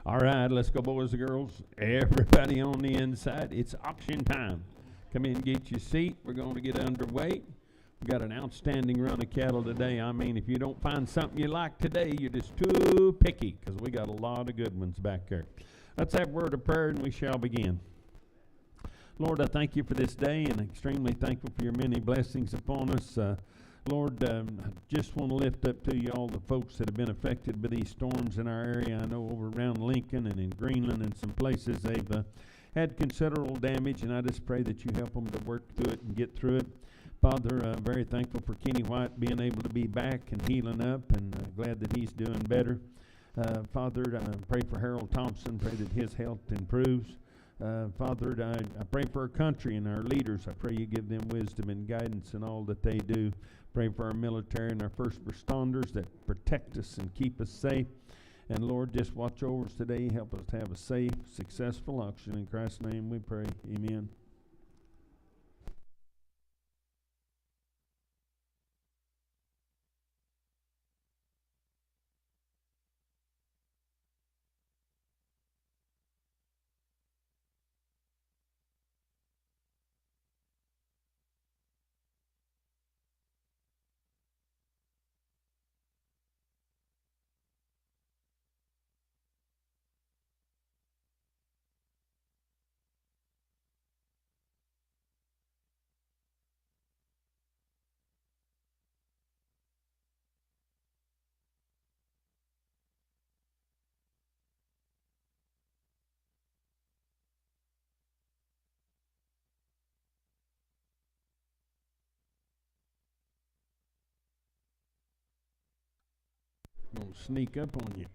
All right, let's go, boys and girls. Everybody on the inside, it's auction time. Come in and get your seat. We're going to get underway. We've got an outstanding run of cattle today. I mean, if you don't find something you like today, you're just too picky, because we got a lot of good ones back there. Let's have a word of prayer, and we shall begin. Lord, I thank you for this day, and extremely thankful for your many blessings upon us. Lord, I just want to lift up to you all the folks that have been affected by these storms in our area. I know over around Lincoln and in Greenland and some places they've had considerable damage, and I just pray that you help them to work through it and get through it. Father, very thankful for Kenny White being able to be back and healing up, and glad that he's doing better. Father, pray for Harold Thompson, pray that his health improves. Father, I pray for our country and our leaders. I pray you give them wisdom and guidance in all that they do. Pray for our military and our first responders that protect us and keep us safe. And Lord, just watch over us today. Help us to have a safe, successful auction. In Christ's name we pray. Amen. I'm going to sneak up on you.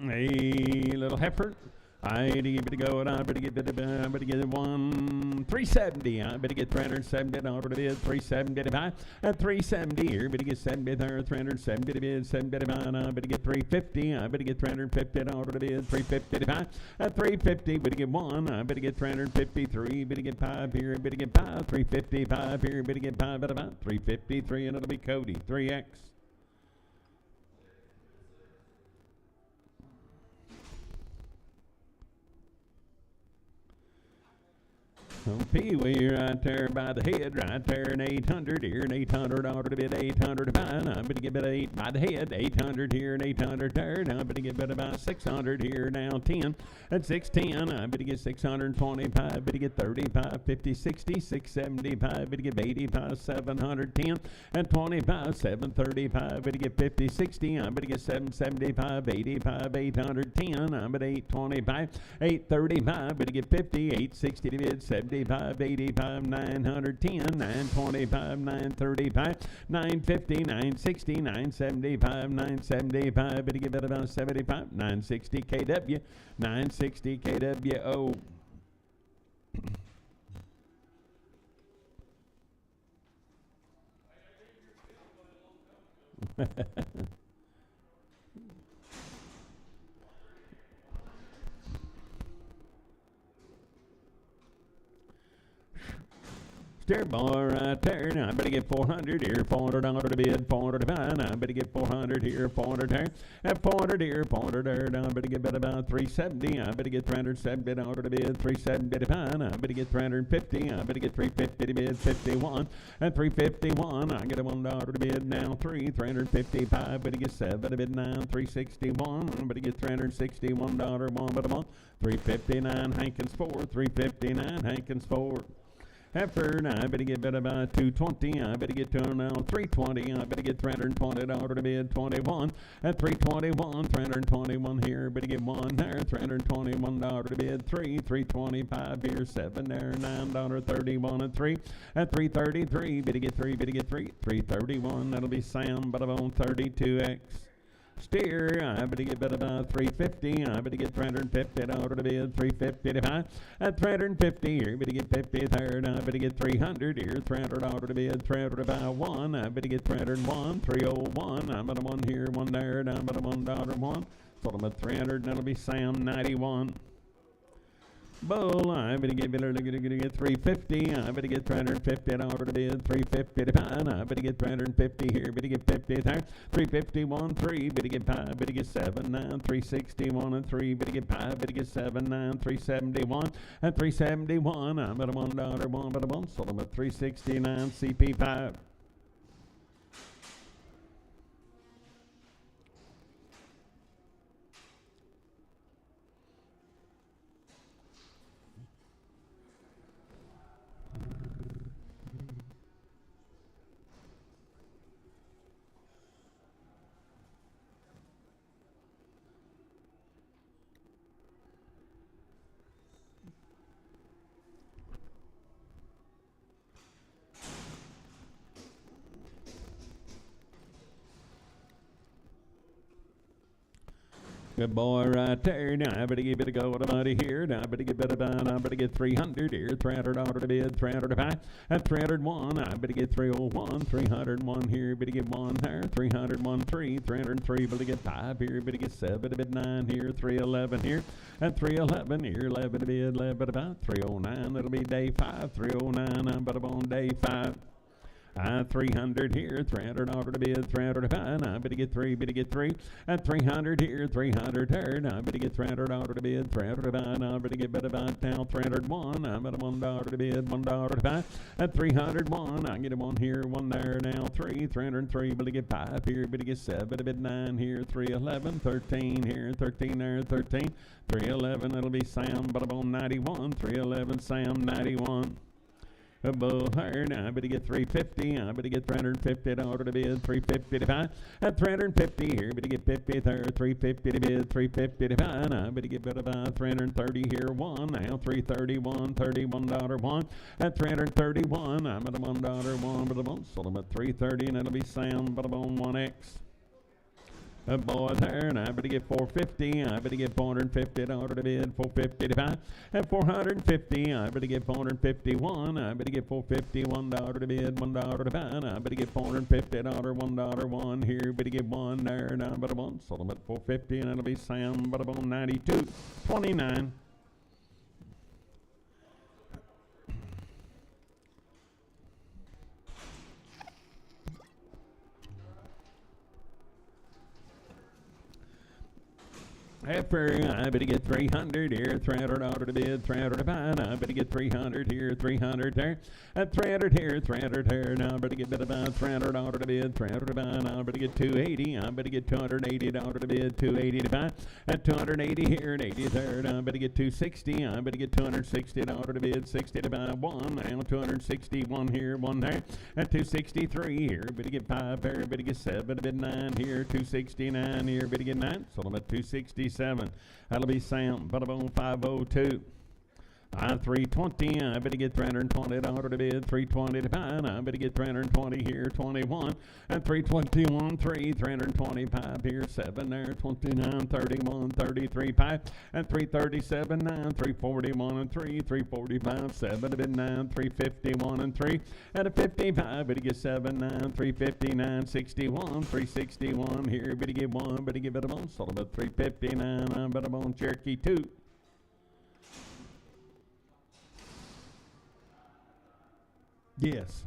A little heifer. I better go, and I better get it 370. I better get 370 order to bid 375 at 370 here. Better get 70 there 370 to bid 75. I better get 350. I better get 350 order to bid 355 at 350. Better get one. I better get 353. Better get 5 here. Better get 5 355 here. Better get 5 at about 353, and it'll be Cody 3X. Pee-wee right there by the head, right there, an 800 here, an 800 order to bid 800 to buy. I'm going to get bid 8 by the head, 800 here, and 800 there. Now I'm going to get bid about 600 here, now 10 at 610. I'm going to get 625, going to get 35, 50, 60, 675, going to get 85, 710 and 25, 735, going to get 50, 60. I'm going to get 775, 85, 810. I'm at 825, 835, going to get 50, 860 to bid 70. 85, 910, 925, 935, 950, 960, 975, 975, but to get about 75, 960 KW, 960 KWO. Steer boy right there. Now I better get 400 here, 400 order to bid, 400 to buy. Now I better get 400 here, 400 there, and 400 here, 400 there. Now I better get about 370. I better get 370 order to bid, 370 to buy. Now I better get 350. I better get 350 to bid, 51 and 351. I get a $1 to bid now 355. Better get 7 to bid now 361. I better get $361 one but a month. 359 Hankins 4, 359 Hankins 4. After, I better get better by 220. I better get to now 320. I better get 320 order to bid 21 at 321. 321 here. Better get one there. $321 to bid 325 here. 7 there. $9.31 at 3 at 333. Better get 3. Better get 3. 331. That'll be Sam. But I'm on 32X. Steer, I better get better about 350. I better get 350 order to bid 350 to buy at 350 here. Better get 50 there. I better get 300 here. 300 order to bid 300 to buy 1. I better get 301, 301. I'm at a 1 here, 1 there. I'm at a $1 1. So I'm at 300. That'll be Sam 91. Bull, I better get 350. I better get 350 at order to bid 350 to buy. I better get 350 here. Better get 50 there. 351 3. Better get 5. Better get 7 9. 361 and 3. Better get 5. Better get 7 9. 371 and 371. I'm at a $1 1 but a month. So I'm at 369 CP5. Good boy right there. Now I better get a go with the money here. Now I better get better down. I better get 300 here. 300 order to bid. 300 to buy. At 301. I better get 301. 301 here. Better get 1 there. 301 3. 303. Better get 5 here. Better get 7 to bid 9 here. 311 here. At 311 here. 11 to bid. 11 to buy. 309. It'll be day 5. 309. I'm better on day 5. 300 here, 300 order to bid, 300 to buy. I better get 3, better get 3. At 300 here, 300 there. I better get 300 order to bid, 300 to buy. I better get better buy now, 301. I'm at a $1 to bid, $1 to buy. At 301, I get a 1 here, 1 there, now 3, 303. Better get 5 here, better get 7 to bid 9 here, 311, 13 here, 13 there, 13. 311, it'll be Sam, but I'm on 91. 311, Sam, 91. Above her, now I better get 350. I better get 350 to order to bid, 350 to buy. At 350 here, better get 50 there, 350 to bid, 350 to buy. I better get better buy 330 here, 1. Now 331, $31 1. At 331, I'm at a $1 1, but I'm on, so I'm at 330, and it'll be Sam, but I'm on 1X. Boy there, and I better get 450. I better get $450 to bid, 450 to buy. At 450, I better get 451. I better get $451 to bid, $1 to buy. And I better get $450, $1, one here. Better get one there, and I better one. Sold them at 450, and it'll be Sam, but I'm on 92.29. After I better get 300 here, $300 to bid, $300 to buy. I better get 300 here, 300 there. At 300 here, 300 there. Now I better get about $300 to bid, $300 to buy. Now I better get 280. I better get $280 to bid, 280 to buy. At 280 here and 80 there. Now I better get 260. I better get $260 to bid, 60 to buy. One. Now 261 here, one there. At 263 here, better get 5 there. Better get 7 to bid, 9 here, 269 here. Better get 9. So I'm at 267. That'll be Sam, but I'm on 502. 320, I better get $320 to bid, 320 to buy. I better get 320 here, 21. And 321, 325 here, 7 there, 29, 31, 33, 5. And 337, 9, 341 and 3, 345, 7 to bid, 9, 351 and 3. At a 55, better get 7, 9, 359, 61, 361 here, better get 1, better get better on, sold about 359, I better on Cherokee 2. Yes.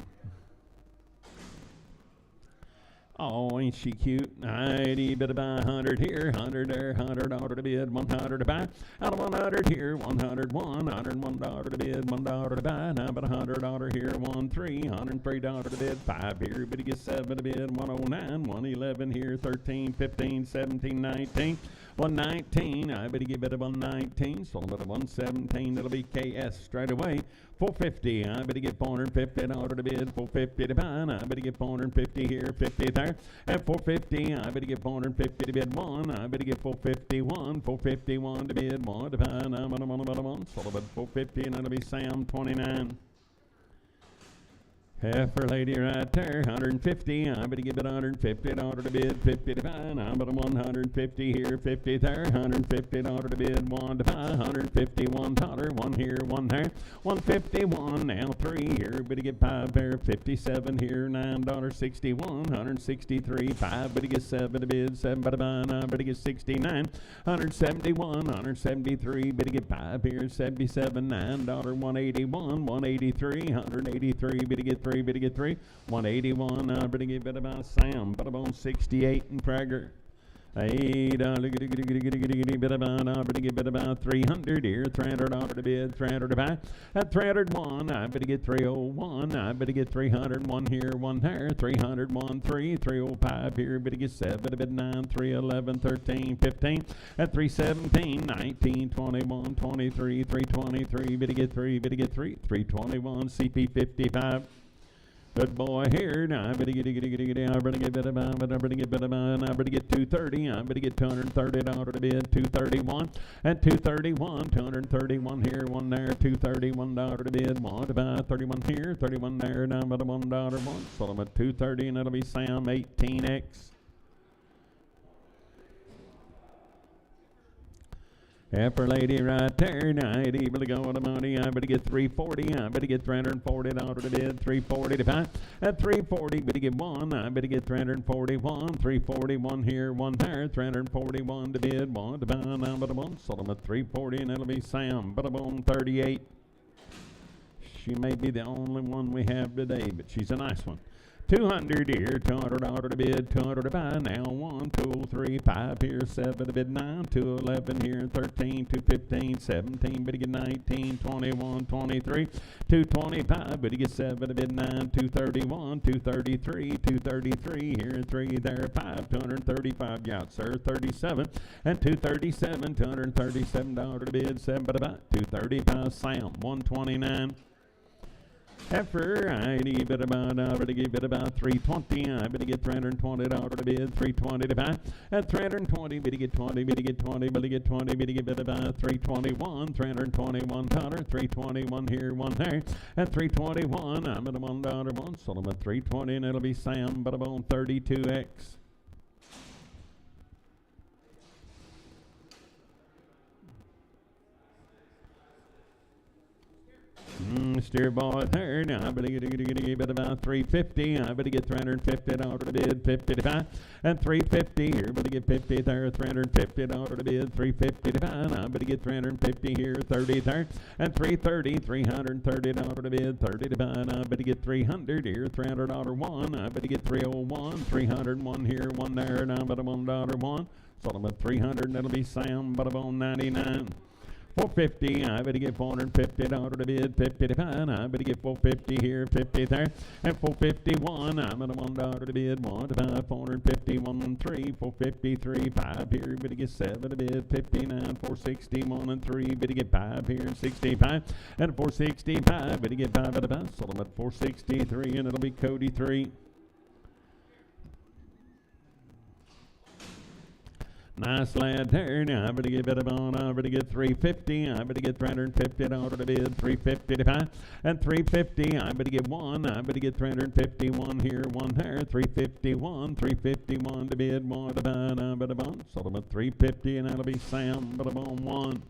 Oh, ain't she cute? 90, better buy 100 here, 100 there, $100 to bid, $100 to buy. Out of 100 here, 101, $101 to bid, $1 to buy. Now about $100 here, $103 to bid, 5 here, better get 7 to bid, 109, 111 here, 13, 15, 17, 19. 119, I better get better 119, sold about 117, that'll be KS straight away. 450, I better get $450 to bid, 450 to buy, I better get 450 here, 50 there. At 450, I better get 450 to bid 1, I better get 451, 451 to bid, 1 to buy, and I'm on one, sold about 450, and that'll be Sam 29. Heifer lady right there, 150. I better give it $150 to bid, 50 to buy. I'm at 150 here, 50 there, $150 to bid, 1 to buy, $151, 1 here, 1 there, 151. Now 3 here, better get 5 there, 57 here, $9.61, 163, 5. Better get 7 to bid, 7 to buy. Now better get 69, 171, 173. Better get 5 here, 77, $9, 181, 183, 183. Better get 3. Better get 3, 181. Better get better about Sam, better about 68 and Prager. Hey, better get better about 300 here, $300 to bid, 300 to buy. At 301, I better get 301. I better get 301 here, 1 there, 301, 3, 305 here. Better get 7 to bid, 9, 311, 13, 15. At 317, 19, 21, 23, 323. Better get 3, 321, CP 55. Good boy here. Now I better get I better get better by, but I better get better by, and I better get 230. I better get $230 to bid, 231. At 231, 231 here, 1 there, $231 to bid, 1 to buy, 31 here, 31 there. Now but $1, 1. So I'm at 230, and that'll be Sam 18X. Heifer lady right there, 90, better go with the money. I better get 340. I better get $340 to bid, 340 to buy. At 340, better get 1. I better get 341, 341 here, 1 there, 341 to bid, 1 to buy. Now but 1, sold them at 340, and it'll be Sam, but I'm on 38. She may be the only one we have today, but she's a nice one. 200 here, $200 to bid, 200 to buy. Now 1, 2, 3, 5 here, 7 to bid, 9, 211 here, 13, 215, 17, better get 19, 21, 23, 225, better get 7 to bid, 9, 231, 233, 233 here, 3 there, 5, 235, got sir, 37, and 237, $237 to bid, 7 to buy, 235, Sam, 129. Heifer, I need better about, I better get better about 320. I better get $320 to bid, 320 to buy. At 320, better get 20, better get 20, better get 20, better get better about 321, $321, 321 here, 1 there. At 321, I'm at a $1, 1, sold them at 320, and it'll be Sam, but I'm on 32X. Steer boy there. Now I better get about 350. I better get $350 to bid, 55 and 350 here. Better get 50 there, $350 to bid, 355. I better get 350 here, 30 there, and 330, $330 to bid, 30 to buy. I better get 300 here, $300 one. I better get 301, 301 here, one there, and I better $1 one. Sold them at 300, that'll be Sam, but I'm on 99. 450, I better get $450 to bid, 55. I better get 450 here, 50 there, and 451. I'm at a $1 to bid, 1 to 5, 450, 1 3, 453, 5 here, better get 7 to bid, 59, 460, 1 and 3, better get 5 here, 65, and 465, better get 5 at a buy. Sold them at 463, and it'll be Cody 3. Nice lad there. Now I better get better on. I better get 350. I better get $350 to bid, 350 to buy, and 350. I better get 1. I better get 351 here, 1 there, 351, 351 to bid, 1 to buy, and I better bond. Sold them at 350, and that'll be Sam, but I'm on 1.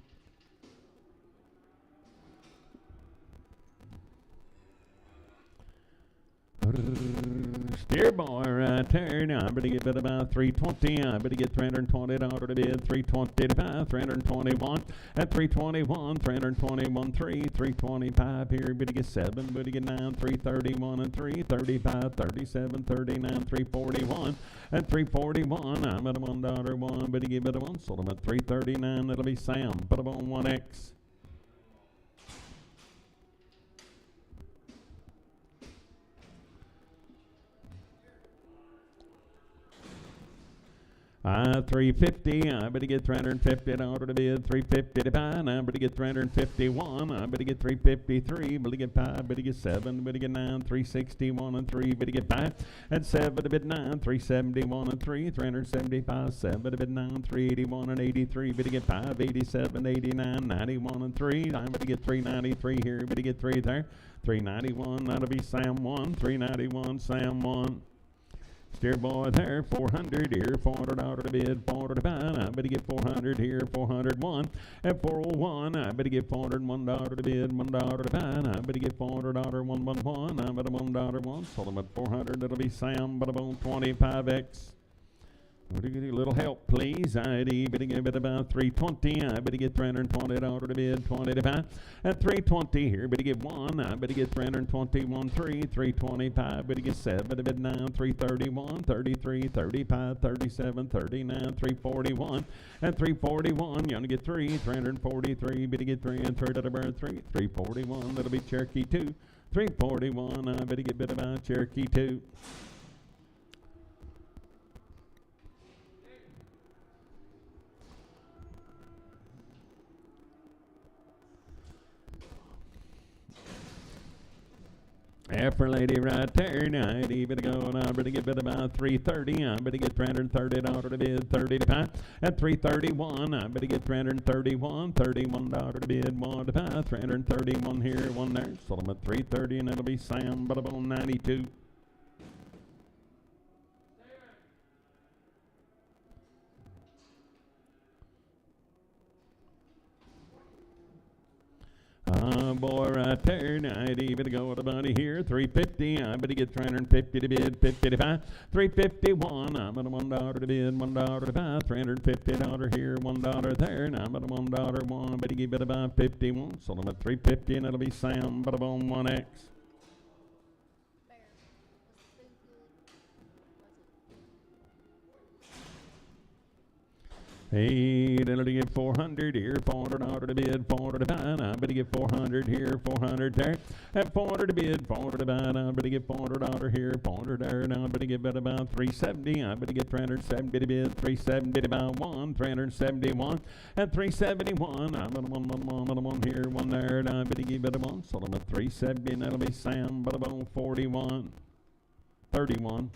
Steer boy right there. Now I better get bid about 320. I better get $320 to bid, 320 to buy, 321 and 321, 321 3, 325 here. Better get 7, better get 9, 331 and 3, 35, 37, 39, 341 and 341. I'm at a $1 one. Better get bid a 1. Sold them at 339. That'll be Sam. Put them on 1X. $350. I better get $350 to bid, 350 to buy. And I better get 351. I better get 353. Better get 5. Better get 7. Better get 9. 361 and 3. Better get 5 and 7. Better bid 9. 371 and 3. 375. 7. Better bid 9. 381 and 83. Better get 5. 87, 89, 91 and 3. I better get 393 here. Better get 3 there. 391. That'll be Sam 1. 391. Sam 1. Steer boy there, 400 here, $400 to bid, 400 to buy. I better get 400 here, 401 and 401. I better get $401 to bid, $1 to buy. I better get $400, 111. I better $1 one. Sold them at 400. That'll be Sam, but I'm on 25X. Would you get a little help, please? I better get about 320. I better get $320 to bid, 20 to buy. At 320 here, better get 1. I better get 321 3, 325. Better get 7. Better bid 9, 331, 33, 35, 37, 39, 341, and 341. You want to get 3, 343. Better get 3 and 3 to the bird 3, 341. That'll be Cherokee 2, 341. I better get bid about Cherokee 2. After lady right there, now I better go, and I better get bid about 330. I better get $330 to bid, 30 to buy. At 331, I better get 331, $31 to bid, 1 to buy. 331 here, 1 there. Sold them at 330, and that'll be Sam, but I'm on 92. Boy, right there. Now I better go with a buddy here. 350. I better get 350 to bid, 50 to buy. 351. I'm at a $1 to bid, $1 to buy. $350 here, $1 there. Now I'm at a $1 one. I better give it about 51. Sold them at 350, and that'll be Sam, but I'm on 1X. Hey, that'll get 400 here, $400 to bid, 400 to buy. I better get 400 here, 400 there. At 400 to bid, 400 to buy. I better get $400 here, 400 there. Now I better get bid about 370. I better get 370 to bid, 370 to buy, 1, 371. At 371, I'm at one here, 1 there. And I better get bid a 1. Sold them at 370, and that'll be Sam, but about 41, 31.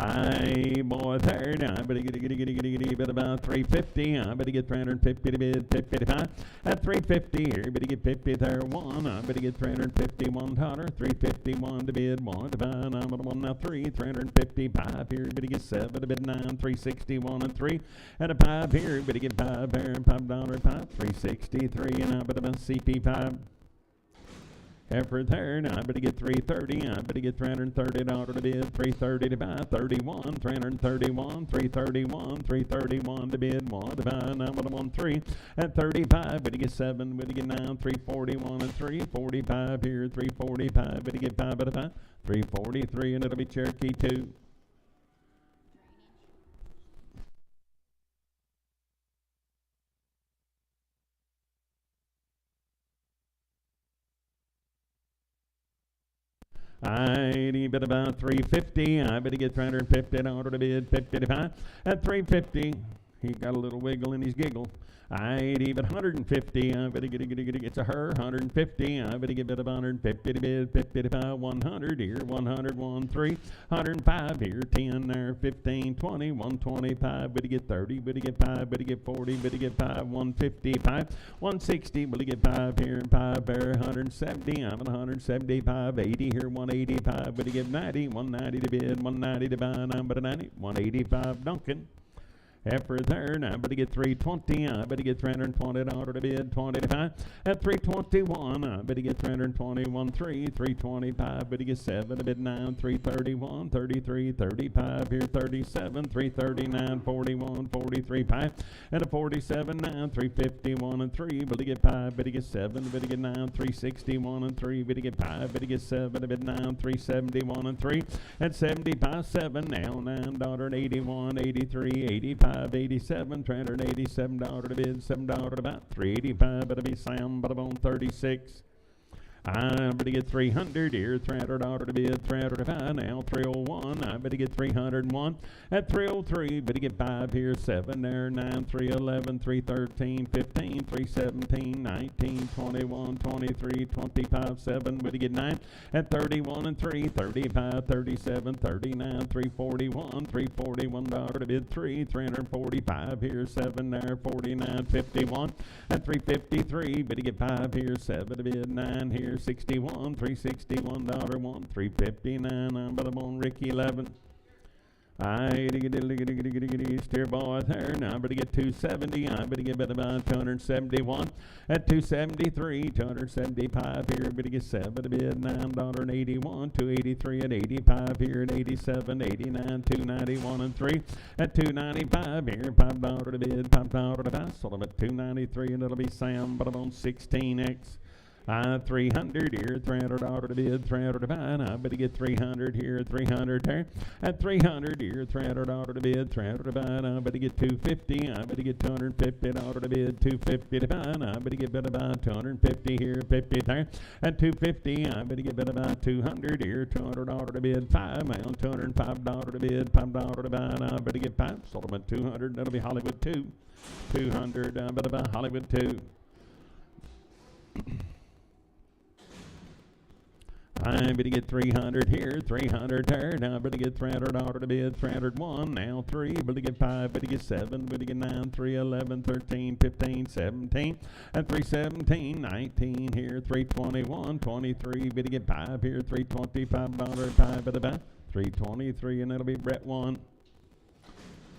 Aye, boy, third. I better get bid about 350. I better get 350 to bid 55. At 350 here, better get 50 there. One. I better get 351 $1. 351 to bid. One to buy. I'm on one now. 355 here. Better get 7 to bid 9. 361 and 3. At a 5 here. Better get 5 there. $5 5. 363 and I better buy CP5. Effort third, I better get 330. I better get $330 to bid. 330 to buy. 31. 331. 331. 331 to bid. One to buy. Now but I'm on 3. At 35, better get 7. Better get 9. 341 and 3. 45 here. 345. Better get 5 at a 5. 343 and it'll be Cherokee 2. I bet about 350. I better get $350 to bid. 55 at 350. He got a little wiggle in his giggle. I'd even 150. I better get to her. 150. I better get about 150 to bid. 55. 100 here. 100. 1 3. 105 here. 10 there. 15. 20. 125. Better get 30. Better get 5. Better get 40. Better get 5. 155. 160. Better get 5 here. 5 there. 170. I'm at 175. 80 here. 185. Better get 90. 190 to bid. 190 to buy. I'm at 90. 185 Duncan. After third, I better get 320. I better get $320 to bid. 25 at 321. I better get 321. 3. 325. Better get 7 to bid 9. 331. 33. 35 here. 37. 339. 41. 43. 5 at a 47. 9. 351 and 3. Better get 5. Better get 7. Better get 9. 361 and 3. Better get 5. Better get 7 to bid 9. 371 and 3 at 75. 7 now. $9. 81. 83. 85. 87, $387 to bid, $7 to buy, 385, but it'll be Sam, but I'm on 36. I better get 300 here, $300 to bid, 300 to buy, now 301, I better get 301, at 303, better get 5 here, 7 there, 9, 311, 313, 15, 317, 19, 21, 23, 25, 7, better get 9, at 31 and 3, 35, 37, 39, 341, $341 to bid, 3, 345 here, 7 there, 49, 51, at 353, better get 5 here, 7 to bid, 9 here, 61, $361, 1, 359, I'm but I'm on Ricky 11. I steer ball there. Now I better get 270. I better get about 271 at 273, 275 here. Better get 7 to bid, $9.81, 283 at 85 here at 87, 89, 291 and 3 at 295 here. $5 to bid, $5 to buy. Sold them at 293 and it'll be Sam, but I'm on 16X. 300 here, $300 to bid, $300 to buy, and I better get 300 here, 300 there. At 300 here, $300 to bid, $300 to buy, and I better get 250. I better get $250 to bid, $250 to buy, and I better get about 250 here, 50 there. At 250, I better get about 200 here, $200 to bid, 5 now, $205 to bid, $5 to buy, and I better get 5. Sold them at 200. That'll be Hollywood 2. 200. I better buy Hollywood 2. I better get 300 here, 300 there. Now I better get $300 to bid, 301. Now 3, better get 5, better get 7, better get 9, 3, 11, 13, 15, 17. And 317, 19 here, 321, 23, better get 5 here, $325, 5 better buy, 323, and that'll be Brett 1.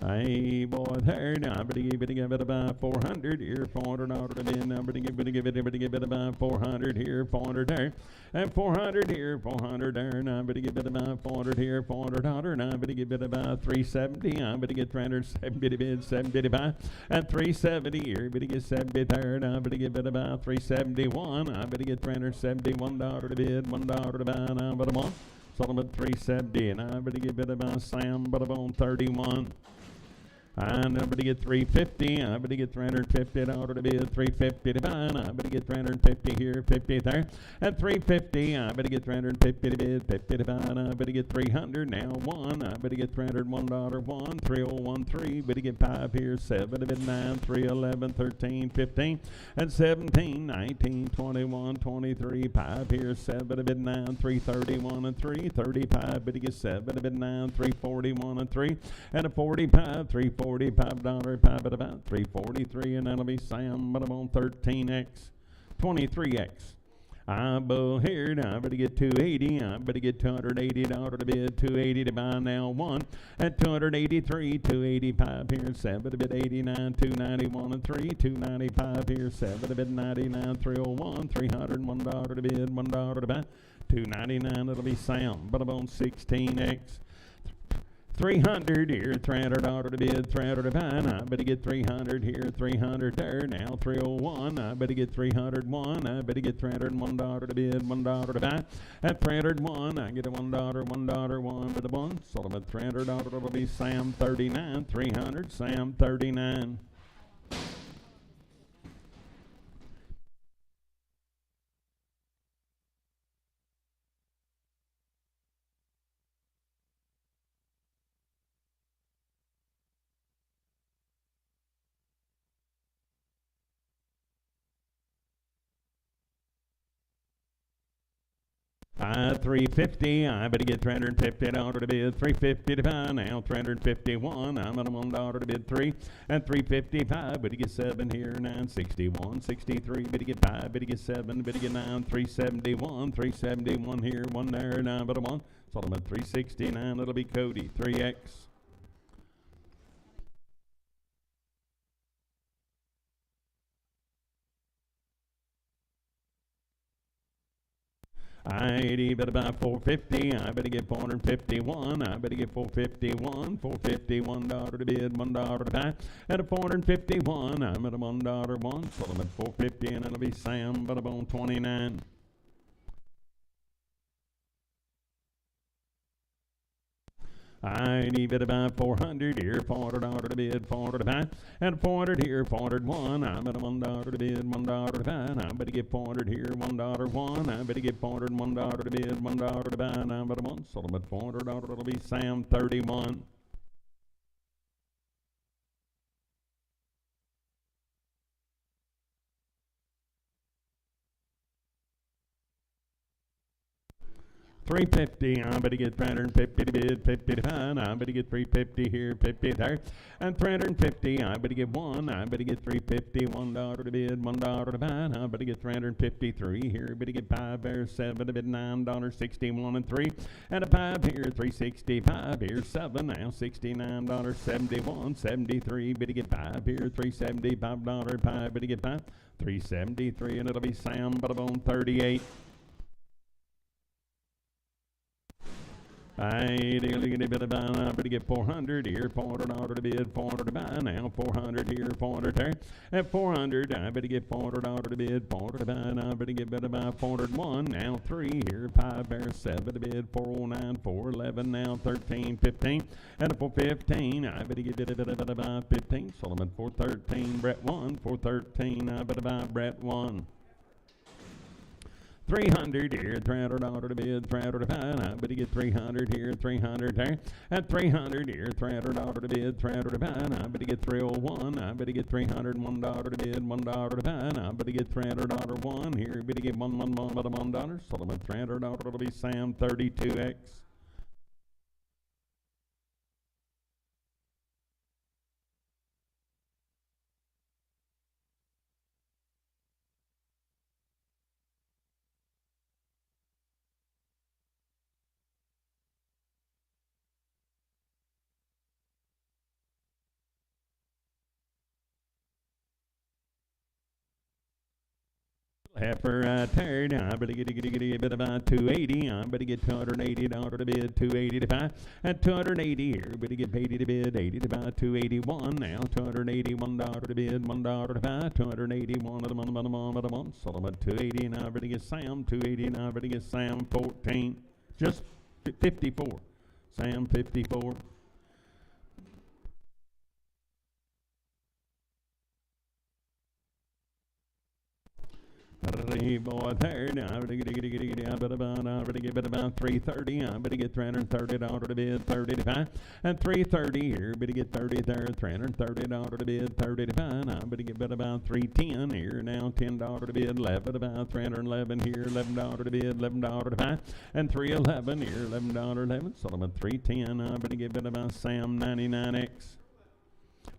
Hey, boy, there. Now, better give it about 400 here, $400 to bid. Now, better give it about 400 here, 400 there. And 400 here, 400 there. Now, better give it about 400 here, $400. Now, better give it about 370. I better get 370 to bid, 70 to buy. And 370 here, better get 70 there. Now, better give it about 371. I better get $371 to bid, $1 to buy. Now, but I'm on. Sold them at 370. And I better give it about Sam, but I'm on 31. I'm going to get 350. I'm going to get $350 to bid. 350 to buy. I'm going to get 350 here, 50 there, and 350. I'm going to get 350 to bid, 50 to buy. I'm going to get 300 now. One. I'm going to get $301. One. 3013. But to get 5 here, 7 to bid 9, 311, 13, 15, and 17, 19, 21, 23. 5 here, 7 to bid 9, 331 and 335. But to get 7 to bid 9, 341 and 3, and a 45, $345, 5 at about 343, and that'll be Sam, but I'm on 13X, 23X. I bull here, I better get 280, I better get $280 to bid, 280 to buy now, one, and 283, 285 here, 7 to bid 89, 291 and 3, 295 here, 7 to bid 99, 301, $301 to bid, $1 to buy, 299, it'll be Sam, but I'm on 16X. 300 here, $300 to bid, 300 to buy. I better get 300 here, 300 there. Now 301. I better get 301. I better get $301 to bid, $1 to buy. At 301, I get a $1, $1, 1 to the one. Sold them at $300. It'll be Sam 39, 300, Sam 39. $350. I better get $350 to bid, $350 to buy. Now $351. I'm at a $1 to bid, 3, and $355. Better get 7 here, 961, 63. Better get 5. Better get 7. Better get 9, 371, 371 here, 1 there, 9 but a 1. Sold them at 369. It'll be Cody, 3X. I better buy 450. I better get 451. I better get 451. $451 to bid, $1 to buy. At a 451, I'm at a $1 one. Sold them at 450, and it'll be Sam, but I'm on 29. I need better buy 400 here, $400 to bid, 400 to buy, and 400 here, 401. I'm at a $1 to bid, $1 to buy. I better get 400 here, $1 one. I better get 400, $1 to bid, $1 to buy. And I'm at a one. Sold them at $400. It'll be Sam 31. $350. I better get 350 to bid, 50 to buy. I better get 350 here, 50 there, and 350. I better get 1. I better get 350, $1 to bid, $1 to buy. I better get 353 here. Better get 5 there, 7 to bid, $9.61 and 3, and a 5 here, 365 here, 7 now, $69.71, 73. Better get 5 here, $375, 5. Better get 5, 373, and it'll be Sam, but I'm on 38. I better get 400 here, $400 to bid, 400 to buy. Now 400 here, 400 there. At 400, I better get $400 to bid, 400 to buy. Now I better get better buy 401. Now 3 here, 5 there, 7 to bid, 409, 411. Now 13, 15, and a 415. I better get better buy 15. Sold them at 413. Brett 1, 413. I better buy Brett 1. 300 here, $300 to bid, $300 to buy. I better get 300 here, 300 there. At 300 here, $300 to bid, $300 to buy. I better get 301. I better get $301 to bid, $1 to buy. I better get $300 one here. Better get $1. Sold them at $300. It'll be Sam 32X. Heifer tired. I better get a bit about 280. I better get $280 to bid, 280 to buy. At 280 here, better get 80 to bid, 80 to buy, 281. Now $281 to bid, $1 to buy, 281 at a month. Sold them at 280. And I better get Sam 280. And I better get Sam 14. Just 54. Sam 54. Boy, third, I'm gonna get about 330. I'm gonna get $330 to bid, 35, and 330 here. Better get 30 there, $330 to bid, 35. I'm gonna get about 310 here now, $10 to bid, 11 about 311 here, $11 to bid, $11 to buy, and 311 here, $11.11. So I'm at 310. I'm gonna get about Sam 99X.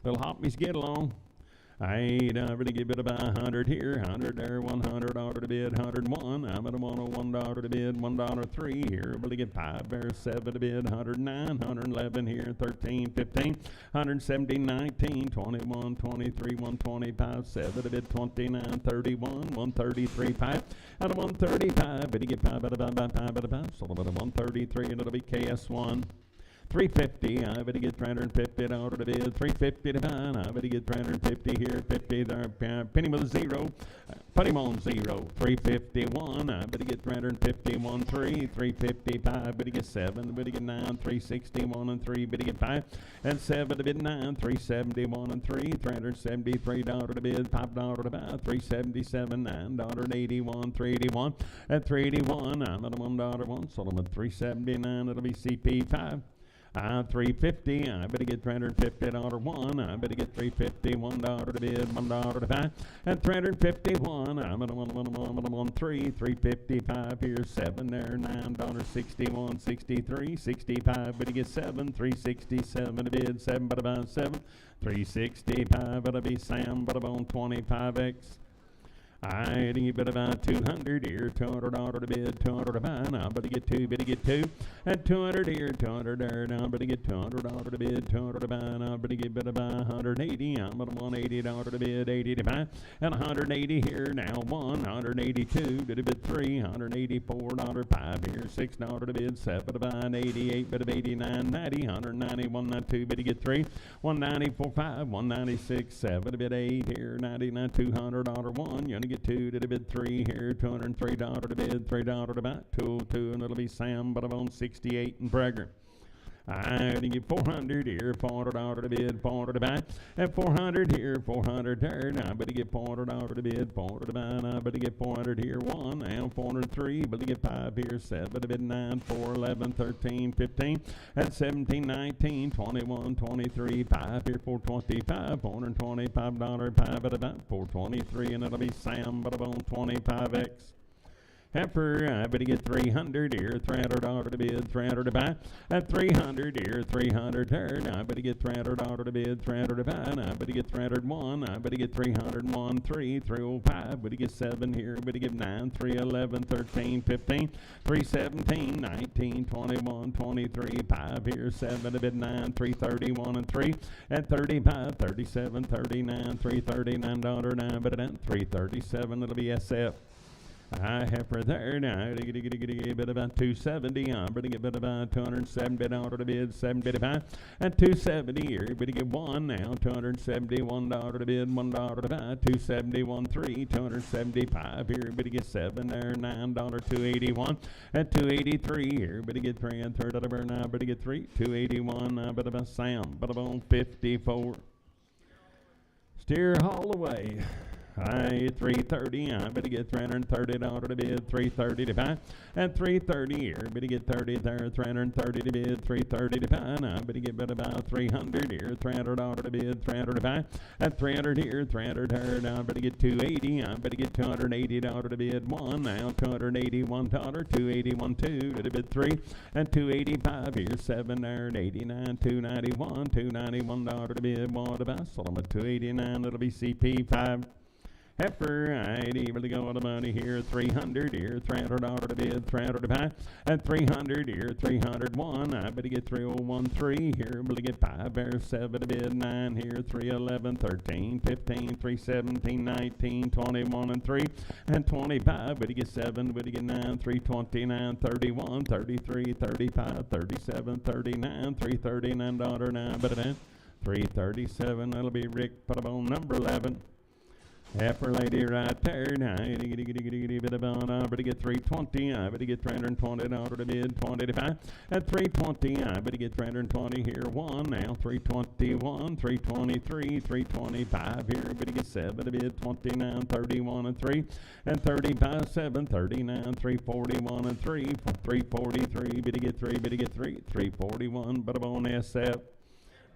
Little hoppies get along. I'm gonna give it about 100 here, 100 there, $100 to bid, 101. I'm at a $101 to bid, $1.03 here. We'll get 5 there, 7 to bid, 109, 111 here, 13, 15, 117, 19, 21, 23, 125, 7 to bid, 29, 31, 133, 5, and a 135. But you get 5 out of 5 out of 5. So about a 133, and it'll be KS1. 350, I better get $350 to bid, 350 to buy, I better get 350 here, 50 there, penny with a zero, penny on zero, 351, I better get 351, 3, 355, better get 7, better get 9, 361 and 3, better get 5, and 7 to bid 9, 371 and 3, $373 to bid, $5 to buy, 377, $9.81, 381, and 381, I'm at a $1 so I'm at 379, it'll be CP5. 350, I better get $350 one, I better get $350, $1 to bid, $1 to buy, and 351, I'm at a 113, 355 here, 7 there, $9.61, 63, 65, better get 7, 367 to bid, 7 but about 7, 365, it'll be Sam, but about 25X. I need but about 200 here, $200 to bid, 200 to buy. Now better get 2, better get 2, and 200 here, 200 there. Now better get $200 to bid, 200 to buy. Now better get better buy 180. I'm at $180 to bid, 80 to buy, and 180 here. Now 182 to bid 3, $184 5 here, $6 to bid, 7 to buy, and 88 bid of 89, 90, 191, not 2, better get 3, 194 5, 196 7 to bid 8 here, 99 $200 1. You get 2 to the bid 3 here, $203 to bid, $3 to buy, 202, and it'll be Sam, but I'm on 68 and Bragger. I get 400 here, $400 to bid, $400 to buy, and 400 here, 400 there. Now I better get $400 to bid, $400 to buy. Now I better get 400 here, 1, now 403, better get 5 here, 7 to bid, 9, 4, 11, 13, 15, and 17, 19, 21, 23, 5 here, 425, $425, 5 at about 423, and it'll be Sam, but about 25X. Heifer, I better get 300 here, $300 to bid, 300 to buy, and 300 here, 300 there. Now I better get $300 to bid, 300 to buy, and I better get 301, I better get 301, 3, 305, better get 7 here, better get 9, 311, 13, 15, 317, 19, 21, 23, 5 here, 7 to bid 9, 331 and 3, and 35, 37, 39, $339, 9, but at 337, it'll be SF. I have for there now. I get about 270. I'm going to get about $270 to bid, 755, and 270 here. But to get 1 now, $271 to bid, $1 to buy, 271 3, 275 here. But to get 7 there, $9, 281, and 283 here. But to get 3 and third of the now. But to get 3, 281. But about Sam, but about 54. Steer haul away. I 330, I better get $330 to bid, 330 to buy, and 330 here, better get 30 there, 330 to bid, 330 to buy, and I better get about 300 here, $300 to bid, 300 to buy, and 300 here, 300 there, now I better get 280, I better get $280 to bid, 1, now $281, 281 2 to bid 3, and 285 here, 7 there, and 89, $291, $291 to bid, 1 to buy, so I'm at 289, it'll be CP5. Heifer, I ain't really going to money here, 300 here, $300 to bid, 300 to buy, and 300 here, 301. I better get 3013 here, better get 5 there, 7 to bid, 9 here, 311, 13, 15, 317, 19, 21 and 3, and 25. Better get 7, better get 9, 329, 31, 33, 35, 37, 39, $339, 9, better than 337. That'll be Rick, put up on number 11. Heifer lady right there. Now, bit about better get 320. I better get 320 out of the bid. 25 at 320. I better get 320 here. One now. 321, 323, 325 here. Better get 7 to bid. 29, 31 and 3 and 35, 7, 39, 341 and 3, 343. Better get 3. Better get 3. 341. But on SF.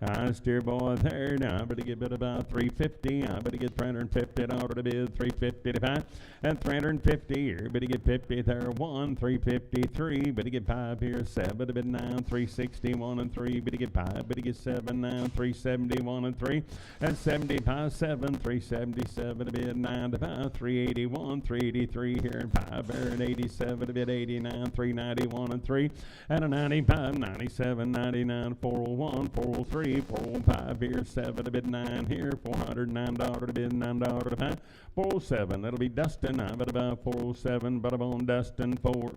I steer boy there. Now I better get bid about 350. I better get 350 out of the bid. 355 and 350 here. Better get 50 there. 1, 353. Better get 5 here. 7 to bid 9. 361 and 3. Better get 5. Better get 7 now. 371 and 3 and 75. 7. 377 to bid 9 to 5. 381. 383 here and 5 there and 87 to bid 89. 391 and 3 and a 95. 97. 99. 401. 403. 405 here, 7 to bid 9 here, $409 to bid $9 to 5, 407. That'll be Dustin. I bet about 407, but I'm on Dustin 4.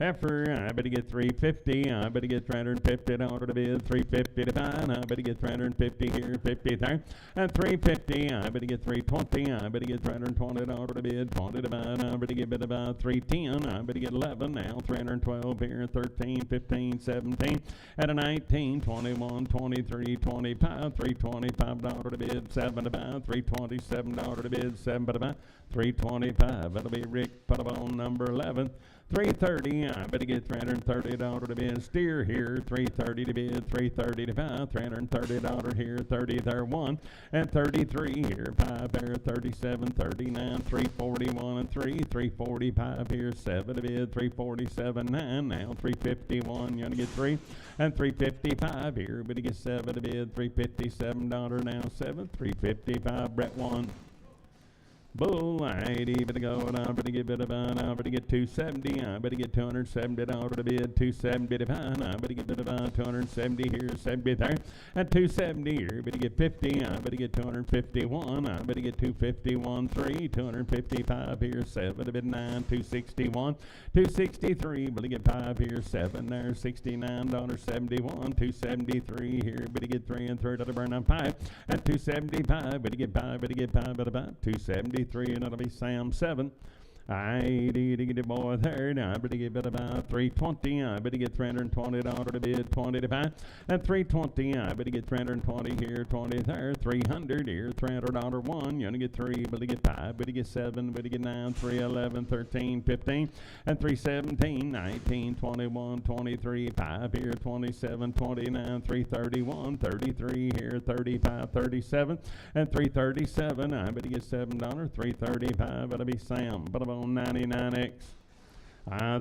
Heifer, I better get 350. I better get 350 out of the bid. 350 to 5. I better get 350 here. 50 there. And 350. I better get 320. I better get 320 out of the bid. 20 to 5. I better get bid about 310. I better get 11 now. 312 here. 13, 15, 17. And a 19, 21, 23, 25. 325 out of the bid. 7 to 5. 327 out of the bid. 7 to 5. 325. That'll be Rick. Put up on number 11. 330, I better get 330 dollar to bid. Steer here, 330 to bid, 330 to 5, 330 dollar here, 30 there 1, and 33 here, 5 there, 37, 39, 341 and 3, 345 here, 7 to bid, 347, 9, now 351, you want to get 3, and 355 here, better get 7 to bid, 357 dollar now 7, 355 Brett 1. Bull, I better go, and I better get bit of I better get 270, I better get 270 out of the bid, 270 to 5, I better get bit of 270 here, 70 there, and 270 here, better get 50, I better get 251, I better get 251, 3, 255 here, 7 to bid 9, 261, 263, better get 5 here, 7 there, $69.71, 273 here, better get 3 and 3 to burn on 5, and 275, better get 5, better get 5 at about 273. And that'll be Sam 7. I get the boy there. Now I better get bid about 320. I better get 320 out of the bid, 20 to 5. And 320. I better get 320 here, 20 there, 300 here, $300 1. You only get 3, better get 5, better get 7, better get 9, 311, 13, 15, and 317, 19, 21, 23, 5 here, 27, 29, 331, 33 here, 35, 37, and 337. I better get $7, 335. That'll be Sam. But on 99X.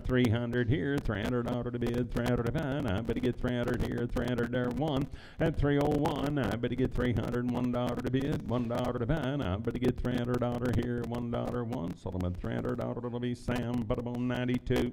300 here, 300 out of the bid, 300 to 5. I better get 300 here, 300 there, 1, and 301. I better get $301 to bid, $1 to 5. I better get $300 here, $1, 1. Solomon, $300 will be Sam, but I'm on 92.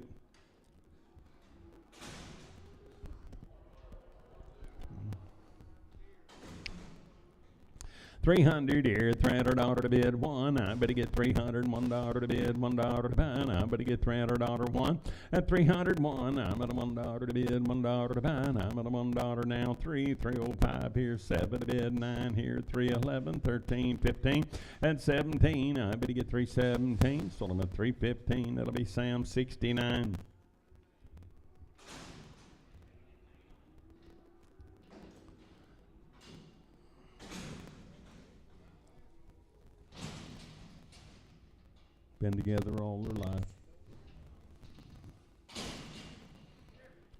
$300 here, $300 to bid 1. I better get $300, $1 to bid, $1 to 5. I better get $300 1 and $301. I'm at a $1 to bid, $1 to 5. I'm at a $1 now 3, 305 here, 7 to bid, 9 here, 311, 13, 15, and 17. I better get 317. Sold them at 315. That'll be Sam 69. Been together all their life.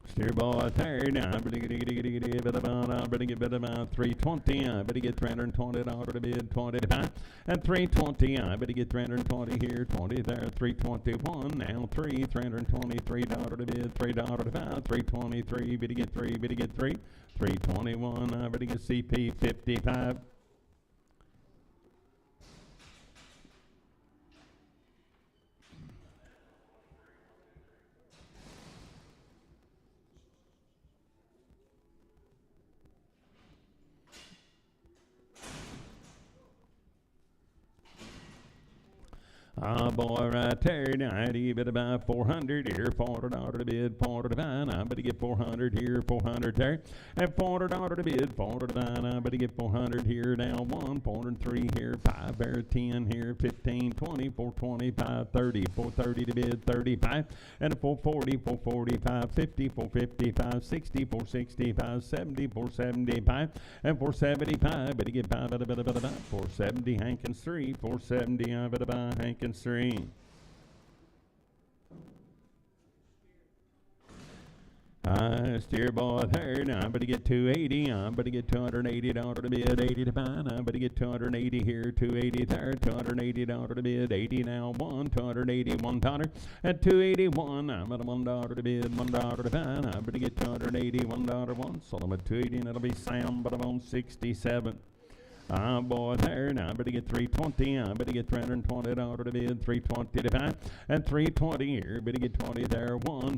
Steer ball third. I better get about 320. I better get 320 out of the bid, 25 and 320. I better get 320 here, 20 there, 321. Now 323 out of the bid, $3 to 5, 323. Better get 3, better get 3, 321. I better get CP 55. Ah, boy, right there, now, you better buy 400 here, $400 to bid, 400 to buy, I better get 400 here, 400 there, and $400 to bid, 400 to buy, I better get 400 here, now 1, 403 here, 5 there, 10 here, 15, 20, 425, 30, 430 to bid, 35, and a 440, 445, 50, 455, 60, 465, 70, 475, and 475, better get 5, 470, Hankins 3, 470, I better buy Hankins 3. Steer boy there, now I better get 280, I better get $280 to bid, 80 to buy, I better get 280 here, 280 there, $280 to bid, 80 now, $281, and 281, I'm at $1 to bid, $1 to buy, I better get $281, one, so I'm at 280, and that'll be Sam, but I'm on 67. Ah, boy, there, now I better get 320, I better get $320 to bid, 320 to buy, and 320 here, better get 20 there, $321,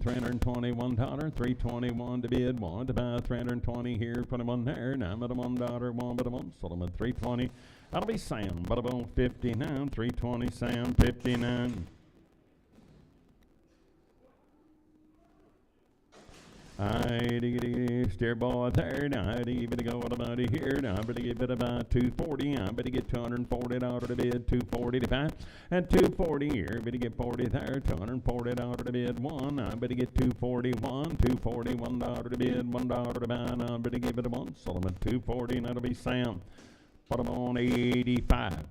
321 to bid, 1 to buy, 320 here, 21 there, now I'm at $1, 1 but a 1, so I'm at 320, that'll be Sam, but I'm on 59, 320, Sam, 59. Steer boy there, now I better go with about here, now I better get about 240, I better get $240 to bid, 240 to buy, and 240 here, better get 40 there, $240 to bid, 1, I better get 241, $241 to bid, $1 to buy, and I better give it a 1, so I'm at 240, and that'll be Sam, put them on 85.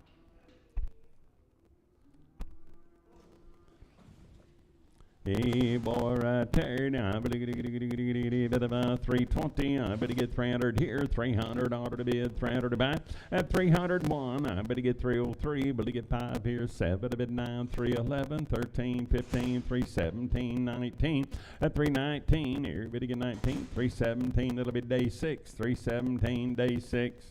Hey, boy, right there, now I better get about 320, I better get 300 here, $300 to bid, 300 to buy, at 301, I better get 303, better get 5 here, 7 to bid, 9, 311, 13, 15, 317, 19, at 319 here, better get 19, 317, it'll be day 6, 317, day 6.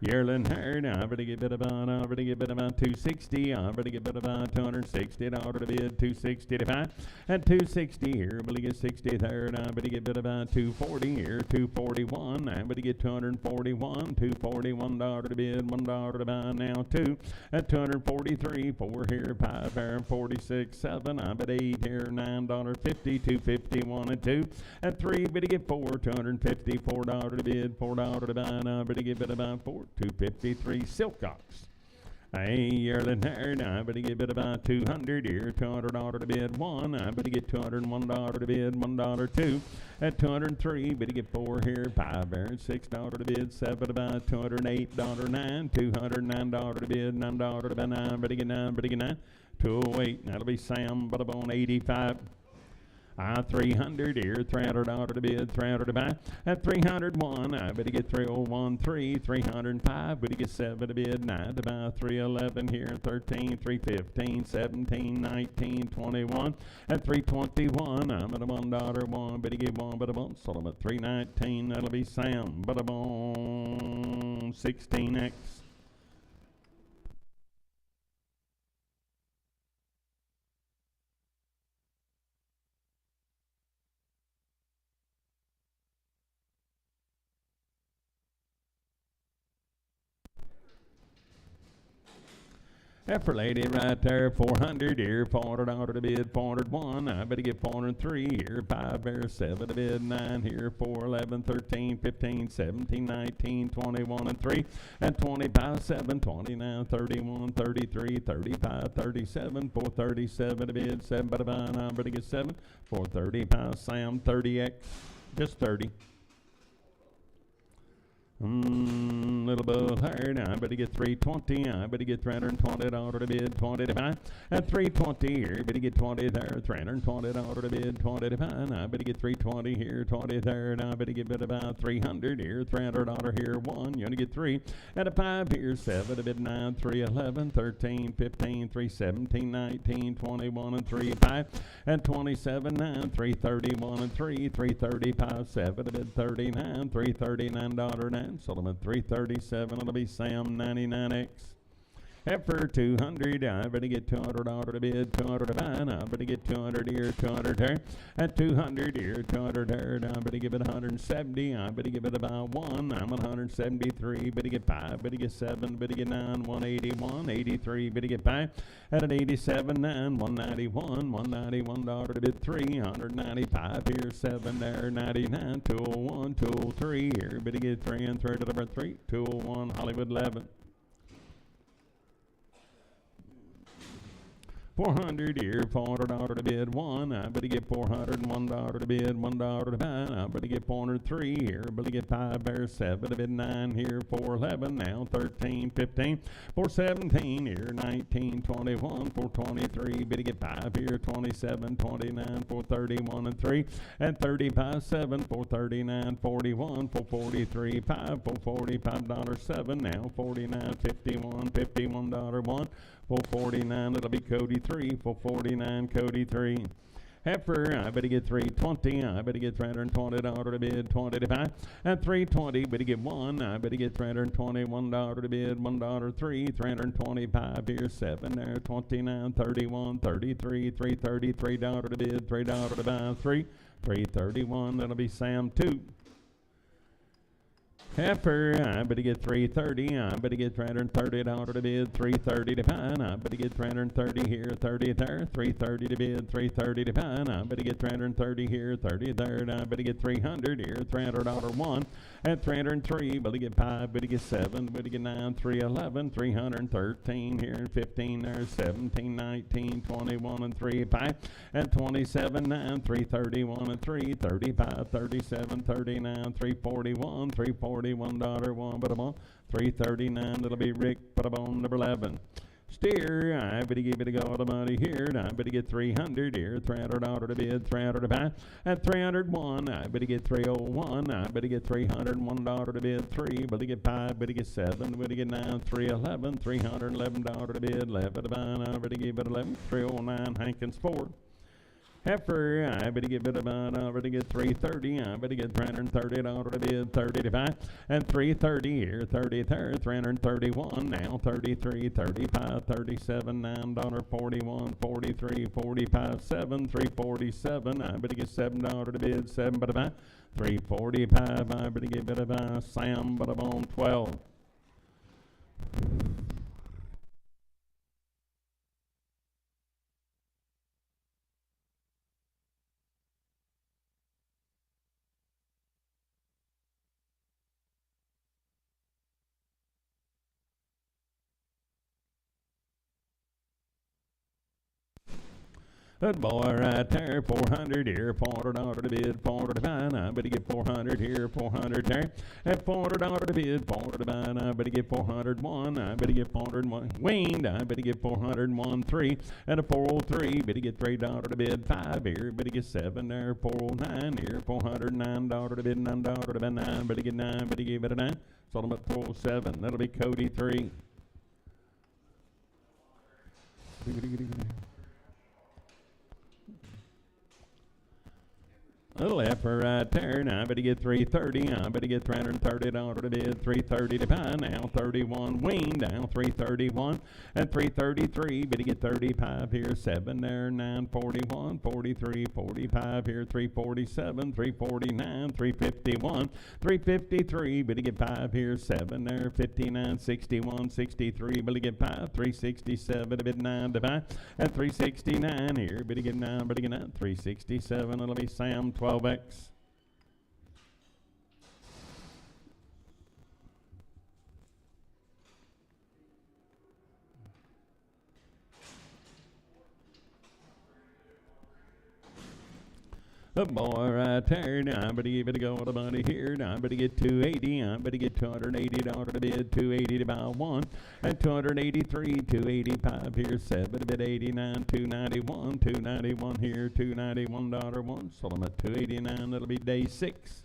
Yearling here, now I better get about 260, I better get about $260 to bid, 260 to buy, and 260 here, I better get 60 there, and I better get about 240 here, 241, I better get $241, $241 to bid, $1 to buy, now 2, at 243, 4 here, 5 there, 46, 7, I bet 8 here, $9.50, 251 and 2, at 3, better get 4, $254 to bid, $4 to buy, and I better get about 4, 253 Silcox. Hey, yearling there, now I better give it about 200 here, $200 to bid, 1, I better get $201 to bid, $1, 2, at 203, better get 4 here, 5 there, $6 to bid, 7 about $208, 9, $209 to bid, $9 to buy, 9, better get 9, 208, that'll be Sam, but I'm on 85. 300 here, $300 to bid, 300 to buy, at 301, I better get 301, 3, 305, better get 7 to bid, 9 to buy, 311 here, 13, 315, 17, 19, 21, at 321, I'm at a $1, 1, better get 1, but a 1, so I'm at 319, that'll be Sam, but I'm on 16X. For lady right there, 400 here, $400 to bid, 401, I better get 403 here, 5 there, 7 to bid, 9 here, 4, 11, 13, 15, 17, 19, 21 and 3, and 25, 7, 29, 31, 33, 35, 37, 437 to bid, 7 by the buy, I better get 7, 435, Sam, 30X, just 30. Little bull here, now I better get 320, I better get $320 to bid, 20 to buy, at 320 here, better get 20 there, $320 to bid, 20 to buy, I better get 320 here, 20 there, and I better get about 300 here, $300 here, 1, you only get 3, at a 5 here, 7 to bid, 9, 311, 13, 15, 317, 19, 21 and 3, 5, and 27, 9, 331 and 3, 335, 7 to bid, 39, $339, 9, so I'm at 337, it'll be Sam, 99X. Heifer 200, I better get $200 to bid, 200 to buy, I better get 200 here, 200 there, at 200 here, 200 there, I better give it 170, I better give it about 1, I'm at 173, better get 5, better get 7, better get 9, 181, 83, better get 5, at an 87, 9, 191, $191 to bid 3, 195 here, 7 there, 99, 201, 203 here, better get 3 and 3 to the 3, 201, Hollywood 11. 400 here, $400 to bid 1, I better get $401 to bid, $1 to buy, I better get 403 here, better get 5 there, 7 to bid 9 here, 411 now, 13, 15, 417 here, 19, 21, 423, better get 5 here, 27, 29, 431 and 3, and 35, 7, 439, 41, 443, 5, $445, 7 now, 49, 51, $51, 1, 449, it'll be Cody 3, 449, Cody 3. Heifer, I better get 320, I better get $320 to bid, 20 to buy, at 320, better get 1, I better get $321 to bid, $1, 3, 325 here, 7 there, 29, 31, 33, $333 to bid, $3 to buy, 3, 331, that'll be Sam 2. Heifer, I better get 330, I better get $330 to bid, 330 to buy, I better get 330 here, 30 there, 330 to bid, 330 to buy, I better get 330 here, 30 there, I better get 300 here, $300 1, at 303, better get 5, better get 7, better get 9, 311, 313 here, 15 there, 17, 19, 21 and 3, 5, at 27, 9, 331 and 3, 35, 37, 39, 341, 341 $1, but I'm on 339. That'll be Rick, but I'm on number 11. Steer, I better give it a go to money here, and I better get 300 here, $300 to bid, 300 to buy, at 301, I better get 301, I better get $301 to bid, 3, better get 5, better get 7, better get 9, 311, $311 to bid, 11 to buy, I better give it 11, 309, Hankins 4. Heifer, I better give it about, I better get 330, I better get $330 to bid, 30 to buy, and 330 here, 30 there, 331 now, 33, 35, 37, $9.41, 43, 45, 7, 347, I better get $7 to bid, 7 but about 345, I better give it about Sam but I'm on 12. Good boy right there, 400 here, $400 to bid, 400 to buy, I better get 400 here, 400 there, at $400 to bid, 400 to buy, I better get 401, I better get 401, winged, I better get 401, 3, at a 403, better get $3 to bid, 5 here, better get 7 there, 409 here, $409 to bid, $9 to buy, 9, better get 9, better give it a 9, so I'm at 407, that'll be Cody 3. Little heifer right there, now I better get 330, I better get $330 to bid, 330 to buy, now 31 wing, down 331, and 333, better get 35 here, 7 there, 941, 43, 45 here, 347, 349, 351, 353, better get 5 here, 7 there, 59, 61, 63, better get 5, 367, a bit 9 to buy, and 369 here, better get 9, 367, it'll be Sam 12X. The boy right there, now I better give it a go to money here, now I better get 280, I better get $280 to bid, 280 to buy 1, and 283, 285 here, 7 to bid 89, 291, 291 here, $291 1, so I'm at 289, that'll be day 6.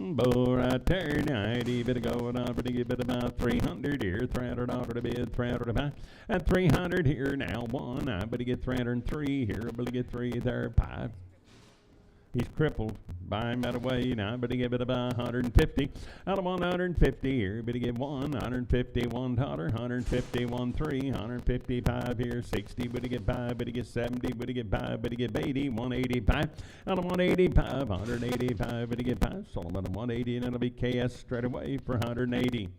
Bull right there, nighty bit of going on, but get bit about 300 here, $300 to bid, 300 to buy, and 300 here now, one, I better get 303 here, better get 3 there, 5. He's crippled. Buy him out of way now. But he give it about 150. Out of 150 here. But he give $150, $1, 151, 3, 155 here, 60. But he get 5. But he get 70. But he get 5. But he get 80, 185. Out of 185, 185. But he get 5. Sold him at 180, and it'll be KS straight away for 180.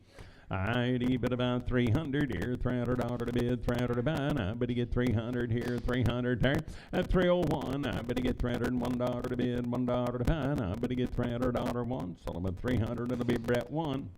I'd but about 300 here, $300 to bid, 300 to buy. Now, but he get 300 here, 300 there, at 301. Now, but he get $301 to bid, $1 to buy. Now, but he get $300 one. Sold him at 300. It'll be Brett 1.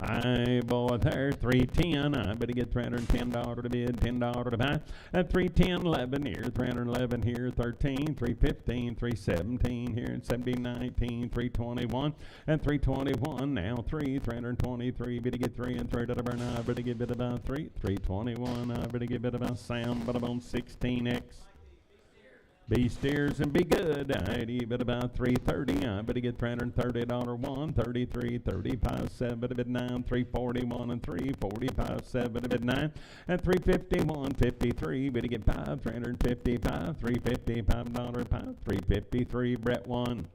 I bought there, 310. I better get $310 to bid, $10 to buy. At 310, 11 here, 311 here, 13, 315, 317 here, and 17, 19, 321, and 321 now, 323. Better get 3 and 3 to the burn. I better get bit about 3, 321. I better get bit about Sam, but about 16X. Be steers and be good. I'd bet about 330. I better get $330 one, 33, 35, 7 a bit 9, 341 and 345, 7 a bit 9, and 351, 53. Better get 5, 355, $355 5, 353. Brett 1.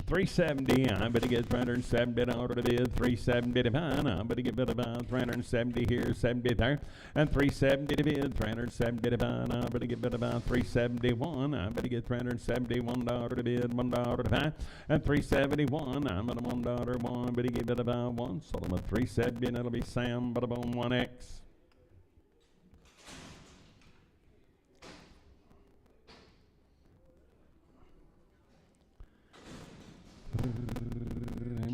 $370. I better get $370 to bid, $370 to buy. I better get bid about $370 here, 70 there, and $370 to bid, $370 to buy. I better get bid about $371. I better get $371 to bid, $1 to buy, and $371. I'm at a $1 one. Better get bid about 1. Sold them at $370, and it'll be Sam, but about 1X.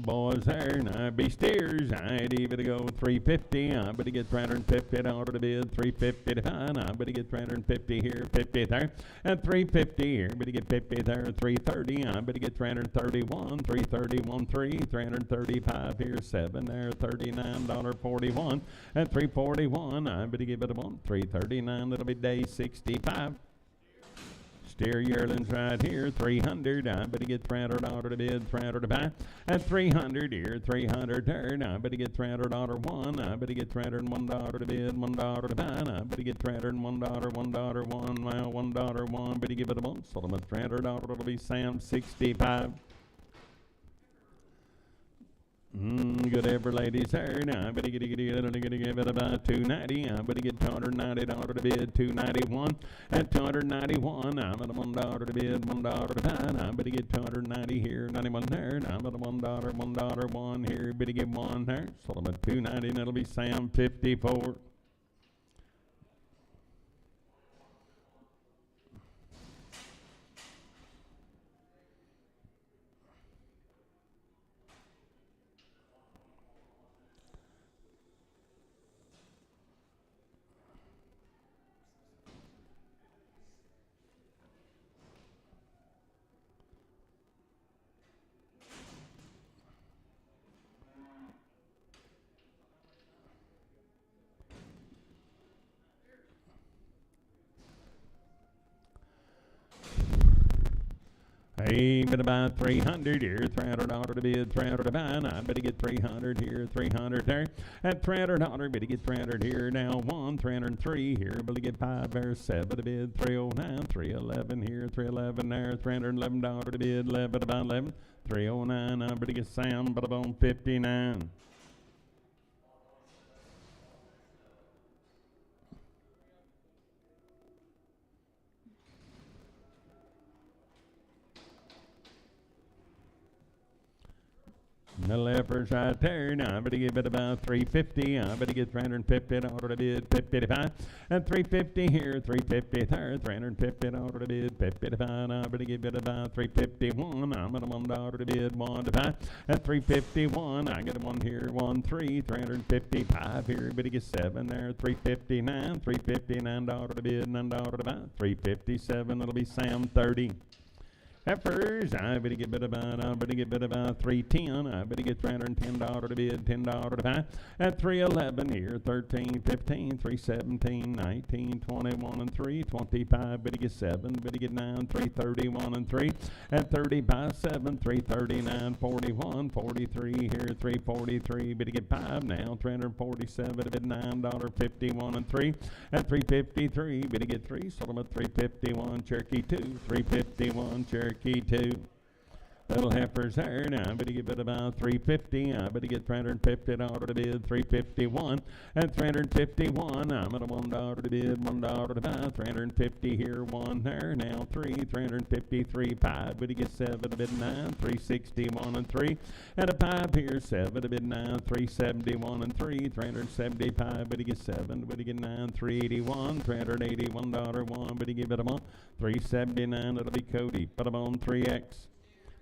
Boys there, now be steers. I'd better go 350. I better get $350 to bid, 350 to buy. I better get 350 here, 50 there, and 350 here. Better get 50 there, 330. I better get 331, 331, 3, 335 here, 7 there, $39.41, and 341. I better give it a 1, 339. That'll be day 65. Steer yearlings right here, 300. I better get $300 to bid, 300 to buy, and 300 here, 300 there. I better get $300 one. I better get $301 to bid, $1 to buy. I better get $301, $1 one, well, $1 one. Better give it a 1. Sold them at $300. It'll be Sam 65. Good ever ladies there. Now I better give it about $290. I better get $290 to bid, $291, and $291. I'm at a $1 to bid, $1 to buy. I better get $290 here, 91 there. I'm at a $1, one here. Better get 1 there. Sold them at $290, and it'll be Sam 54. Hey, been about 300 here, $300 to bid, 300 to buy. I better get 300 here, 300 there, and $300. Better get 300 here now. 1, 303 here. Better get 5 there, 7 to bid, 309, 311 here, 311 there, $311 to bid, 11 about 11, 309. I better get Sam, but about 59. The left's right there. Now I'm going to give it about 350. I'm going to get 350 order to bid 55. And 350 here, 350 there, 350 order to bid 55. I'm going to give it about 351. I'm going to $1 to bid 1 to 5. At 351, I get a 1 here, 1 3, 355 here. Everybody gets 7 there, 359, 359 order to bid, $9 to buy. 357, it'll be Sam 30. Heifers, I better get bid about 310. I better get $310 to bid, $10 to buy. At 311 here, 13, 15, 317, 19, 21 and 3, 25. Better get 7, better get 9, 331 and 3. At 30 by 7, 339, 41, 43 here, 343. Better get 5 now, 347. Better bid $9.51 and 3. At 353, better get 3. Sold them at 351. Cherokee 2, 351 Cherokee 2. Little heifers there. Now I better get bid about 350. I better get $350 to bid 351. At 351, I'm at a $1 to bid, $1 to buy. 350 here, 1 there. Now 3, 353, 5. Better get 7 to bid 9, 361 and 3. And a 5 here, 7 to bid 9, 371 and 3. 375. Better get 7. Better get 9, 381, $381 1. Better give it a 1, 379. It'll be Cody. Put them on 3X.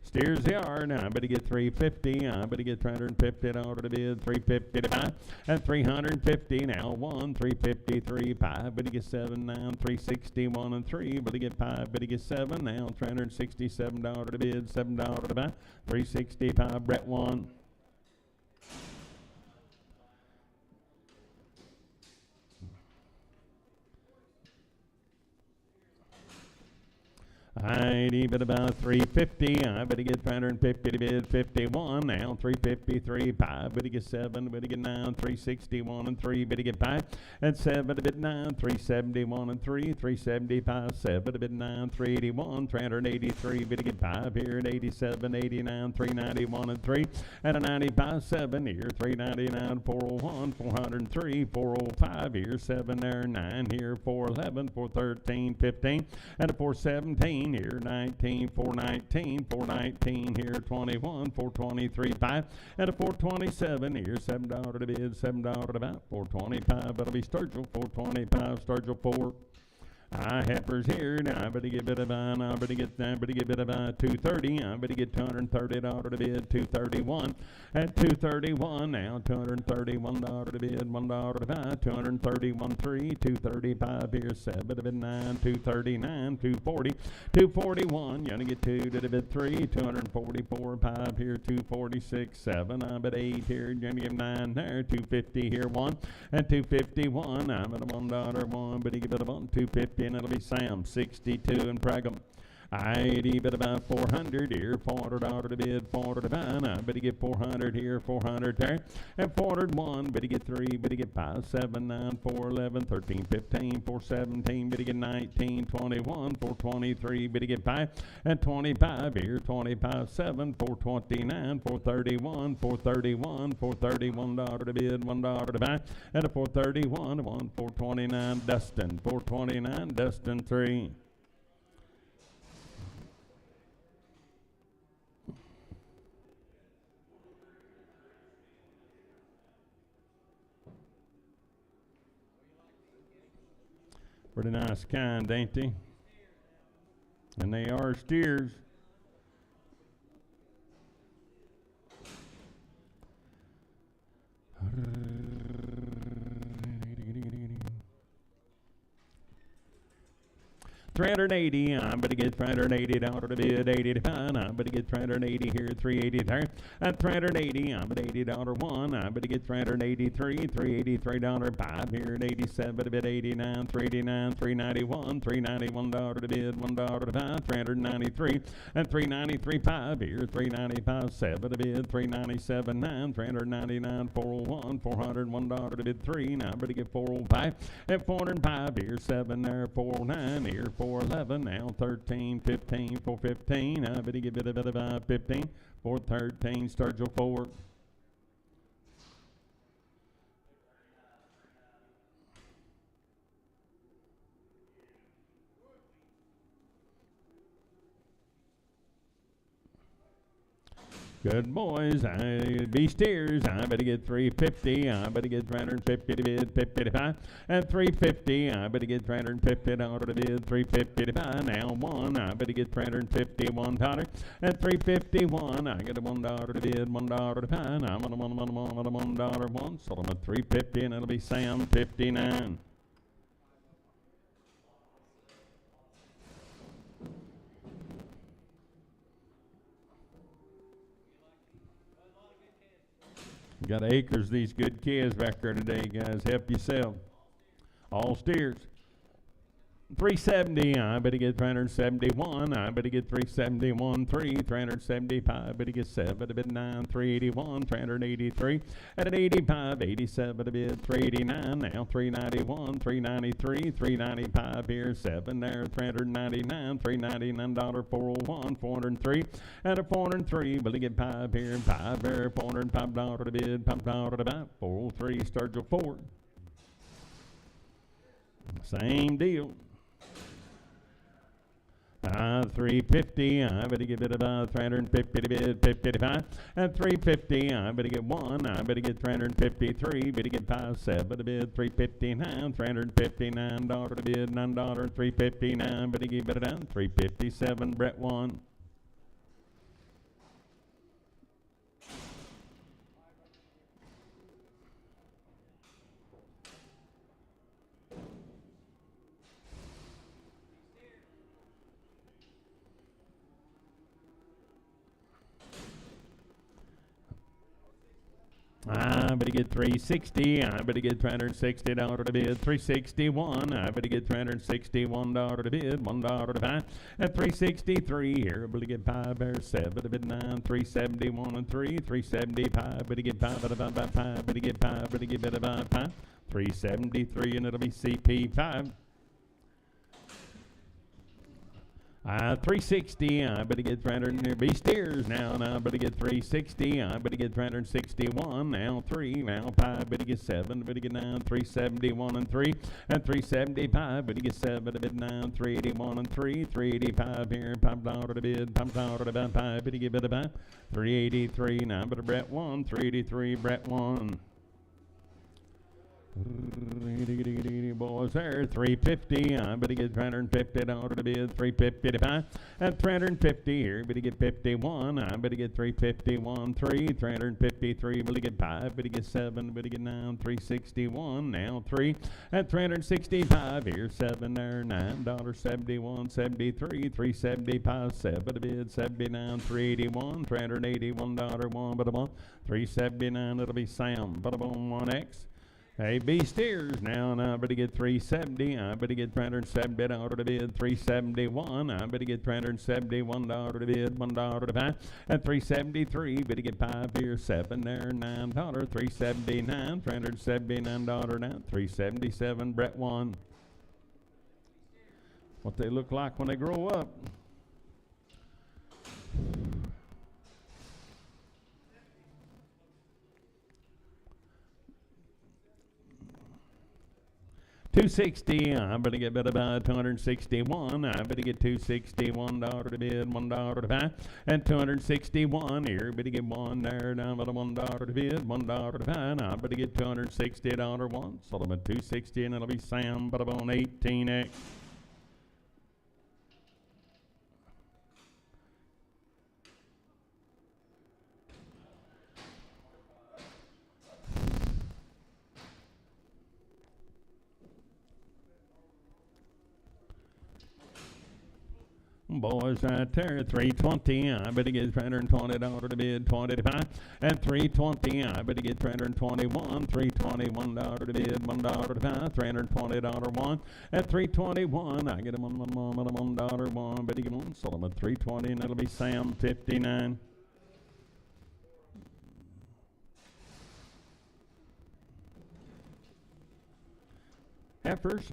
Steers they are. Now I better get 350. I better get $350 to bid, 350 to buy. At 350 now 1, 353, 5. Better get 7 now, 361 and 3. Better get 5. Better get 7 now, $367 to bid, $7 to buy. 365 Brett 1. I'd bid about 350. I better get 350 to bid 51. Now 353, 5. Better get 7. Better get 9. 361 and 3. Better get 5. And 7 to bid 9. 371 and 3. 375, 7 to bid 9. 381, 383. Better get 5 here. And 87, 89, 391 and 3. And a 95, 7 here. 399, 401, 403, 405 here. 7 there, 9 here. 411, 413, 15. And a 417 here, 19, 419, 419 here, 21, 423, 5, and a 427 here, $7 to bid, $7 to buy, 425, that'll be Sturgill, 425, Sturgill 4. Heifers here. Now I better get bid about 230. I better get $230 to bid, 231. At 231 now, $231 to bid, $1 to buy, 231 3, 235 here, 7 to bid 9, 239, 240, 241. You gonna get 2 to bid 3, 244, 5 here, 246, 7. I'm at 8 here. You're gonna give 9 there, 250 here, 1, and 251. I'm at a $1 1, but he give it a 1, 250. And it'll be Sam 62 and Pragum. I'd bid about 400 here, $400 to bid, 400 to buy. I better get 400 here, 400 there, and 401. Better get 3, better get 5, 7, 9, 4, 11, 13, 15, 417. Better get 19, 21, 423. Better get 5, and 25 here, 25, 7, 429, 431, 431, $431 to bid, $1 to buy, and a 431, 1, 429. Dustin, 429, Dustin 3. Pretty nice kind, ain't they? And they are steers. $380. I better get $380 to bid, 80 to buy. I better get 380 here, 380 there. At 380, I'm at $80 1. I better get 383, $383 5 here at 87 to bid, 89, 389, 391, $391 to bid, $1 to buy, 393, and 393 5 here, 395 7 to bid, 397 9, 399 401, $401 to bid 3. Now I better get 405 and 405 here, 7 there, 409 here, 411 now, 13, 15, 415. I better get a bit of 15, 413, Sturgill 4. Good boys, be steers. I better get 350. I better get 350 to bid, 50 to 5. At 350, I better get 350 to bid, 350 to 5. Now one, I better get $351. At 351, I get a $1 to bid, $1 to 5. I'm on a $1 one. Sold them at 350, and it'll be Sam 59. Got acres these good kids back there today, guys. Help yourself. All steers. 370, I better get 371. I better get 371, 375. Better get 7, a bit 9, 381, 383. At 85, 87, a bit 389. Now 391, 393, 395 here, 7 there, 399, $399, 401, 403. At a 403, better get 5 here, 5 there, $405 a bid, $5 to buy. 403, Sturgill 4. Same deal. 350, I better give it about 350 to bid, 55. At 350, I better get 1, I better get 353, better get 5, 7 to bid, 359, $359 to bid, $9, 359, better give it out, 357, Brett 1. I better get 360. I better get $360 to bid. 361. I better get $361 to bid. $1 to buy. At 363 here, better get 5 there. 7 to bid 9. 371 and 3. 375. Better get 5 at about 5. Better get 5. Better get about 5. 373 and it'll be CP 5. 360, I better get 300, be steers now, and I better get 360, I better get 361, now 3, now 5, better get 7, better get 9, 371 and 3, and 375, better get 7, to bid 9, 381 and 3, 385 here, $5 to bid, $5 to buy, 5, better get about 383, now better Brett 1, 383, Brett 1. Boys there, 350. I better get $350 to bid, 350 to buy. At 350 here, better get 51. I better get 351, 353. Better get 5. Better get 7. Better get 9. 361. Now 3. At 365 here, 7 there, $9, 71, 73, 375, 7 to bid, 79, 381, $381 one, but a 379. It'll be Sam, but a 1X. Hey, B steers now, and I better get 370. I better get $370 to bid, 371. I better get $371 to bid, $1 to buy. At 373, better get 5 here, 7 there, $9, 379, $379 now, 377, Brett 1. What they look like when they grow up. $260, I better get about $261. I better get $261 to bid, $1 to buy. And $261 here, better get 1 there, down about $1 to bid, $1 to buy. And I better get $260 one. Sold them at $260, and it'll be Sam, but on 18X. Boys right there, 320. I better get $320 to bid, 25. At 320, I better get $321, $321 to bid, $1 to buy, $320 one. At 321, I get a $1 one. Better get one. Sold them at 320, and it'll be Sam 59. Heifers.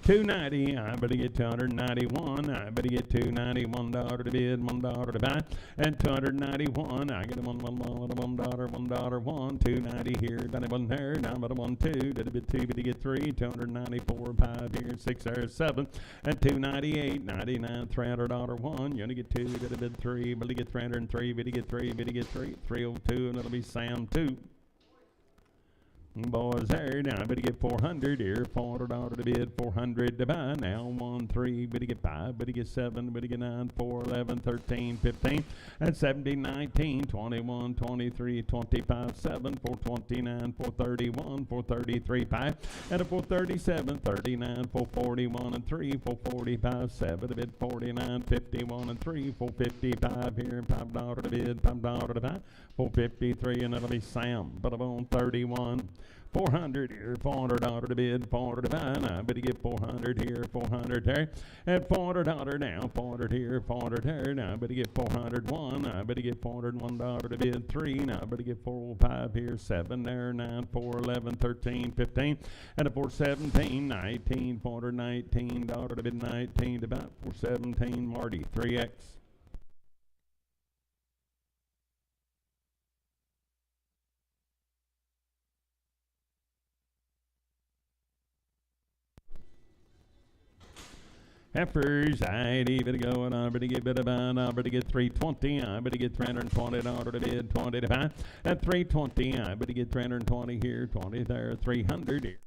290, I better get 291, I better get 291 dollar to bid, $1 to buy, and 291, I get $1, one, 290 here, done it one there, now but a 1, 2, did a bid 2, but get 3, 294, 5 here, 6 there, 7, and 298, 99, $300 1, you only get 2, did a bid 3, but you get 303, but you get 3, but you get 3, 302, and it'll be Sam 2. Boys there, now I better get 400 here, $400 to bid, 400 to buy, now 1, 3, better get 5, better get 7, better get 9, 4, 11, 13, 15, and 17, 19, 21, 23, 25, 7, 429, 431, 433, 5, and a 437, 39, 441, and 3, 445, 7 to bid, 49, 51, and 3, 455 here, $5 to bid, $5 to buy, 453, and it'll be Sam, but I'm on 31. 400 here, $400 to bid, 400 to buy, now I better get 400 here, 400 there, and $400 now, 400 here, 400 there, now I better get 401, I better get $401 to bid, 3, now I better get 405 here, 7 there, 9, 4, 11, 13, 15, and a 417, 19, $419 to bid, 19 to buy, 417, Marty, 3X. Heifers, I better go, and I better get better buy, and I better get 320, I better get $320 to bid, 20 to buy, at 320, I better get 320 here, 20 there, 300 here.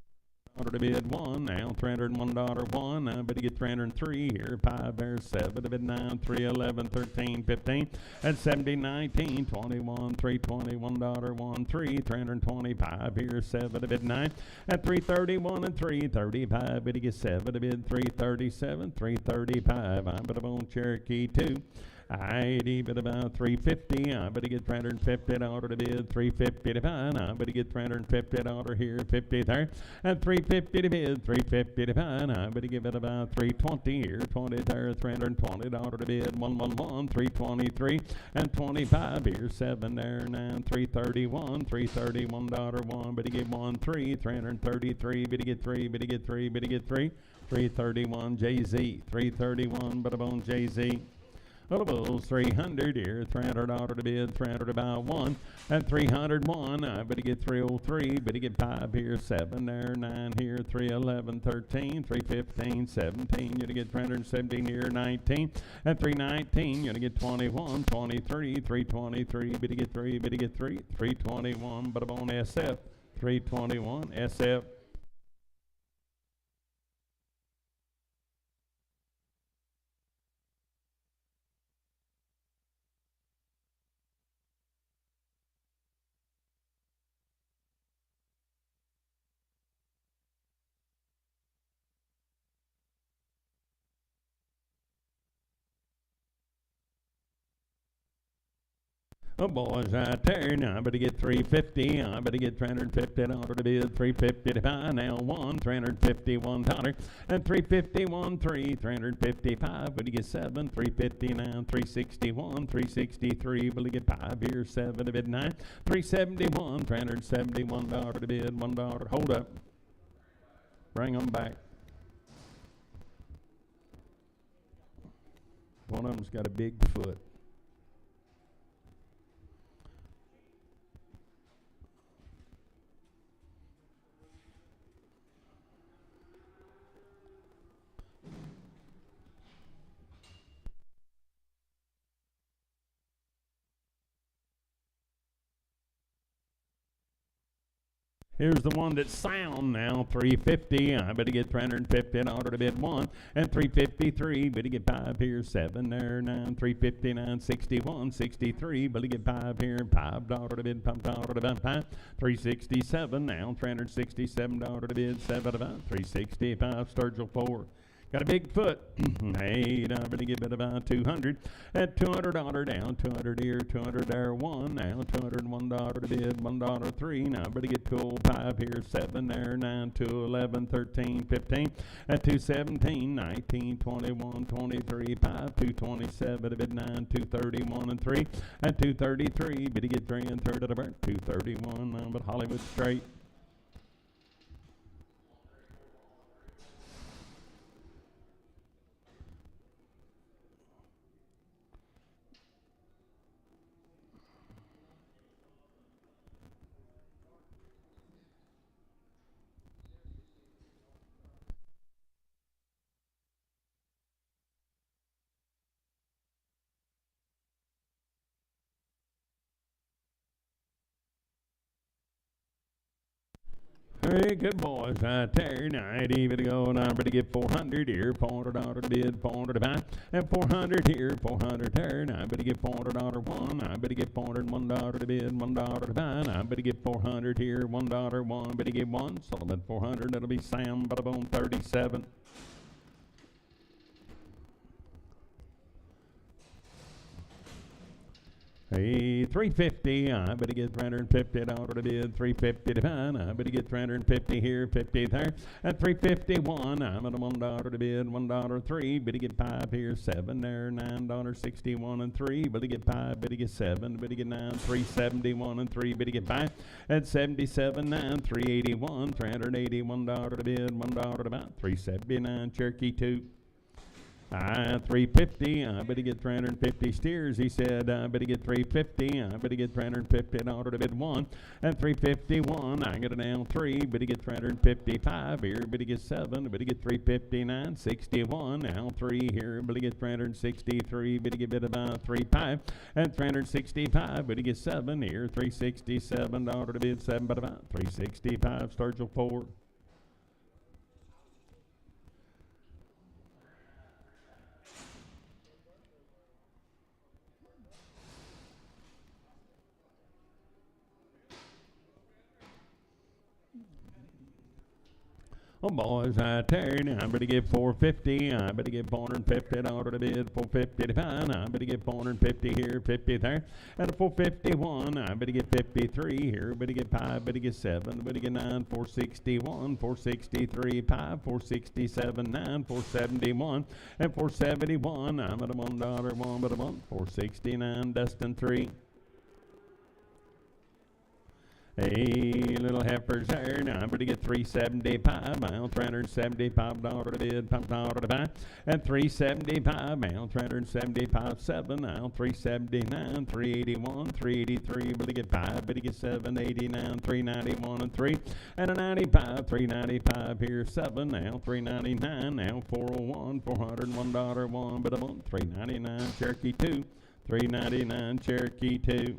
To bid 1, now $301 1, I better get 303 here, 5 there, 7 to bid 9, 3, 11, 13, 15, and 17, 19, 21, $321 1, 3, 325 here, 7 to bid 9, and 331 and 335, better get 7 to bid 337, 335, I better on Cherokee 2. I bid about 350, I better get $350 to bid, 350 to buy, I better get $350 here, 50 there, and 350 to bid, 350 to buy, I better give it about 320 here, 20 there, $320 to bid, 111, 323, and 25 here, 7 there, 9, 331, $331 1, better get 1, 3, 333, better get 3, better get 3, better get 3, 331 Jay-Z, 331, but on Jay-Z. Bulls 300 here, $300 to bid, 300 to buy 1, and 301. I better get 303, better get 5 here, 7 there, 9 here, 311, 13, 315, 17. You're gonna get 317 here, 19, and 319. You're gonna get 21, 23, 323. Better get 3, better get 3, 321. But I'm on SF, 321 SF. Oh, boys, out there, now I better get 350, I better get $350 to bid, 350 to buy, now 1, $351, and 351, 3, 355, better get 7, 359, 361, 363, better get 5 here, 7 to bid 9, 371, $371 to bid, $1, hold up, bring them back. One of them's got a big foot. Here's the one that's sound now, 350. I better get $350 to bid 1, and 353. Better get 5 here, 7 there, 9, 359, 61, 63. Better get 5 here, $5 to bid, $5 to bid 5, 367 now, $367 to bid, 7 to buy, 365. Sturgill 4. Got a big foot. Hey, I better give it about 200. At $200 down, 200 here, 200 there, 1. Now $201 to bid, $1 3. Now I better get 205 here, 7 there, 9, 211, 13, 15. At 217, 19, 21, 23, 5, 227 to bid 9, 231 and 3. At 233, better get 3 and 3 to the bird, 231. But Hollywood straight. Very good boys right there. Now, I'd even go and I'm ready to get 400 here. $400 to bid, 400 to buy. And 400 here, 400 there. Now, I'm ready to get $400 one. I'm ready to get $401 to bid, $1 to buy. Now, I'm ready to get 400 here, $1 one. Ready to get one. Sullivan 400. That'll be Sam, bada boom, 37. Hey, 350. I better get $350 to bid, 350 to buy. I better get 350 here, 50 there. At 351, I'm at a $1 to bid, $1.03. Better get 5 here, 7 there, $9.61 and 3. Better get 5, better get 7, better get 9, 371 and 3. Better get 5 at 77, 9, 381, $381 to bid, $1 to buy, 379 Cherokee 2. 350. I better get 350 steers. He said, I better get 350. I better get $350 to bid one. And 351. I got it down 3. Better get 355 here. Better get 7. Better get 359. 61. Now 3 here. Better get 363. Better get bid about 35. And 365. Better get 7 here. $367 to bid 7. But about 365. Sturgill 4. Oh, boys, right there. Now, I better get 450. I better get $450 to bid, 450 to buy. I better get 450 here, 50 there. And a 451. I better get 53 here. Better get 5. Better get 7. Better get 9. 461. 463. 5. 467. 9. 471. And 471. I'm at a $1 one, but a month. 469. Dustin 3. Hey, little heifers there. Now I'm going to get 375. Mile $375 to bid, $5 to buy. And 375. Mile 375. 7. Mile 379. 381. 383. But to get 5. But to get 789. 391 and 3. And a 95. 395 here. 7. Now 399. Now 401. $401 one. But a month. 399 Cherokee 2. 399 Cherokee 2.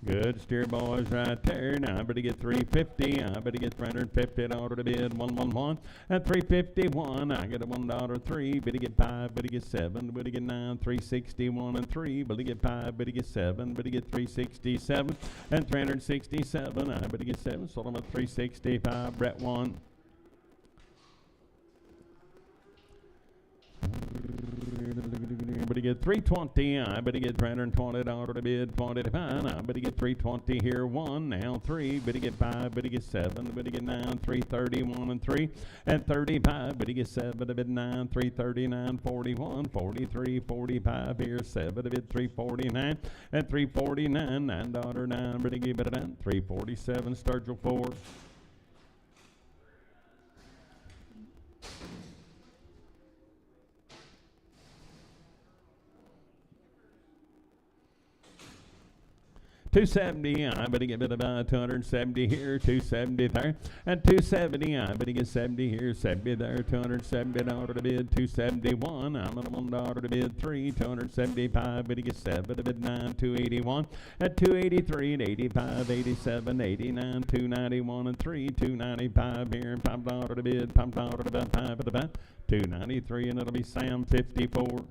Good steer, boys, right there. Now I better get 350. I better get $350 to bid, 111. At 351, I get a $1.03. Better get 5. Better get 7. Better get 9. 361 and 3. Better get 5. Better get 7. Better get 367 and 367. I better get 7. Sold them at 365. Brett 1. Better get 320. I better get $320 to bid, 20 to buy. I better get 320 here. 1. Now 3. Better get 5. Better get 7. Better get 9. 331 and 3. And 35. Better get 7 to bid 9. 339. 41. 43. 45 here. 7 to bid 349. And 349. $9.09. Better give it a 9. 347. Sturgill 4. $270. I better get bid about $270 here, $270 there, and $270. I better get $70 here, $70 there, $270 to bid, $271. I'm at $1 to bid, 3, $275. Better get 7 to bid 9, $281. At $283 and $85, $87, $89, $291 and 3, $295 here, $5 to bid, $5 to bid, 5 at the back, $293, and it'll be Sam 54.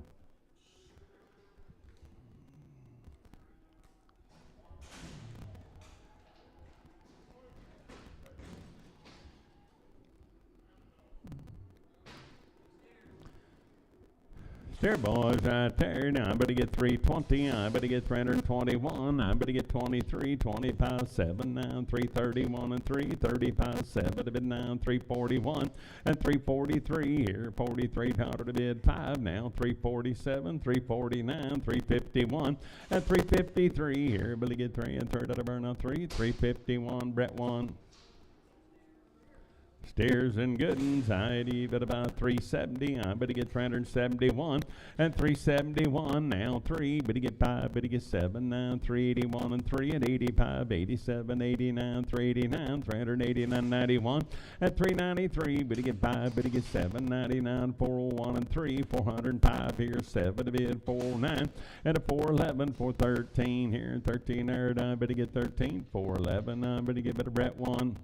There, boys, right there. Now I better get 320. I better get 321. I better get 23, 25, 7, 9, 331 and 3, 35, 7 to bid 9, 341 and 343 here, $43 to bid 5 now, 347, 349, 351 and 353 here. Better get 3 and third out of burn on 3, 351. Brett 1. Steers and Goodens, I'd even about 370. I better get 371 and 371. Now 3. Better get 5. Better get 7. Now 381 and 3 and 85, 87, 89, 389, 389, 91 and 393. Better get 5. Better get 7. 99, 401 and 3, 405 here. 7 to bid, 409 and a 411, 413 here. 13 there. I better get 13. 411. I better get a Brett 1.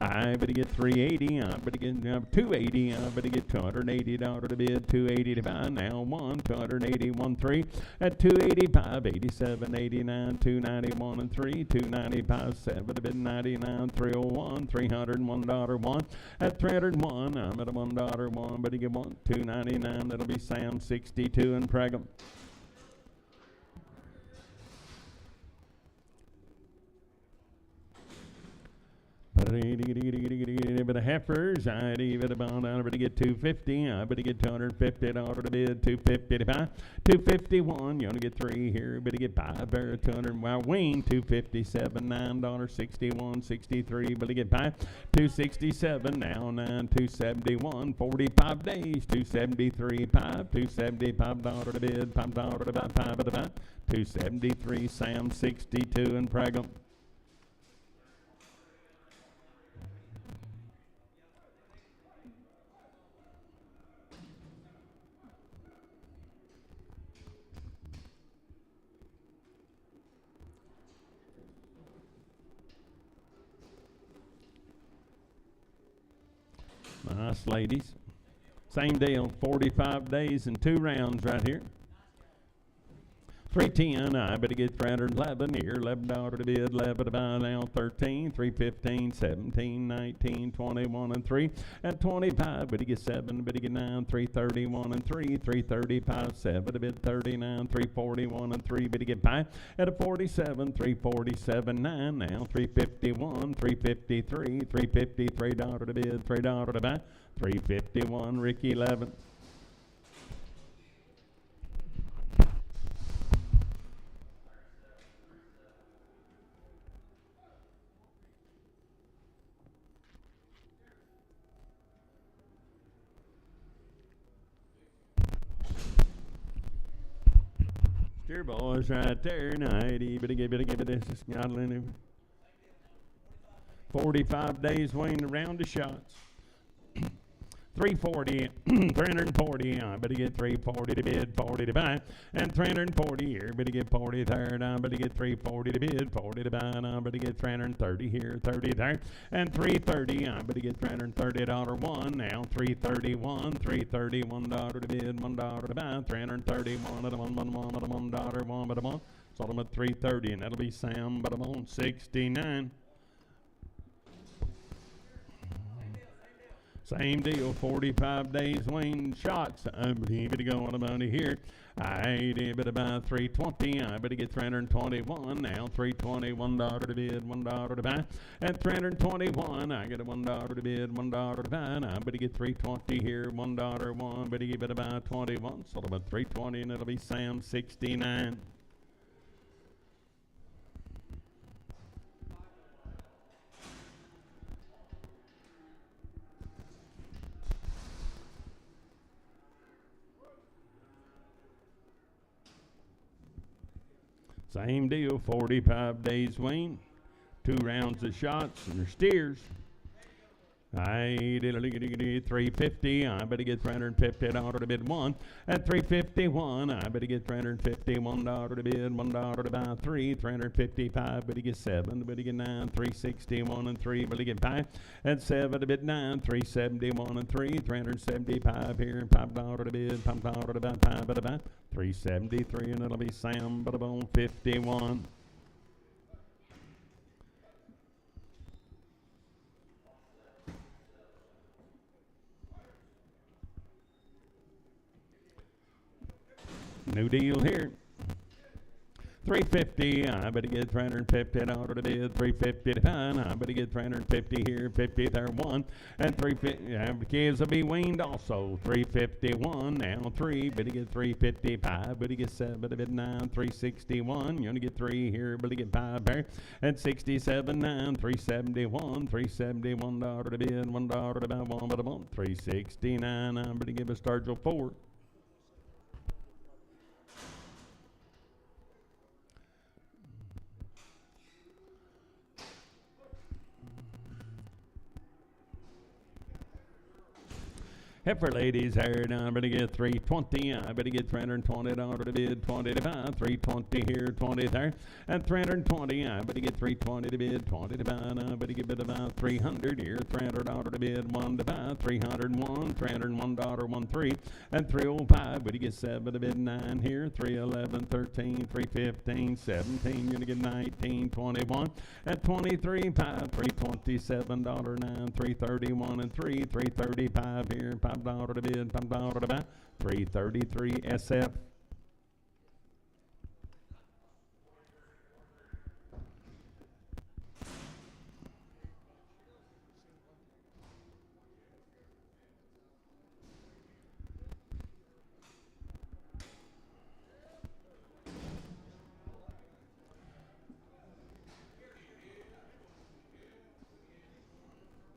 I better get 380. I better get 280. I better get $280 to bid. 280 to buy. Now 281 3 at 285. 87, 89, 291 and 3. 295 7 to bid. 99 301. $301 1 at 301. I'm at a $1 1. Better get 299. That'll be Sam 62 and Pregnant. But a heifers, I better bond. I better get 250. I better get $250 to bid. 250 to buy. 251. You only get 3 here. Better get 5 there. 200. Well, wing 257. $9.61. 63. Better get 5. 267. Now 9. 271. 45 days. 273. 5. $275 to bid. $5 to buy. 5 to buy. 273. Sam 62 and Pregnant. Nice, ladies. Same deal, 45 days and 2 rounds right here. 310, I better get 311 here. $11 to bid, 11 to buy now. 13, 315, 17, 19, 21 and 3 at 25. Better get 7, better get 9, 331 and 3, 335, 7 to bid. 39, 341 and 3. Better get 5 at a 47, 347, 9 now. 351, 353, $353 to bid, $3 to buy. 351, Ricky 11. Steer boys right there. 90. Better give it this. 45 days weighing around the shots. 340, 340, I better get 340 to bid, 40 to buy, and 340 here, better get 40 there, I better get 340 to bid, 40 to buy, and I better get 330 here, 30 there, and 330, I better get $330 1, now 331, $331 to bid, $1 to buy, 331 at a $1, $1 but a month, sold them at 330, and that'll be Sam, but I'm on 69. Same deal, 45 days weighing shots. I'm to go on about here. I did about 320. I better get 321 now. $321 to bid, $1 to buy. At 321, I get a $1 to bid, $1 to buy. And I better get 320 here, $1 1. Better give it about 21. So about 320, and it'll be Sam 69. Same deal, 45 days weighing, 2 rounds of shots, and their steers. I did 350. I better get $350 to bid 1. At 351, I better get $351 to bid, $1 to buy 3. 355, better get 7. Better get 9. 361 and 3. Better get 5. At 7 to bid 9. 371 and 3. 375 here. $5 to bid, $5 to buy, 5 to buy. 373, and it'll be Sam, but about 51. New deal here. 350, I better get $350 to bid, 350 to buy, I better get 350 here, 50 there, 1, and 350, the kids will be weaned also, 351, now 3, better get 355, better get 7, better get 9, 361, you only get 3 here, better get 5 there, and 67, 9, 371, $371 to bid, $1 to buy, 1 but a month, 369, I better give a Sturgill 4. Heifer ladies here, I better get 320. I better get $320 to bid, 20 to buy. 320 here, 20 there, and 320. I better get 320 to bid, 20 to buy. I better get bid about 300 here, $300 to bid, 1 to buy. 301, $301, 13, and 305. Better get 7 to bid, 9 here, 311, 13, 315, 17. You're gonna get 19, 21, and 23, 5, $327, 9, 331 and 3, 335 here, $5 to bid, $5 to buy, 333 SF.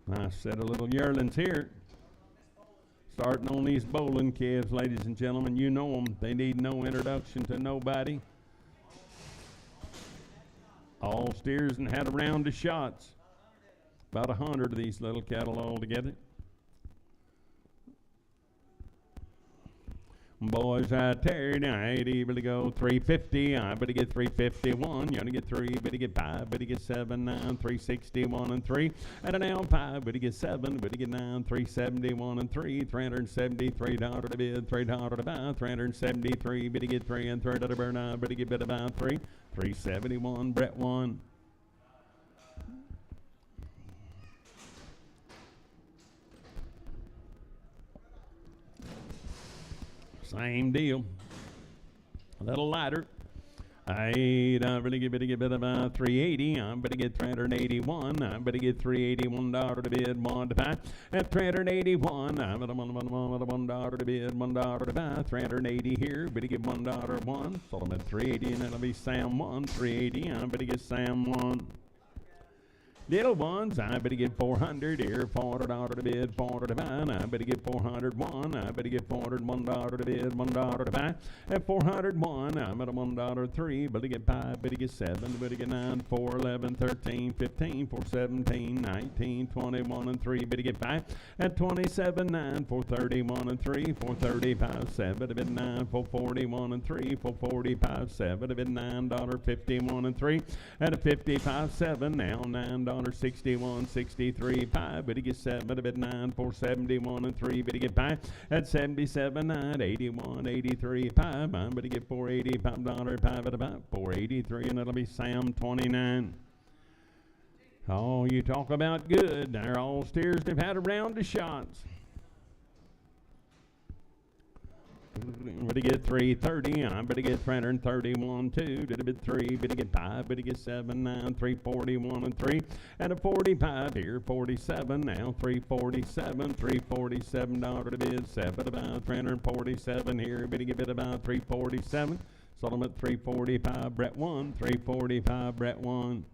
Nice set of little yearlings here. Starting on these bowling calves, ladies and gentlemen. You know them. They need no introduction to nobody. All steers and had a round of shots. About 100 of these little cattle all together. Boys out there tonight, able to go 350. I better get 351. You ought to get 3, better get 5, better get 7, 9, 361 and 3. And now 5, better get 7, better get 9, 371 and 3. $373 to bid, $3 to buy. 373, better get 3 and $3 to burn. I better get bid about 3. 371, Brett 1. Same deal. A little lighter. I better get bid about 380. I better get 381. I better get $381 to bid, 1 to buy. At 381, I better $1 to bid, $1 to buy. 380 here. Better get $1, 1. Sold them at 380, and that'll be Sam 1. 380. I better get Sam 1. Little ones, I better get 400 here, $400 to bid, 400 to buy. I better get 401. I better get $401 to bid, $1 to buy. At 401, I'm at a $1 3. Better get 5, better get 7, better get 9, 4, 11, 13, 15, 4, 17, 19, 21 and 3. Better get 5. At 27, 9, 4, 31 and 3, 4, 35, 7. Better bid 9, 4, 41 and 3, 4, 45, 7. Better bid $9, 51 and 3. At a 55, 7. Now $9. 61, 63, 5, better get 7, better bid 9, 4, 71 and 3, better get 5, at 77, 9, 81, 83, 5, I'm better get 480, $5, 5 at about 483, and it'll be Sam 29. Oh, you talk about good. They're all steers they've had a round of shots. Better get 330. I better get 331, 2. Did a bit 3. Better get 5. Better get 7, 9, 341 and 3. And a 45 here. 47 now. 347. $347 to bid. 7 about 347 here. Better get bid about 347. Sold them at 345. Brett 1. 345. Brett 1.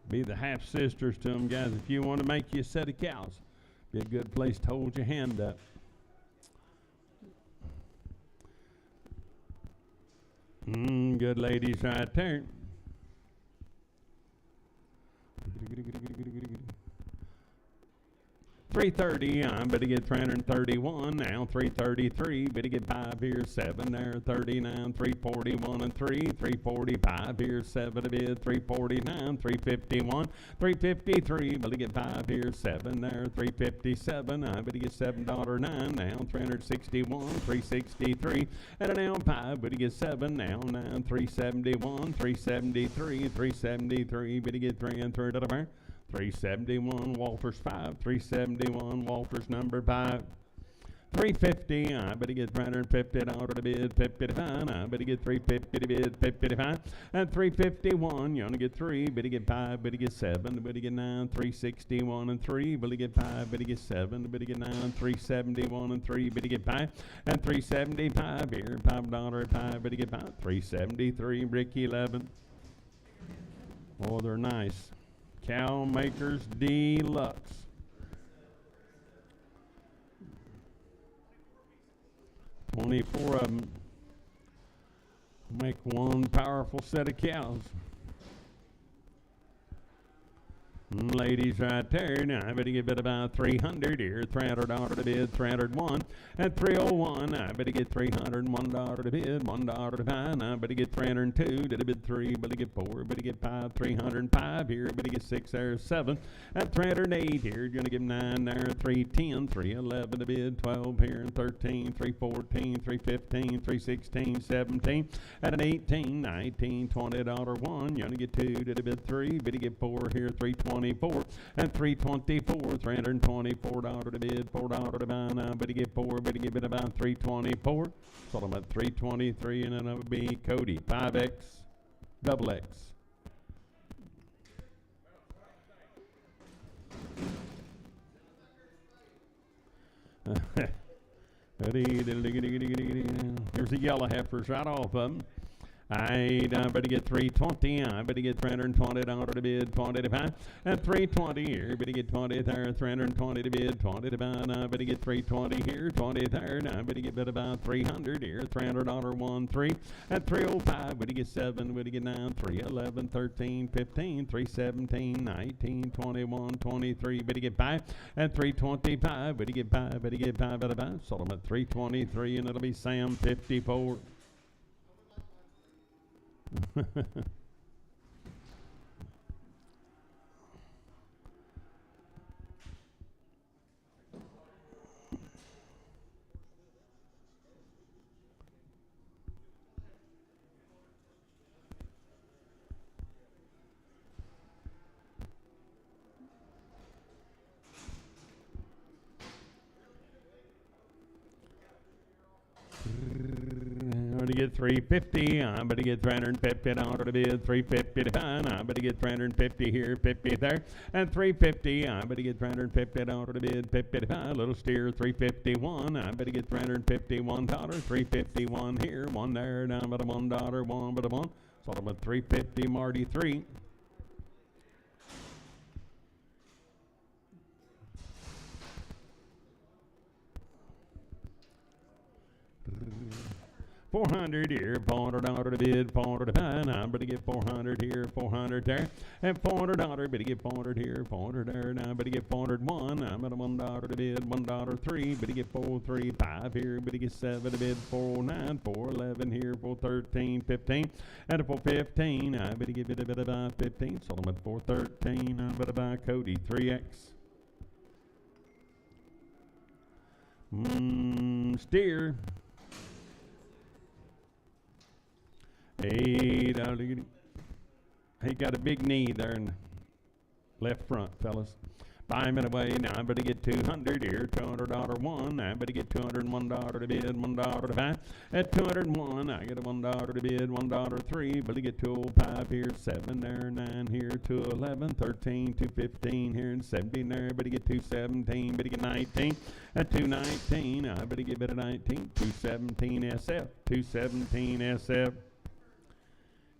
Be the half sisters to them, guys. If you want to make you a set of cows, be a good place to hold your hand up. Good ladies right there. $330, I better get 331 now. 333, better get 5 here, 7 there. 39, 341 and 3. 345 here, 7 to bid. 349, 351, 353, better get 5 here, 7 there. 357, I better get $7.09 now. 361, 363, and now 5, better get 7 now. 9, 371, 373, 373, better get 3 and 3 to the bar. 371, Walters 5, 371, Walters number 5. 350, I better get $350 to bid, 55, I better get 350 to bid, 55, and 351, you only get 3, better get 5, better get 7, better get 9, 361 and 3, better get 5, better get 7, better get 9, 371 and 3, better get 5, and 375 here, $5, 5, better get 5, 373, brick 11. Oh, they're nice. Cow Makers Deluxe. $24 of them make one powerful set of cows. Ladies right there, now I better give it about 300 here, $300 to bid, 301, and 301, I better get $301 to bid, $1 to buy, and I better get 302, to bid 3, better get 4, better get 5, 305 here, better get 6 there, 7, and 308 here, you're gonna give 9 there, 310, 311 to bid, 12 here, and 13, 314, 315, 316, 17, and an 18, 19, $20 one, you're gonna get 2 to the bid 3, better get 4 here, 324, and 324, $324 to bid, $4 to buy, now better get 4, better give it about 324, sold them at 323, and then that would be Cody, 5X, double X. Here's the yellow heifers right off of them. I better get 320, I better get $320 to bid, 20 to buy, and 320 here, better get 20 there, 320 to bid, 20 to buy, and I better get 320 here, 20 there, and I better get about 300 here, $300 1, 3, and 305, better get 7, better get 9, 311, 13, 15, 317, 19, 21, 23, better get 5, and 325, better get 5, better get 5, better buy, sold them at 323, and it'll be Sam 54. To get 350, I better get $350 to bid, 350 to buy, I better get 350 here, 50 there, and 350, I better get $350 to bid, 50 to buy, little steer, 351, I better get $351, 351 here, 1 there, down but a $1, 1 but a 1, sold them at 350, Marty 3. $400 here, $400 to bid, $400 to buy, and I better get 400 here, 400 there, and $400, better get 400 here, 400 there, and I better get 401, I'm at a $1 to bid, $1 3, better get 435 here, better get 7 to bid, 409, 411 here, 413, 15, and a 415, I better give it a bit about 15, sold them at 413, I better buy Cody 3X. Steer. He got a big knee there in the left front, fellas. Buy him away. Now I better get 200 here, $200 one. I better get $201 to bid, $1 to buy. At 201, I get a $1 to bid, $1 3. Better get 205 here, 7 there, 9 here, 211, 13, 215 here, and 17 there. Better get 217. Better get 19. At 219, I better give it a 19. 217 SF. 217 SF.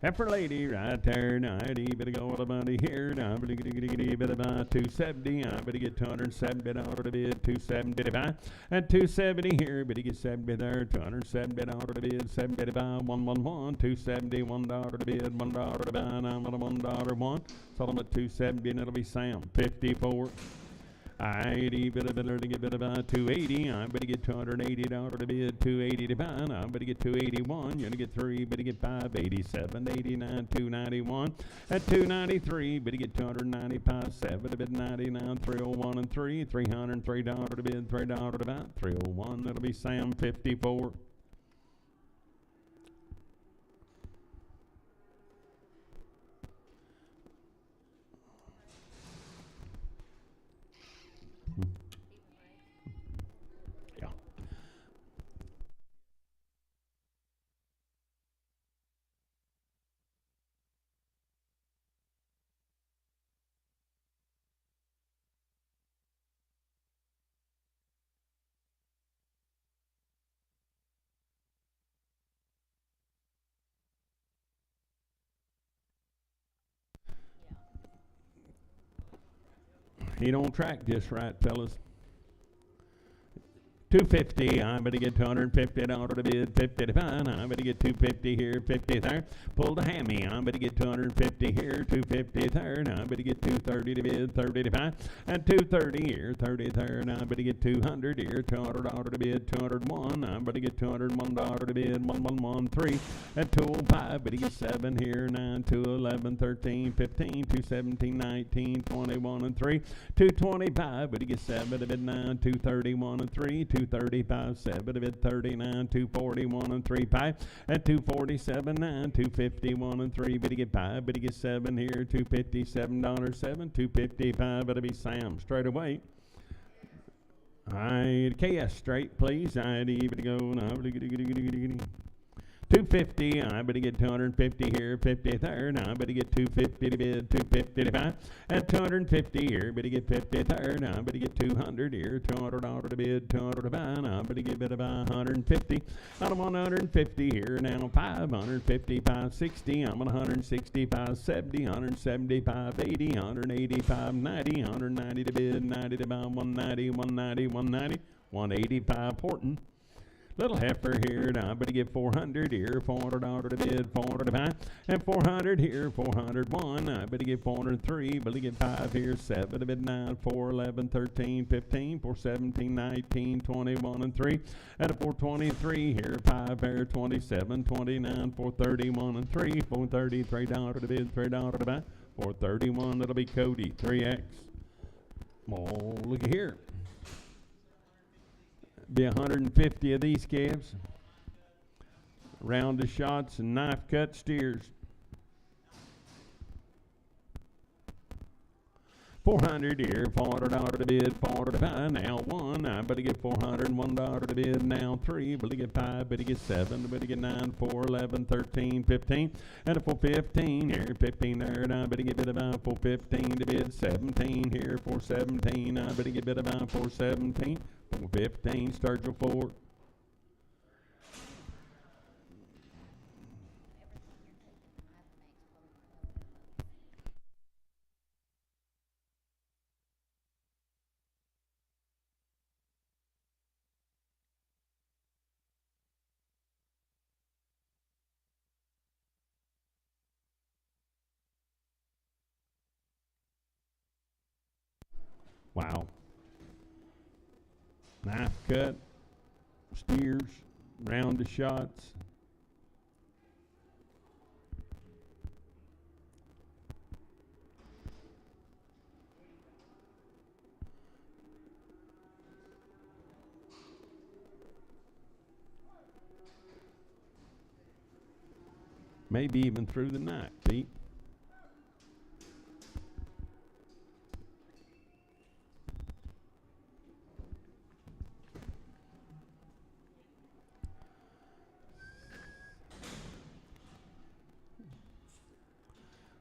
Heifer lady right there, now I better go with a money here, now I better get about 270, I better get $270 to bid, 270 to buy, and 270 here, better get 70 there, $270 to bid, 70 to buy, 111, 270, $1 to bid, $1 to buy, and I'm at a $1 one, sell them at 270, and it'll be Sam 54. I better to get about 280. I better get $280 to bid, 280 to buy. I better get 281. You're gonna get 3. Better get 5, 87, 89, 291. At 293, better get 295, 7 to bid, 99, 301 and 3, $303 to bid, $3 to buy, 301. That'll be Sam 54. He don't track just right, fellas. 250, I'm going to get $250 to bid, 50 to find, I'm going to get 250 here, 50 there, pull the hammy, I'm going to get 250 here, 250 third, I'm going to get 230 to bid, 30 to find, and 230 here, 30 third, I'm going to get 200 here, $200 to bid, 201, I'm going to get $201 to bid, 1113, and 205, but he gets 7 here, 9, 2, 11, 13, 15, 217, 19, 21 and 3, 225, but he gets 7 to bid, 9, 231 and 3, 235, 7 to bid, 39, 241 and 3, 5, and 247, 9, 251 and 3, but he get 5, but he gets 7 here, $257, 7, 255, it'll be Sam straight away. All right, KS straight, please. I'd even go now. 250, I better get 250 here, 50 third, I better get 250 to bid, 250 to buy, and 250 here, better get 50 third, I better get 200 here, $200 to bid, 200 to buy, I better get better buy 150, I'm on 150 here, now 550, 560, I'm on 160, 570, 175, 80, 185, 90, 190 to bid, 90 to buy, 190, 190, 190, 185 Horton. Little heifer here, now I'm going to get 400 here, $400 to bid, 400 to buy, and 400 here, 401, I better get 403, better get 5 here, 7 to bid, 9, 4, 11, 13, 15, 4, 17, 19, 21, and 3, and a 423 here, 5 here, 27, 29, 431, and 3, $433 to bid, $3 to buy, 431, that'll be Cody, 3X. Oh, look here. Be 150 of these calves. Round of shots and knife cut steers. 400 here, $400 to bid, 400 to buy, now 1, I better get $401 to bid, now 3, better get 5, better get 7, better get 9, 4, 11, 13, 15, and a 415 here, 15 there, and I better get bid about 415 to bid, 17 here, 417, I better get bid about 417, 415, Sturgill Ford. Wow. Knife cut, steers, round of shots. Maybe even through the night, Pete.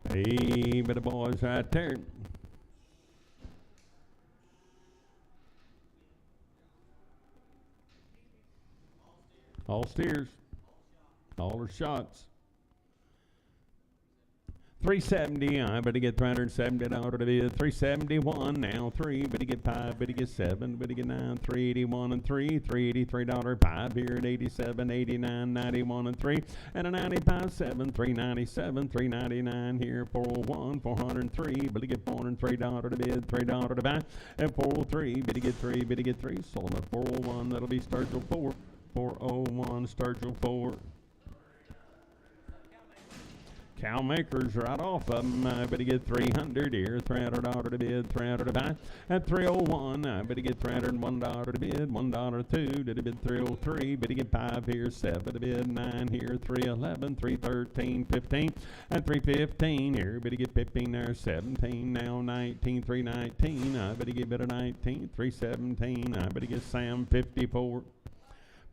Hey, but the boys right there. All steers. All are shots. 370, I better get $370 to bid. 371, now 3, better get 5, better get 7, better get 9, 381 and 3, $383, 5 here at 87, 89, 91 and 3, and a 95, 7, 397, 399 here, 401, 403, better get $403 to bid, $3 to buy, and 403, better get 3, better get 3, sold at 401, that'll be Sturgill 4, 401, Sturgill 4. Cow makers right off of them. I better get 300 here, $300 to bid, $300 to buy. At 301, I better get $301 to bid, $1 2 to bid, 303. Better get 5 here, 7 to bid, 9 here, 311, 313, 15, and 315 here. Better get 15 there, 17 now, 19, 319. I better get better 19, 317. I better get Sam 54.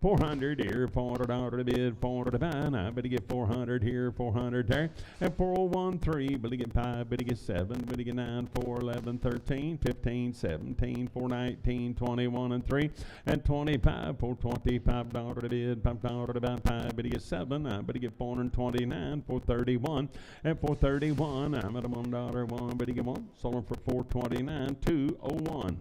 400 here, $400 to bid, 400 to buy. Now, better get 400 here, 400 there. And 4013, better get 5, better get 7, better get 9, 4, 11, 13, 15, 17, 419, 21 and 3, and 25 for $25 to bid, $5 to buy, 5, better get 7, I better get 429 for 31, and for 31, I'm at a $1, 1, better get 1, sold them for 429, 201.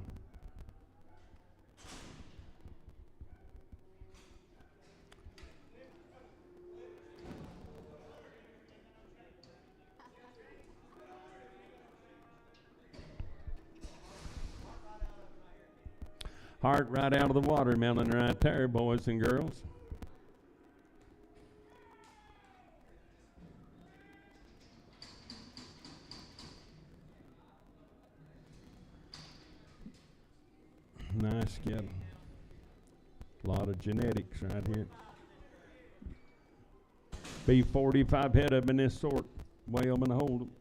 Heart right out of the watermelon right there, boys and girls. Nice cattle. A lot of genetics right here. Be 45 head of them in this sort. Way I'm gonna hold them.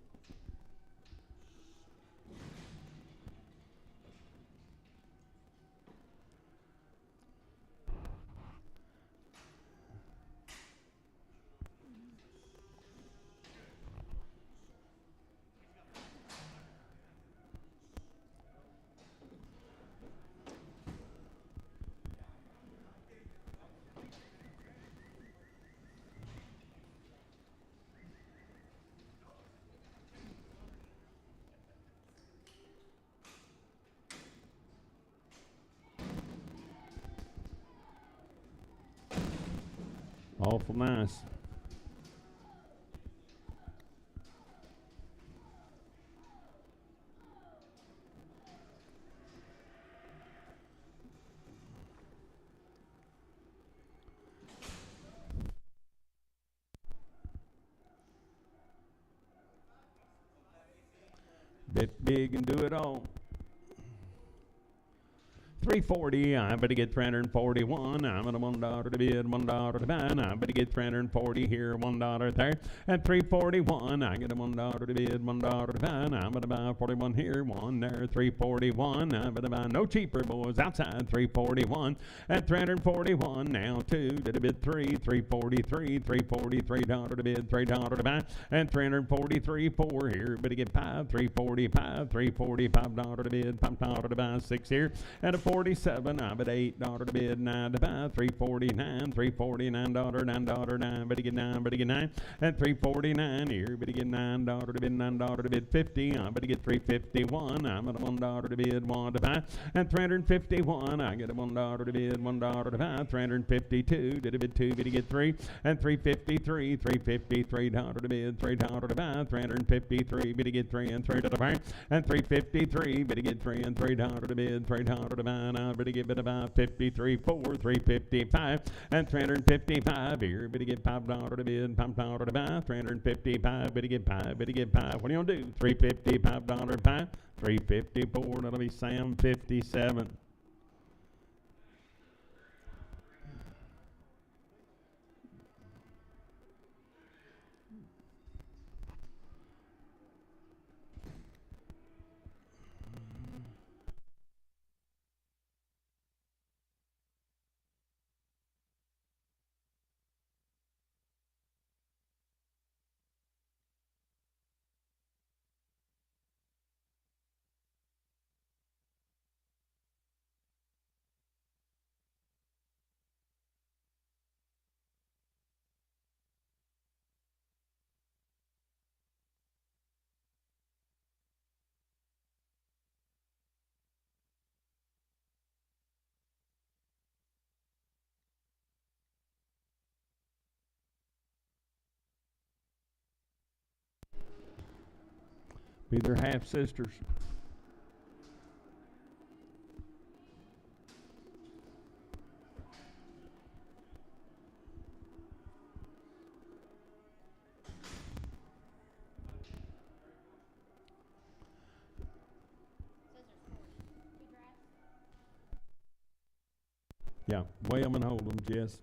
Awful nice. Bet big and do it all. 340, I better get 341. I'm at a $1 to bid, $1 to buy. I better get 340 here, $1 there. At 341, I get a $1 to bid, $1 to buy. I'm at about 41 here, 1 there, 341. I better buy no cheaper, boys, outside 341. At 341, now 2 to the bid 3, 343, $343 to bid, $3 to buy. And 343, 4 here, better get 5, 345, $345 to bid, $5 to buy, 6 here. At a 47, I'm at $8 to bid, 9 to buy, 349, $349, $9, 9, better get 9, better get 9, and 349 here, better get $9 to bid, $9 to bid, 50, I better get 351, I'm at a $1 to bid, 1 to buy, and 351, I get a $1 to bid, $1 to buy, 352, did a bid 2, better get 3, and 353, $353 to bid, $3 to buy, 353, better get 3, and 3 to buy, and 353, better get 3, and $3 to bid, $3 to buy. I better give it about 53, 4, 355, and 355 here. Better get $5 to bid, $5 to buy, 355. Better get 5, better get 5. What are you gonna do? $355 pie, 354. That'll be Sam 57. Be their half sisters. Yeah, weigh them and hold them, Jess.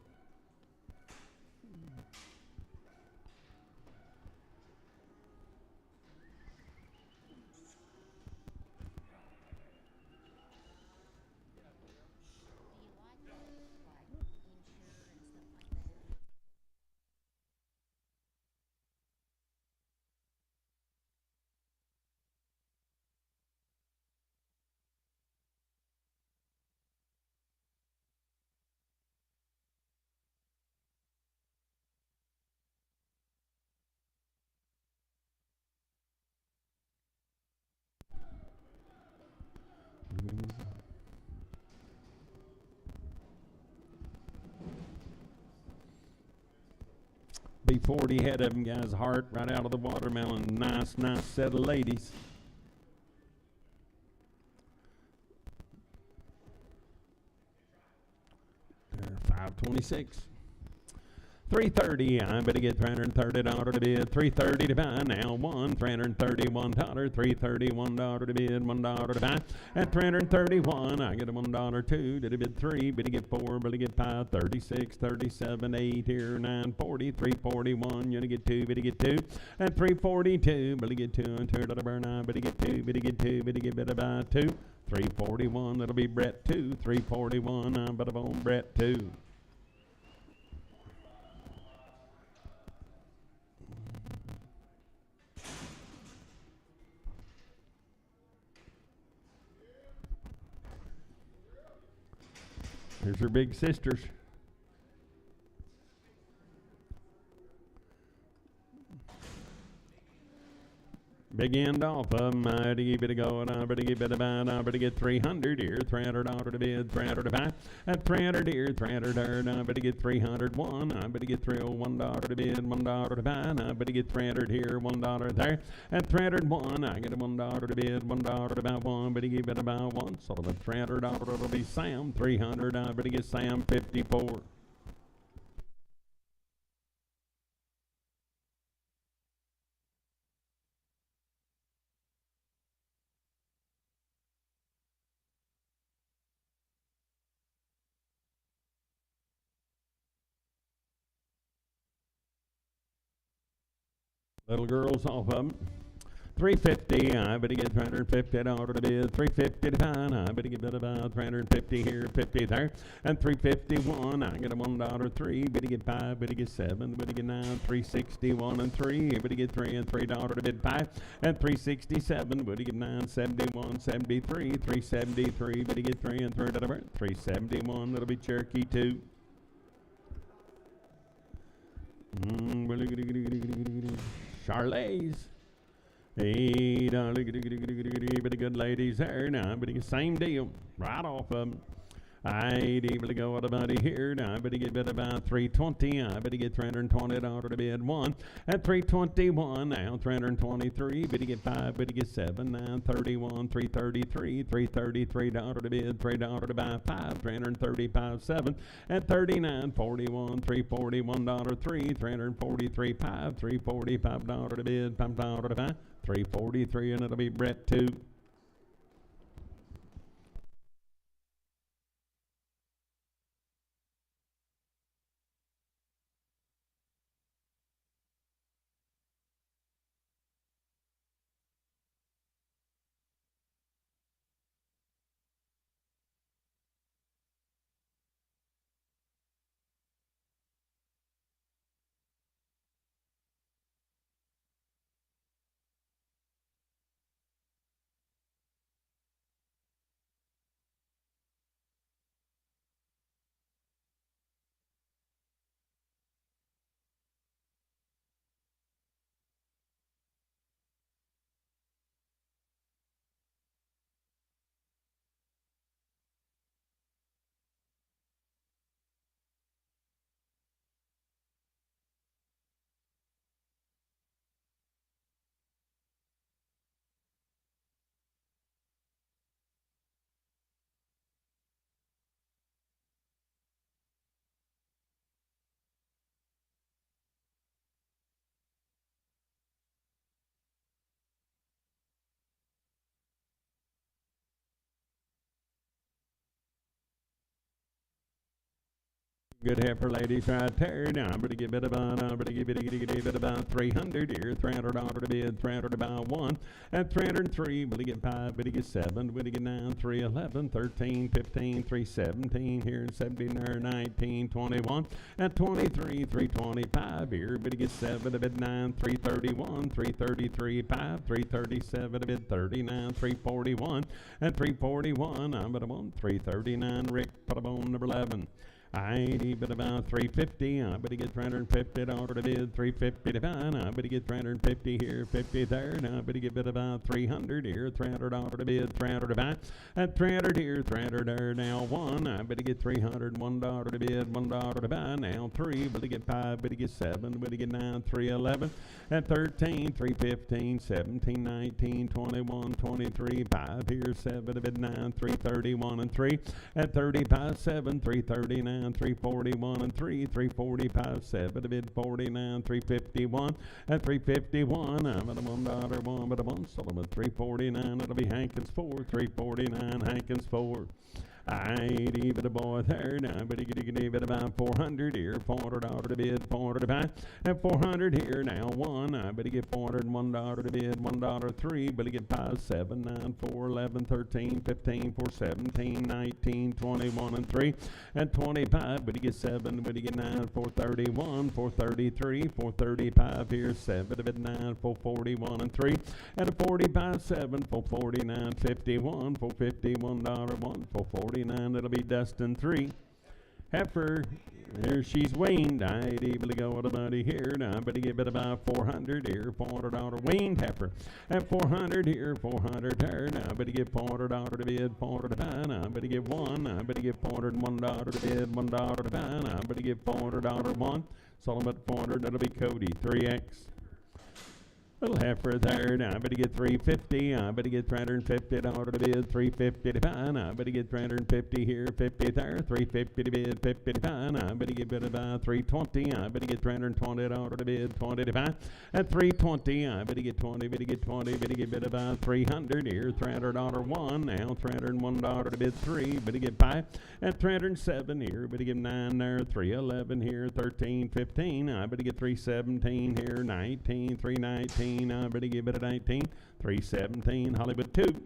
Be 40 head of them, guys. Heart right out of the watermelon. Nice set of ladies. They're 526. 330, I better get $330 to bid. 330 to buy now. $331. $331 to bid. $1 to buy. At 331, I get a $1 2. Did it bid 3? Better get 4. Better get 5. 36, 37, 8 here. 940. 341. You get 2. Better get 2. At 342, better get 2. And $2 to burn. I better get 2. Better get 2. Better get better buy 2. 341. That'll be Brett 2. 341. I better bone Brett 2. Here's her big sisters. Big end off of them. I better give it a go, and I better give it a buy, and I better get 300 here. $300 to bid, 300 to buy. At 300 here, 300 there, and I better get 301. I better get $301 to bid, $1 to buy, and I better get 300 here, $1 there. At 301, I get a $1 to bid, $1 to buy, one. Better give it a buy, one. So the $300 will be Sam. 300. I better get Sam 54. Little girls off of them. 350, I better get $350 to bid. 350 to buy, I better get about 350 here, 50 there. And 351, I get a $1 3. Better get 5, better get 7, better get 9. 361 and 3, better get 3 and $3 to bid 5. And 367, better get 9, 71, 73, 373, better get 3 and $3 to burn. 371, that'll be Cherokee 2. Charlais. Hey, pretty good ladies there. Now, but same deal. Right off of them. I'd able to go with a buddy here. Now, I better get bid about 320. I better get $320 to bid 1. At 321, now 323. Better get 5. Better get 7. Now 31, 333. $333 to bid. $3 to buy 5. 335, 7. At 39, 41. $341 3. 343, 5. $345 to bid. $5 to buy. 343, and it'll be Brett 2. Good heifer ladies right there. Now I'm going to give it about, give it about 300 here. $300 to bid, $300 to buy 1. At 303, will get 5, will get 7, will get 9, 311, 13, 15, 317 here, 17, 19, 21. At 23, 325 here, will get 7, a bid 9, 331, 333, 5, 337, a bid 39, 341. At 341, I'm at a 1, 339, Rick, put a bone number 11. I but about 350. I better get 350 dollar to bid. 350 to buy. I better get 350 here, 50 there. I better get bid about 300 here. 300 dollar to bid. 300 to buy. At 300 here, 300 there. Now one. I better get 300. $1 to bid. $1 to buy. Now three. Better get five. Better get seven. Better get nine. 311. At 13. 315. 17. 19. 21. 23. 5 here. 7 to bid 9. 331 and 3. At 35. 7. 339. 341 and 3, 345, 7 to bid 49, 351, at 351, I'm at a $1, one, but a one, sold them at 349, it'll be Hankins 4, 349, Hankins 4. I leave it a boy there. Now, but you can leave it about 400 here. $400 to bid, 400 to buy. At 400 here now, one. I better get $401 to bid, $1 3. But you get 5, 7, 9, 4, 11, 13, 15, 4, 17, 19, 21, and 3. At 25, but you get 7, but you get 9, 431, 433, 435 here, 7 to bid 9, 441 and 3. At a 45, 7, 449, 51, $451, 1, 440. It'll be Dustin 3. Heifer, there she's weaned. I'd able to go with a buddy here. Now, but to give it about 400 here, $400 weaned heifer. At 400 here, 400 there. Now, but to give $400 to bid, 400 to buy. Now, but to give one. Now, but to give $401 to bid, $1 to buy. Now, but to give $400 one. Sold them at 400. That'll be Cody 3X. Little heifer there. Now I better get 350. I better get $350 to bid, 350 to buy. Now I better get 350 here, 50 there, 350 to bid, 50 to buy. Now I better get bid about 320. I better get $320 to bid, 20 to buy. At 320, I better get 20, better get 20, better get bid about 300 here, $300 one. Now $301 to bid 3, better get 5. At 307 here, better get 9 there, 311 here, 13, 15. I better get 317 here, 19, 319. I better give it a 19, 317, Hollywood 2.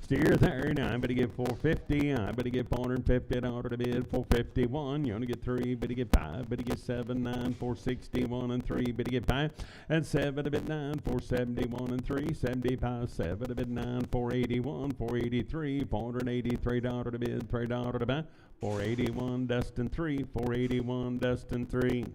Steer there. Now I better get 450. I better get $450 to bid, 451. You only get 3. Better get 5. Better get 7, 9, 461 and 3. Better get 5. And 7 to bid 9, 471 and 3. 75, 7 to bid 9, 481, 483, $483 to bid, $3 to buy. 481 Dustin 3, 481 Dustin 3.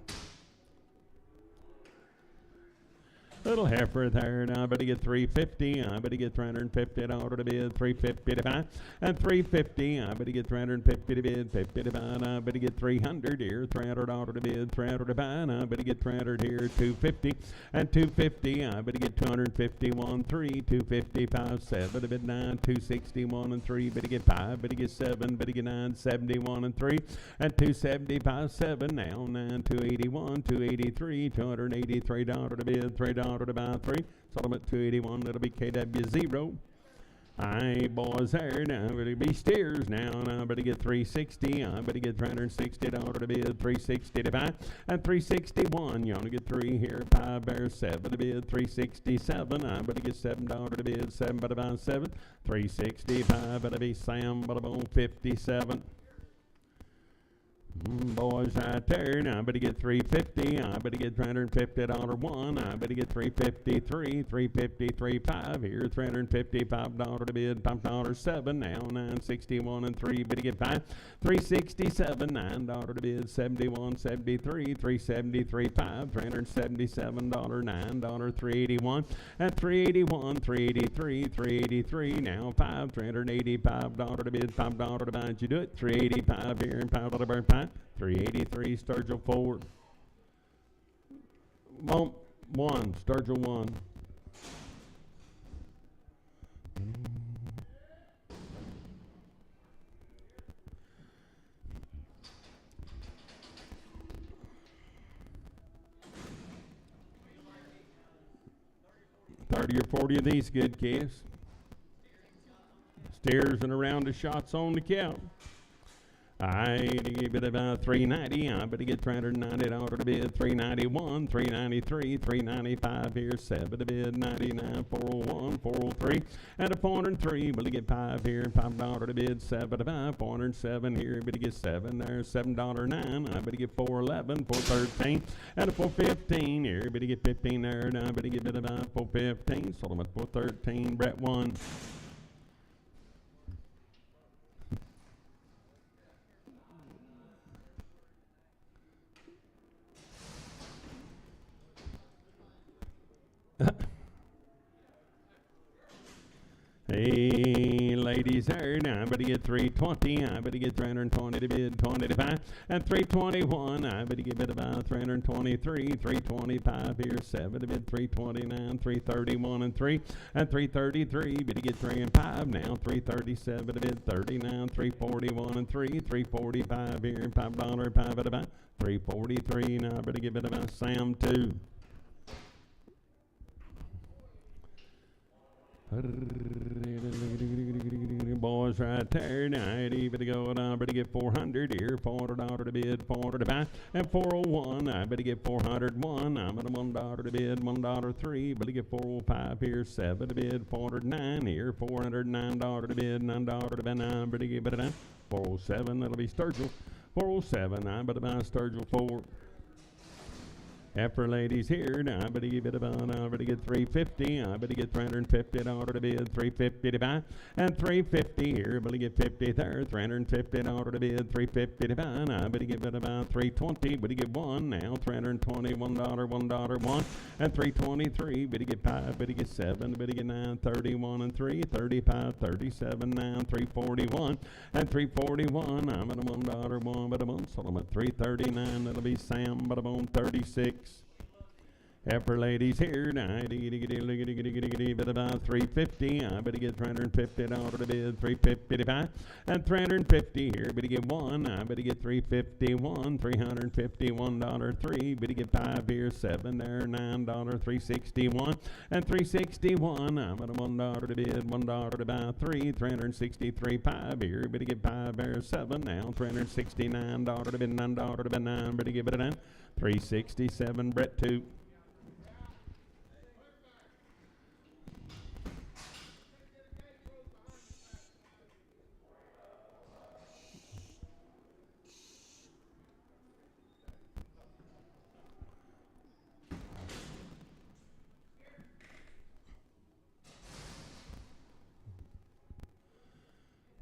Little heifer there. Now I better get 350. I better get $350 to bid, 350 to buy. And 350. I better get 350 to bid, 50 to buy. And I better get 300 here, $300 to bid, 300 to buy. And I better get 300 here, 250. And 250. I better get 251, 3, 255, 7 to bid 9, 261 and 3. Better get 5. Better get 7. Better get 9, 71 and 3. And 275, 7. Now 9, 281, 283, $283 to bid, $3 to buy 3. Sold them at 281. That'll be KW0. Aye, boys there. Now it'll be steers now. Now I better get 360. I better get $360 to bid, 360 to buy. And 361. You only get 3 here. 5 bears, 7 to bid, 367. I better get $7 to bid, 7 to buy 7. 365. That'll be Sam, but about 57. Boys right there. Now I better get 350. I better get $350 one. I better get 353, 353, 5 here. $355 to bid, $5 7. Now 961 and 3. Better get 5. 367, $9 to bid, 71, 73, 373, 5. $377, $9, 381. At 381, 383, 383. Now 5. $385 to bid, $5 to buy. You do it. 385 here and $5 to burn 5. 383 Sturgill 4. Bump 1, Sturgill 1. $30 or $40 of these good calves. Steers and around the shots on the cow. I give it about 390. I better get $390 to bid, 391, 393, 395 here, 7 to bid, 99, 401, 403, and a 403. Better get 5 here, $5 to bid, 7 to buy, 407 here. Better get 7 there, $7.09. I better get 411, 413, and a 415 here. Better get 15 there, and I better get it about 415. Sold them at 413. Brett 1. Hey, ladies, there now, but to get 320, I better get 320 to bid, 20 to 5, and 321, I better get bid about 323, 325 here, 7 to bid, 329, 331 and 3, and 333, better get 3 and 5 now, 337 to bid, 39, 341 and 3, 345 here, $5, 5 at about 343, now I better get bid about Sam 2. Boys right there, now better go down, better get 400 here, $400 to bid, 400 to buy, and 401, I better get 401, I'm at a $1 to bid, $1.03, better get 405 here, 7 to bid, 409 here, $409 to bid, $9 to buy, 9, better get better down, 407, that'll be Sturgill, 407, I better buy Sturgill 4. After ladies here, now I better give it about, I better get 350, I better get $350 to bid, 350 to buy, and 350 here, better get 50 there, $350 to bid, 350 to buy, I better give it about 320, better get 1 now, $321, $1, 1, and 323, better get 5, better get 7, better get 9, 31 and 3, 35, 37, 9, 341, and 341, I'm at a $1, 1, but a month, so I'm at 339, that'll be Sam, but I'm on 36. After ladies here, now bid about 350. I better get $350 to bid, 350 to buy, and 350 here. Better get 1. I better get 351, $351 3. Better get 5 here, 7 there, $9, 361, and 361. I'm at a $1 to bid, $1 to buy, 3, 363, 5 here. Better get 5 there, 7 now, $369 to bid, $9 to buy, 9. Better get it down, 367. Brett 2.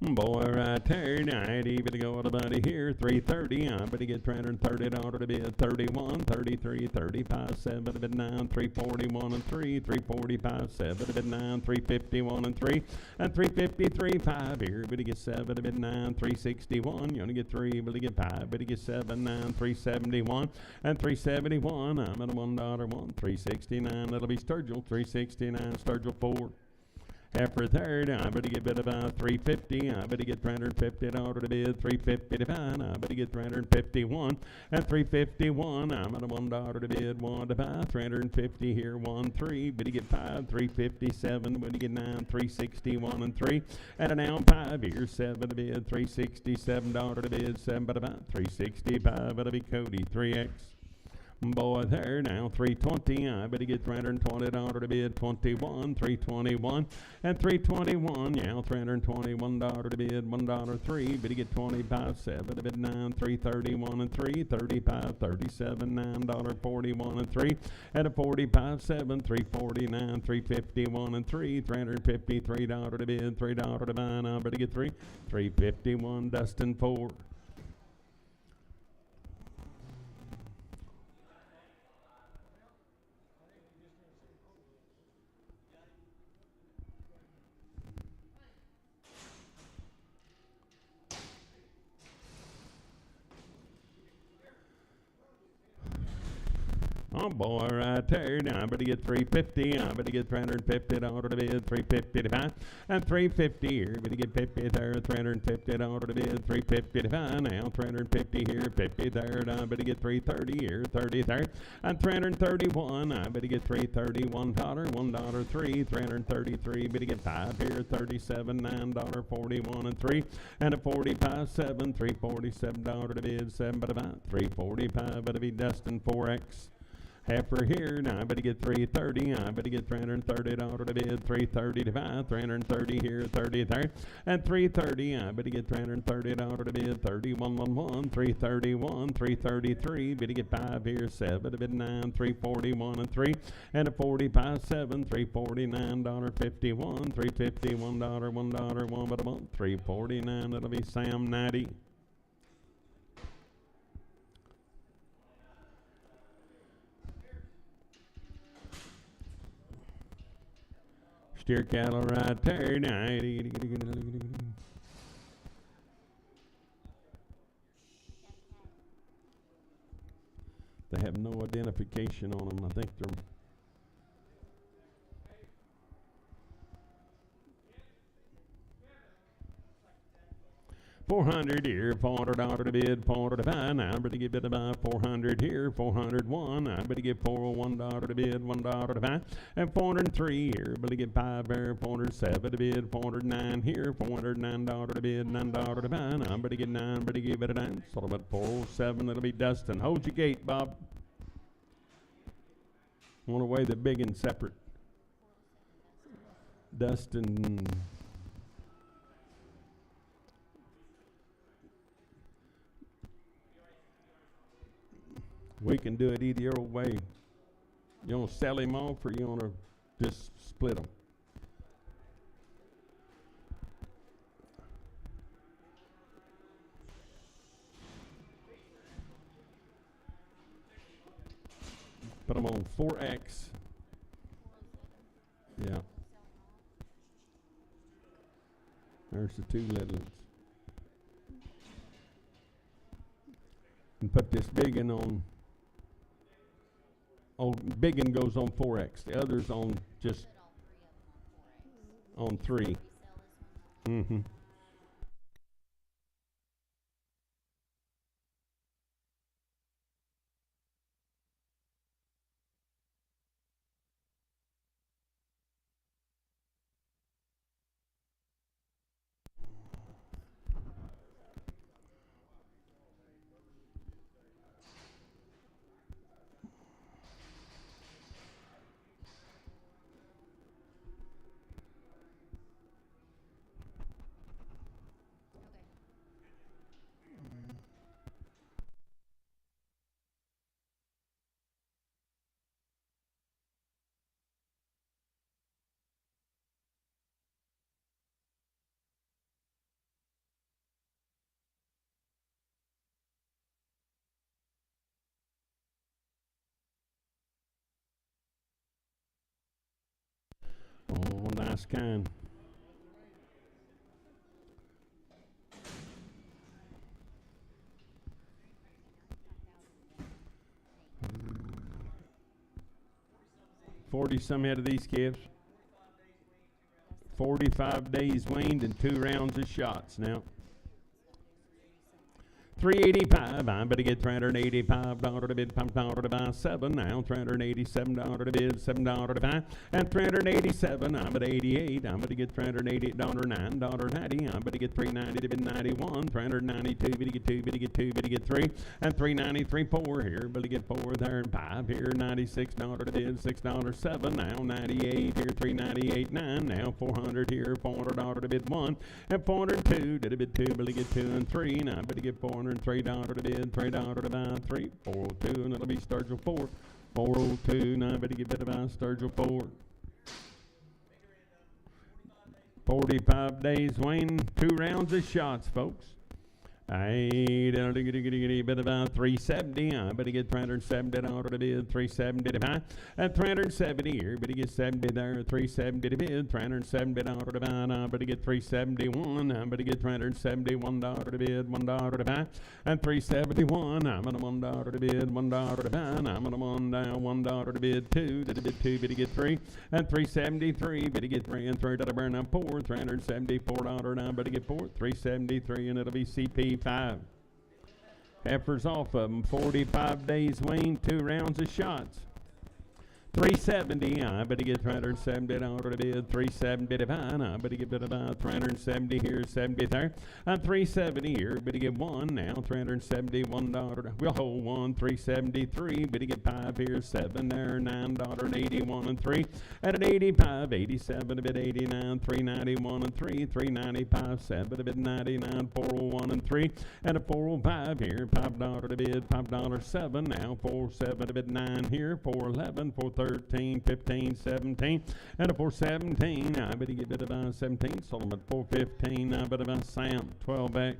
Boy, right there, now I better go to buddy here, 330, I better get $330 to bid, 31, 33, 35, 7 to bid 9, 341 and 3, 345, 7 to bid 9, 351 and 3, and 353, 5 here, better get 7 to bid 9, 361, you only get 3, better get 5, better get 7, 9, 371, and 371, I'm at a $1, 1, 369, that'll be Sturgill, 369, Sturgill 4. After third, I better get bid about 350. I better get $350 to bid, 350 to buy. I better get 351 and 351. I'm at a $1 to bid, 1 to buy. 350 here, 1, 3. Better get 5, 357. Better get 9, 361 and 3. And now 5 here, 7 to bid, $367 to bid, 7 to buy. 365. That'll be Cody, 3X. Boy, there now, 320. I better get $320 to bid, 21, 321, and 321. Now, $321 to bid, $1, 3. Better get 25, 7 to bid, 9, 331 and 3, 35, 37, $9, 41 and 3, and a 45, 7, 349, 351 and 3, $353 to bid, $3 to buy. Now, better get 3, 351, Dustin 4. Oh boy, right there. Now I better get 350. I better get $350 to bid, 350 to buy, and 350 here. Better get 50 there, $350 to bid, 350 to buy. Now 350 here, 50 there. I better get 330 here, 30 there, and 331. I better get $331, $1, 3, 333. Better get 5 here, 37, $9, 41 and 3, and a 45, 7, $347 to bid, 7 but about 345. Better be Dustin 4X. After here, now I better get 330. I better get $330 to bid, 330 to buy, 330 here, 30 there, and 330. I better get $330 to bid, 3111, 331, 333. Better get 5 here, 7 to bid, 9, 341 and 3, and a 45, 7, $349, 51, $351, $1, 1 but a month, 349. That'll be Sam 90. steer cattle right there. They have no identification on them. I think they're 400 here, $400 to bid, $400 to buy. Now I'm ready to get about 400 here, 401. I'm ready to get $401 to bid, $1 to buy, and 403 here. Ready to get 5 there, 407 to bid, 409 here, $409 to bid, $9 to buy. Now I'm ready to get 9, ready to give it a 9. Sort of about 407. It'll be Dustin. Hold your gate, Bob. Want to weigh the big and separate. Dustin. We can do it either way. You want to sell him off or you want to just split them? Put them on 4X. Yeah. There's the 2 little ones. And put this big one on. Oh, big one goes on 4X. The other's on just on 3. Mm-hmm. Oh, nice kind. Some head of these calves. 45 days weaned and 2 rounds of shots now. 385. I'm better get $385 to bid, $5 to buy, 7 now. $387 to bid, $7 to buy, and 387. I'm at 88. I'm better get $388, $9.90. I'm better get $390 to bid, 91. 392. Better get 2. Better get 2. Better get 3, and 393. 4 here. Better get 4 there and 5 here. $96 to bid, $6 7 now. 98 here. 398 9 now. 400 here. $400 to bid 1, and 402 to bid 2. Better get 2 and 3. Now better get $403 to bid, $3 to buy, 3, 402, and it'll be Sturgill 4, 402. Now I better get better buy Sturgill 4. 45 days weaned, 2 rounds of shots, folks. I better about 370. I better get $370 to bid, 370 to buy, and 370 here. Better get 70 there, 370 to bid, $370 to buy. I better get 371. I better get $371 to bid, $1 to buy, and 371. I'm at a $1 to bid, $1 to buy. And I'm at a $1 to bid, 2 to bid 2. Better get 3, and 373. Better get 3 and 3 to burn up 4, $374. Now better get 4, 373, and it'll be CP 5. Heifers off of them. 45 days weaned, 2 rounds of shots. 370. I better get $370 to bid, 370 to buy. I better get about 370 here, 70 there, and 370 here. Better get 1 now, $371. We'll hold 1, 373. Better get 5 here, 7 there, $9.81 and 3, and an 85, 87 a bit, 89, 391 and 3, 395, 7 a bit, 99, 401 and 3, and a 405 here, $5 to bid, $5 7 now, 47 a bit, 9 here, 411, 413, 15, 17, and a 417. I better get bit about 17. Sold them at 415. I better about Sam 12X.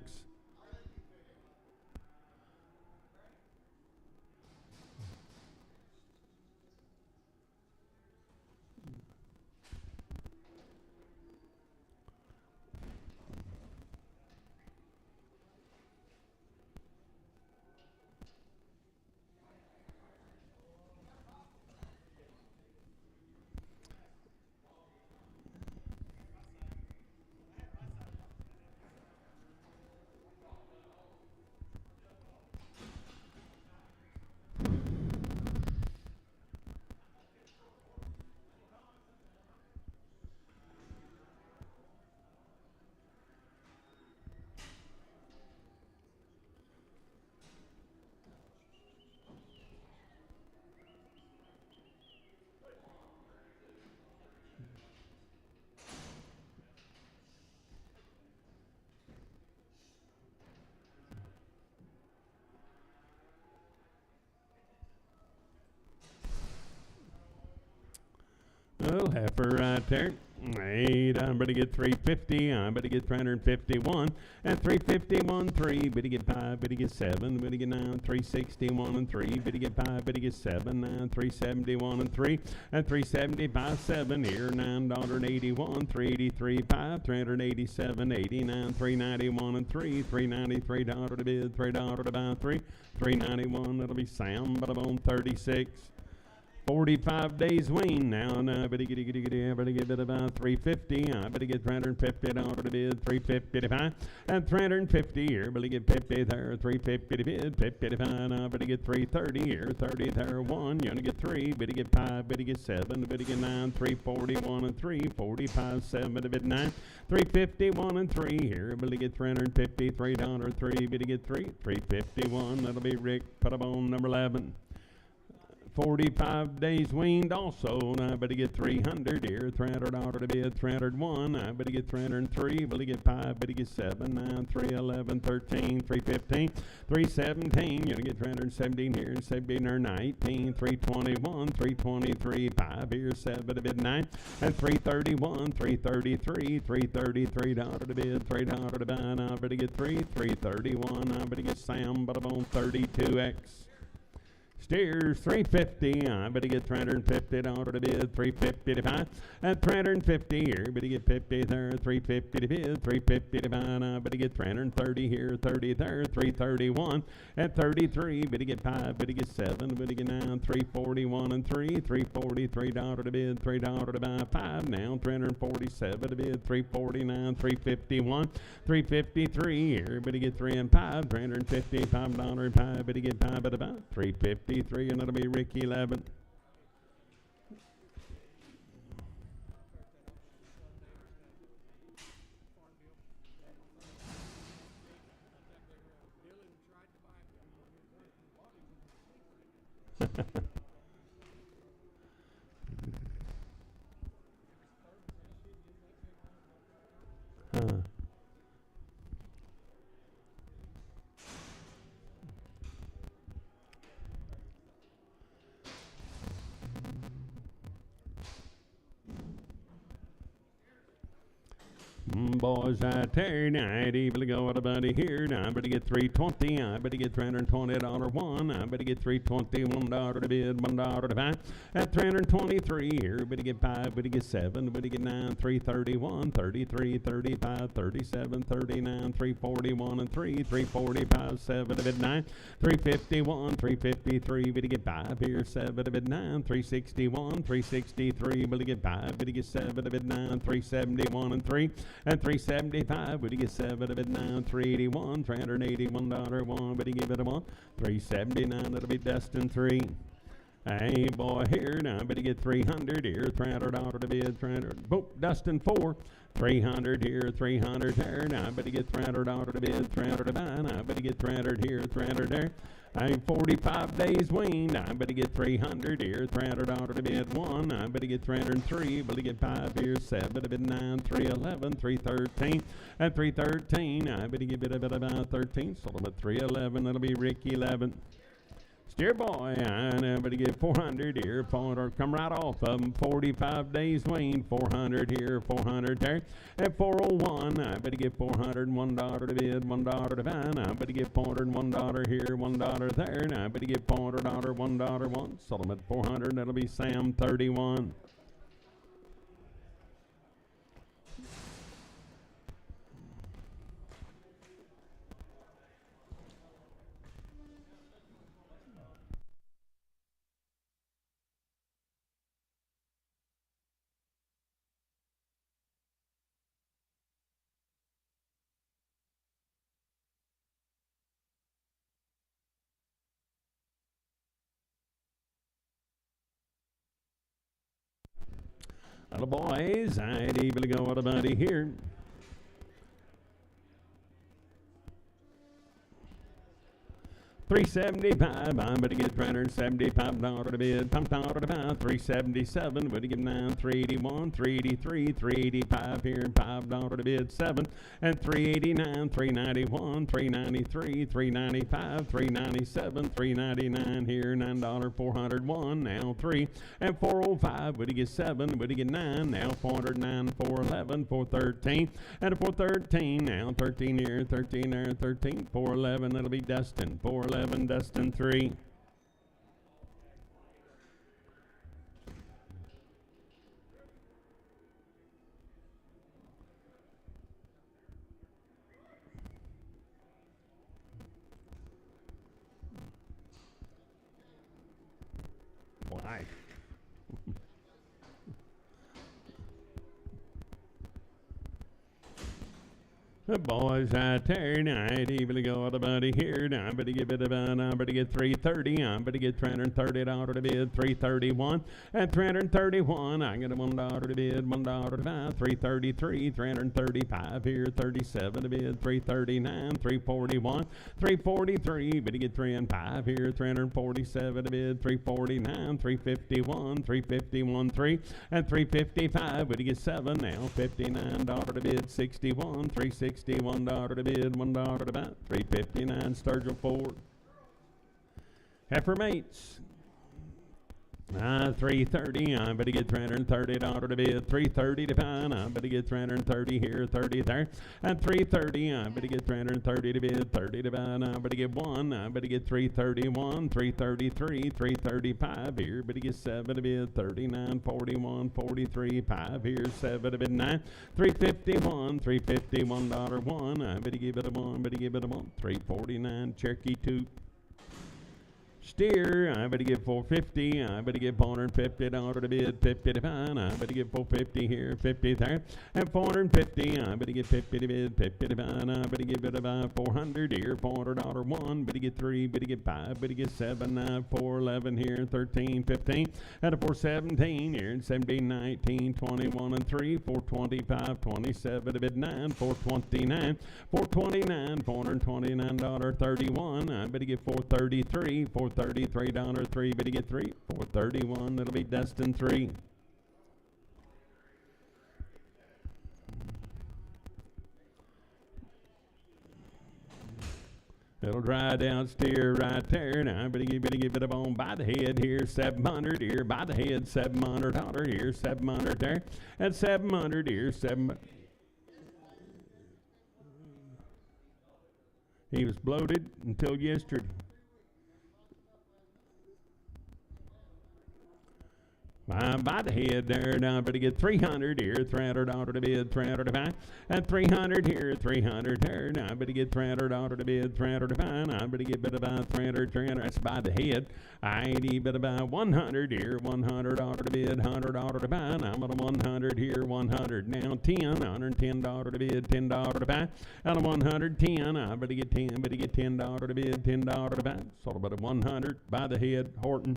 Little heifer right there. 8, I'm going to get 350, I'm going to get 351, and 351, 3, but to get 5, but to get 7, but to get 9, 361 and 3, but to get 5, but to get 7, 9, 371 and 3, and 375, 7 here, $9.81, 383, 5, 387, 89, 391 and 3, $393 to bid, $3 to buy 3, 391, that'll be Sam, but I'm on 36. 45 days wean now. I better get it about 350. I better get $350 to bid, 350 to buy, and 350 here. Better get 50 there, 350 to bid, 50 to buy. I better get 330 here, 30 there, 1. You're gonna get 3. Better get 5. Better get 7. Better get 9. 341 and 3, 45, 7 to bid 9. 351 and 3 here. Better get $350, $3, 3. Better get 3, 351. That'll be Rick. Put up on number 11. 45 days weaned also. I better get 300 here. $300 to bid, 301. I better get 303. Better get 5. Better get 7, 9, 311, 13, 315, 317. You're gonna get 317 here, 17 or 19, 321, 323, 5 here, 7 to bid 9, and 331, 333, $333 to bid, $3 to buy. I better get 3, 331. I better get Sam, but I'm on 32X. Steers 350. I better get $350 to bid, 350 to buy, and 350 here. Better get 50 there, 350 to bid, 350 to buy. I better get 330 here, 30 there, 331 and 33. Better get 5. Better get 7. Better get 9, 341 and 3, $343 to bid, $3 to buy. 5 now, 347 to bid, 349, 351, 353 here. Better get 3 and 5, $355. 5. Better get 5 at about 350. 3, and that'll be Ricky 11. Boys, I tear night, evil go out about here. I better get 320. I better get $320 1. I better get $321 to bid, $1 to buy. At 323 here, better get 5. Better get 7. Better get 9. 331, 33, 35, 37, 39, 341 and 3, 345, 7 to bid 9. 351, 353. Better get 5 here, 7 to bid 9. 361, 363. Better get 5. Better get 7 to bid 9. 371 and 3. And 375, would you get 7 of it now? 381, $381 1, but you give it a 1. 379, that'll be Dustin 3. Hey boy, here now, but you get 300 here, $300 to bid, 300. Boop, Dustin 4. 300 here, 300 there. Now, but you get $300 to bid, 300 to buy. Now, but you get 300 here, 300 there. 45 days weaned. I better get 300 here, $300 to bid 1. I better get 303. Better get 5 here, 7 to bid 9, 311, 313, and 313. I better get a bit about 13. Sold them at 311. That'll be Rick 11. Steer boy, I better get 400 here, come right off of them. 45 days weaned, 400 here, 400 there, and 401. I better get $401 to bid, $1 to buy. I better get $401 here, $1 there, and I better get $400, $1, 1. Sold them at 400. That'll be Sam 31. Little boys, I'd able to go out about here. 375, I'm going to get $375 to bid. Pumped out at about 377, would he give 9, 381, 383, 385 here, $5 to bid, 7, and 389, 391, 393, 395, 397, 399 here, $9, 401, now 3, and 405, would he get 7, would he get 9, now 409, 411, 413, and 413, now 13 here, 13 there, 13, 411, it'll be Dustin, 411, Dustin 3. Why? The boys out there tonight, even go with a buddy here. I'm going to give it about, I'm going to get 330. I'm going to get $330 to bid, 331. And 331, I get a $1 to bid, $1 to buy, 333, 335 here, 37 to bid, 339, 341, 343, but you get 3 and 5 here, 347 to bid, 349, 351, 351, 3, and 355, but you get 7 now, $59 to bid, 61, 360. $1 to bid, $1 to buy, 359 Sturgill Ford. Heifer mates. 330, I'm going to get $330 to bid, 330 to buy, I'm going to get 330 here, 30 there, and 330, I'm going to get 330 to bid, 30 to buy, I'm going to get 1, I'm going to get 331, 333, 335 here, but to get 7 to bid, 39, 41, 43, 5 here, 7 to bid, 9, 351, $351, 1, I'm going to give it a 1, but to give it a 1, 349 Cherokee 2. Steer, I better give 450. I better give $450 to bid, 50 to buy. I better give 450 here, 50 there, and 450. I better get 50 to bid, 50 to buy. I better give it about 400 here, $400 1. Better get 3, better get 5, better get 7, 9, 411 here, 13, 15, and a 417 here, 17, 19, 21 and 3, 425, 27 to bid 9, 429, 429, $429, 31. I better get 433, $433, 3, but you get 3, 431, that'll be Dustin 3. It'll dry down steer right there. Now I'm gonna give it a bone by the head here, 700 here, by the head, $700 here, 700 there, and 700 here, 700. He was bloated until yesterday. By the head there, now I'm going to get 300 here, $300 to bid, 300 to buy, and 300 here, 300 there, now I'm going to get $300 to bid, 300 to buy, and I'm going to get about 300, that's by the head. I ain't even about 100 here, $100 to bid, $100 to buy, and I'm at a 100 here, 100, now 10, $110 to bid, $10 to buy, and a 110, I'm going to get 10, but to get $10 to bid, $10 to buy, sort of about a 100 by the head, Horton.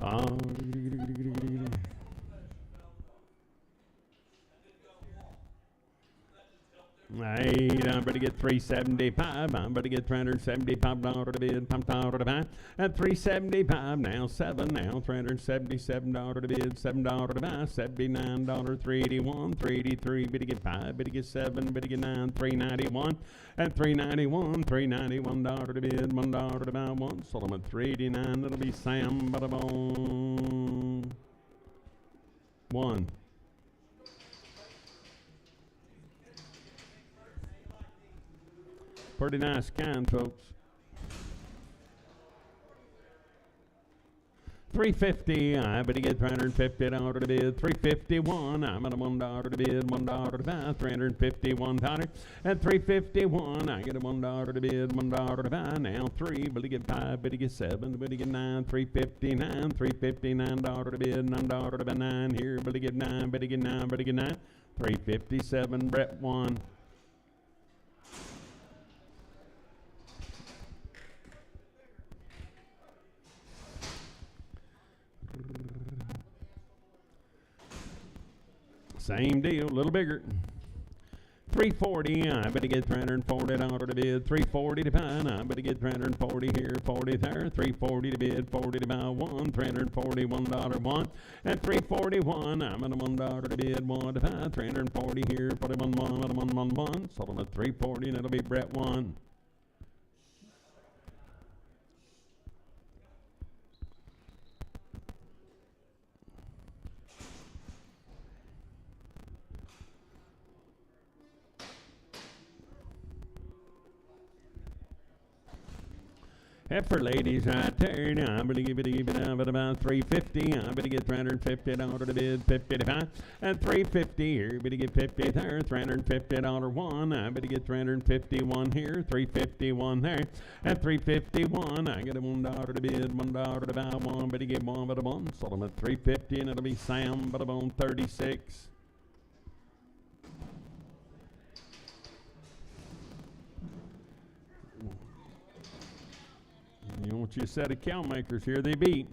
Oh, 8, I'm going to get 375. I'm going to get $375 to bid. Pumped out to buy at 375. Now 7. Now $377 to bid. $7 to buy. $79. 381. 383. Bid to get 5. Bid to get 7. Bid to get 9. 391. At 391. $391 to bid. $1 to buy. 1. Sold them at 389. That'll be Sam. Bada boom. 1. Pretty nice kind, folks. 350. I better get $350 to bid. 351. I'm at a $1 to bid. $1 to buy. $351. At 351. I get a $1 to bid. $1 to buy. Now 3. Better get 5. Better get 7. Better get 9. 359. $359 to bid. $9 to buy. 9 here. Better get 9. Better get 9. Better get 9. 357. Brett 1. Same deal, a little bigger. 340, I better get $340 to bid. 340 to buy, I better get $340 here, 40 there. 340 to bid, 40 to buy, 1. $341 1. At 341, I'm at a $1 to bid, 1 to buy. 340 here, 41 1 at a 1. Sold them at 340, and it'll be Brett 1. Heifer ladies right there. Now I'm going to give it up at about 350. I'm going to get $350 to bid, 55. At 350 here, I'm going to get 50 there, $350 1. I'm going to get 351 here, 351 there. At 351, I get a $1 to bid, $1 to buy, 1. But to get 1 but a 1. Sold them at 350, and it'll be Sam but a bone 36. You want your set of cow makers, here they be.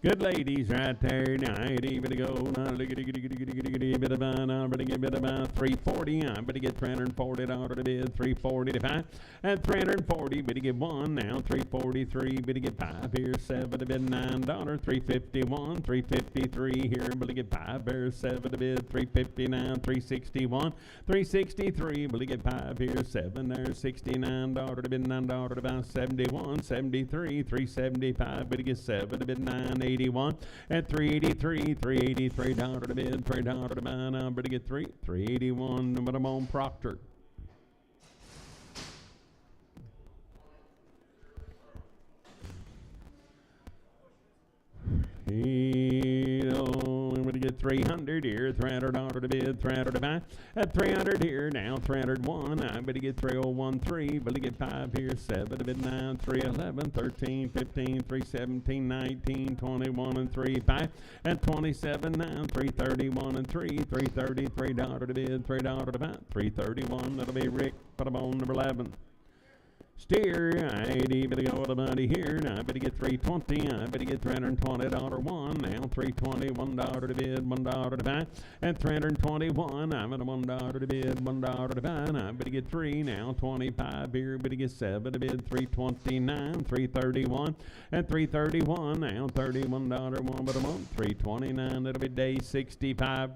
Good ladies right there. Now, even to go. Now, look at it. Bit about. I'm going to get 340. I'm going to get $340 to bid. 340 to 5. At 340, but to get 1. Now 343. But to get 5 here. 7 to bid. $9. 351. 353 here. But to get 5 here. 7 to bid. 359. 361. 363. But to get 5 here. 7 there. $69 to bid. $9 to buy. 71. 73. 375. But to get 7 to bid. 9. 81 at 383, $383 to bid, $3 to buy. Now better get 381. But I'm on Proctor. I'm going to get 300 here, $300 to bid, $300 to buy. At 300 here, now 301. I'm going to get 3013, but to get 5 here, 7 to bid, 9, 311, 13, 15, 317, 19, 21, and 3, 5. At 27 now, 331 and 3, $333 to bid, $3 to buy, 331. That'll be Rick. Put them on number 11. Steer, I ain't even to go with the money here. Now I better get 320. I better get $320 1. Now 320, $1 to bid, $1 to buy. At 321, I'm at a $1 to bid, $1 to buy. Now I better get 3. Now 25 here. Better get 7 to bid, 329, 331. At 331, now $31 1 but a month, 329. That'll be day 65.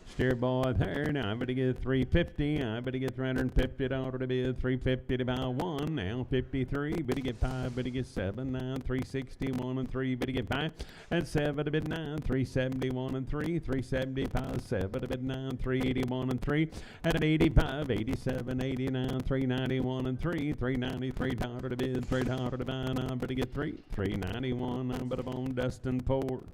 Steer boy there. Now I better get 350. I better get $350 to bid, 350 to buy 1. Now 53. Better get 5. Better get 7. Now 361 and 3. Better get 5. And 7 to bid 9. 371 and 3. 375. 7 to bid 9. 381 and 3. At 85. 87. 89. 391 and 3. $393 to bid, $3 to buy. Now I better get 3. 391. I better on Dustin Ford.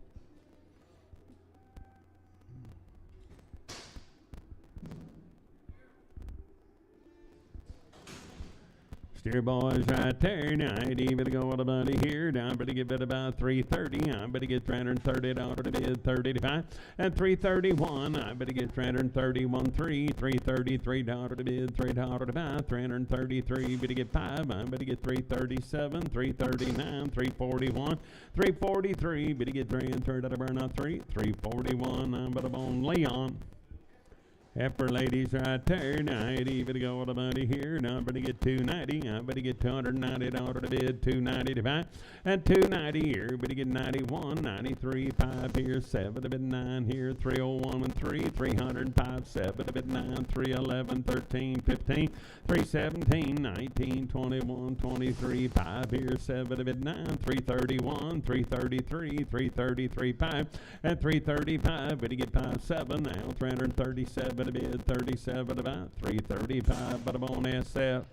Steer boys right there. Now I ain't even going to buddy here. Now I better give it about 330. I better get $330 to bid 35. At 331, I better get 331 3. $333 to bid $3 to buy. 333, better get 5. I better get 337, 339, 341, 343, better get 3 and third out of burn out 3. 341, I'm better bone Leon. After ladies right there, now I ain't even going to money here. Now I better get 290. I better get $290 to bid, 290 to buy. At 290 here, better get 91, 93, 5 here, 7 to bid 9 here, 301 and 3, 305, 7 to bid 9, 311, 13, 15, 317, 19, 21, 23, 5 here, 7 to bid 9, 331, 333, 333, 5. At 335, better get 5, 7 now, 337. To bid 37 about 335, but I'm on SF.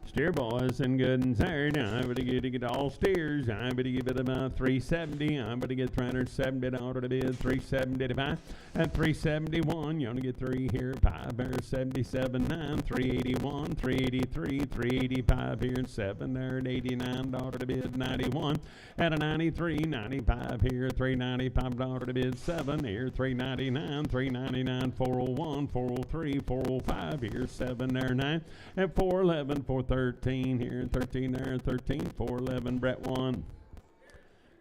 Steer boys and good and tired. I better get all steers. I better give it about 370. I better get $370 to bid 370 to buy. At 371, you only get 3 here. 5 there, 77, 9, 381, 383, 385 here, 7 there, at $89 to bid 91. At a 93, 95 here, $395 to bid 7 here, 399, 399, 401, 403, 405 here, 7 there, 9. At 411, 413 here, 13 there, 13, 411, Brett 1.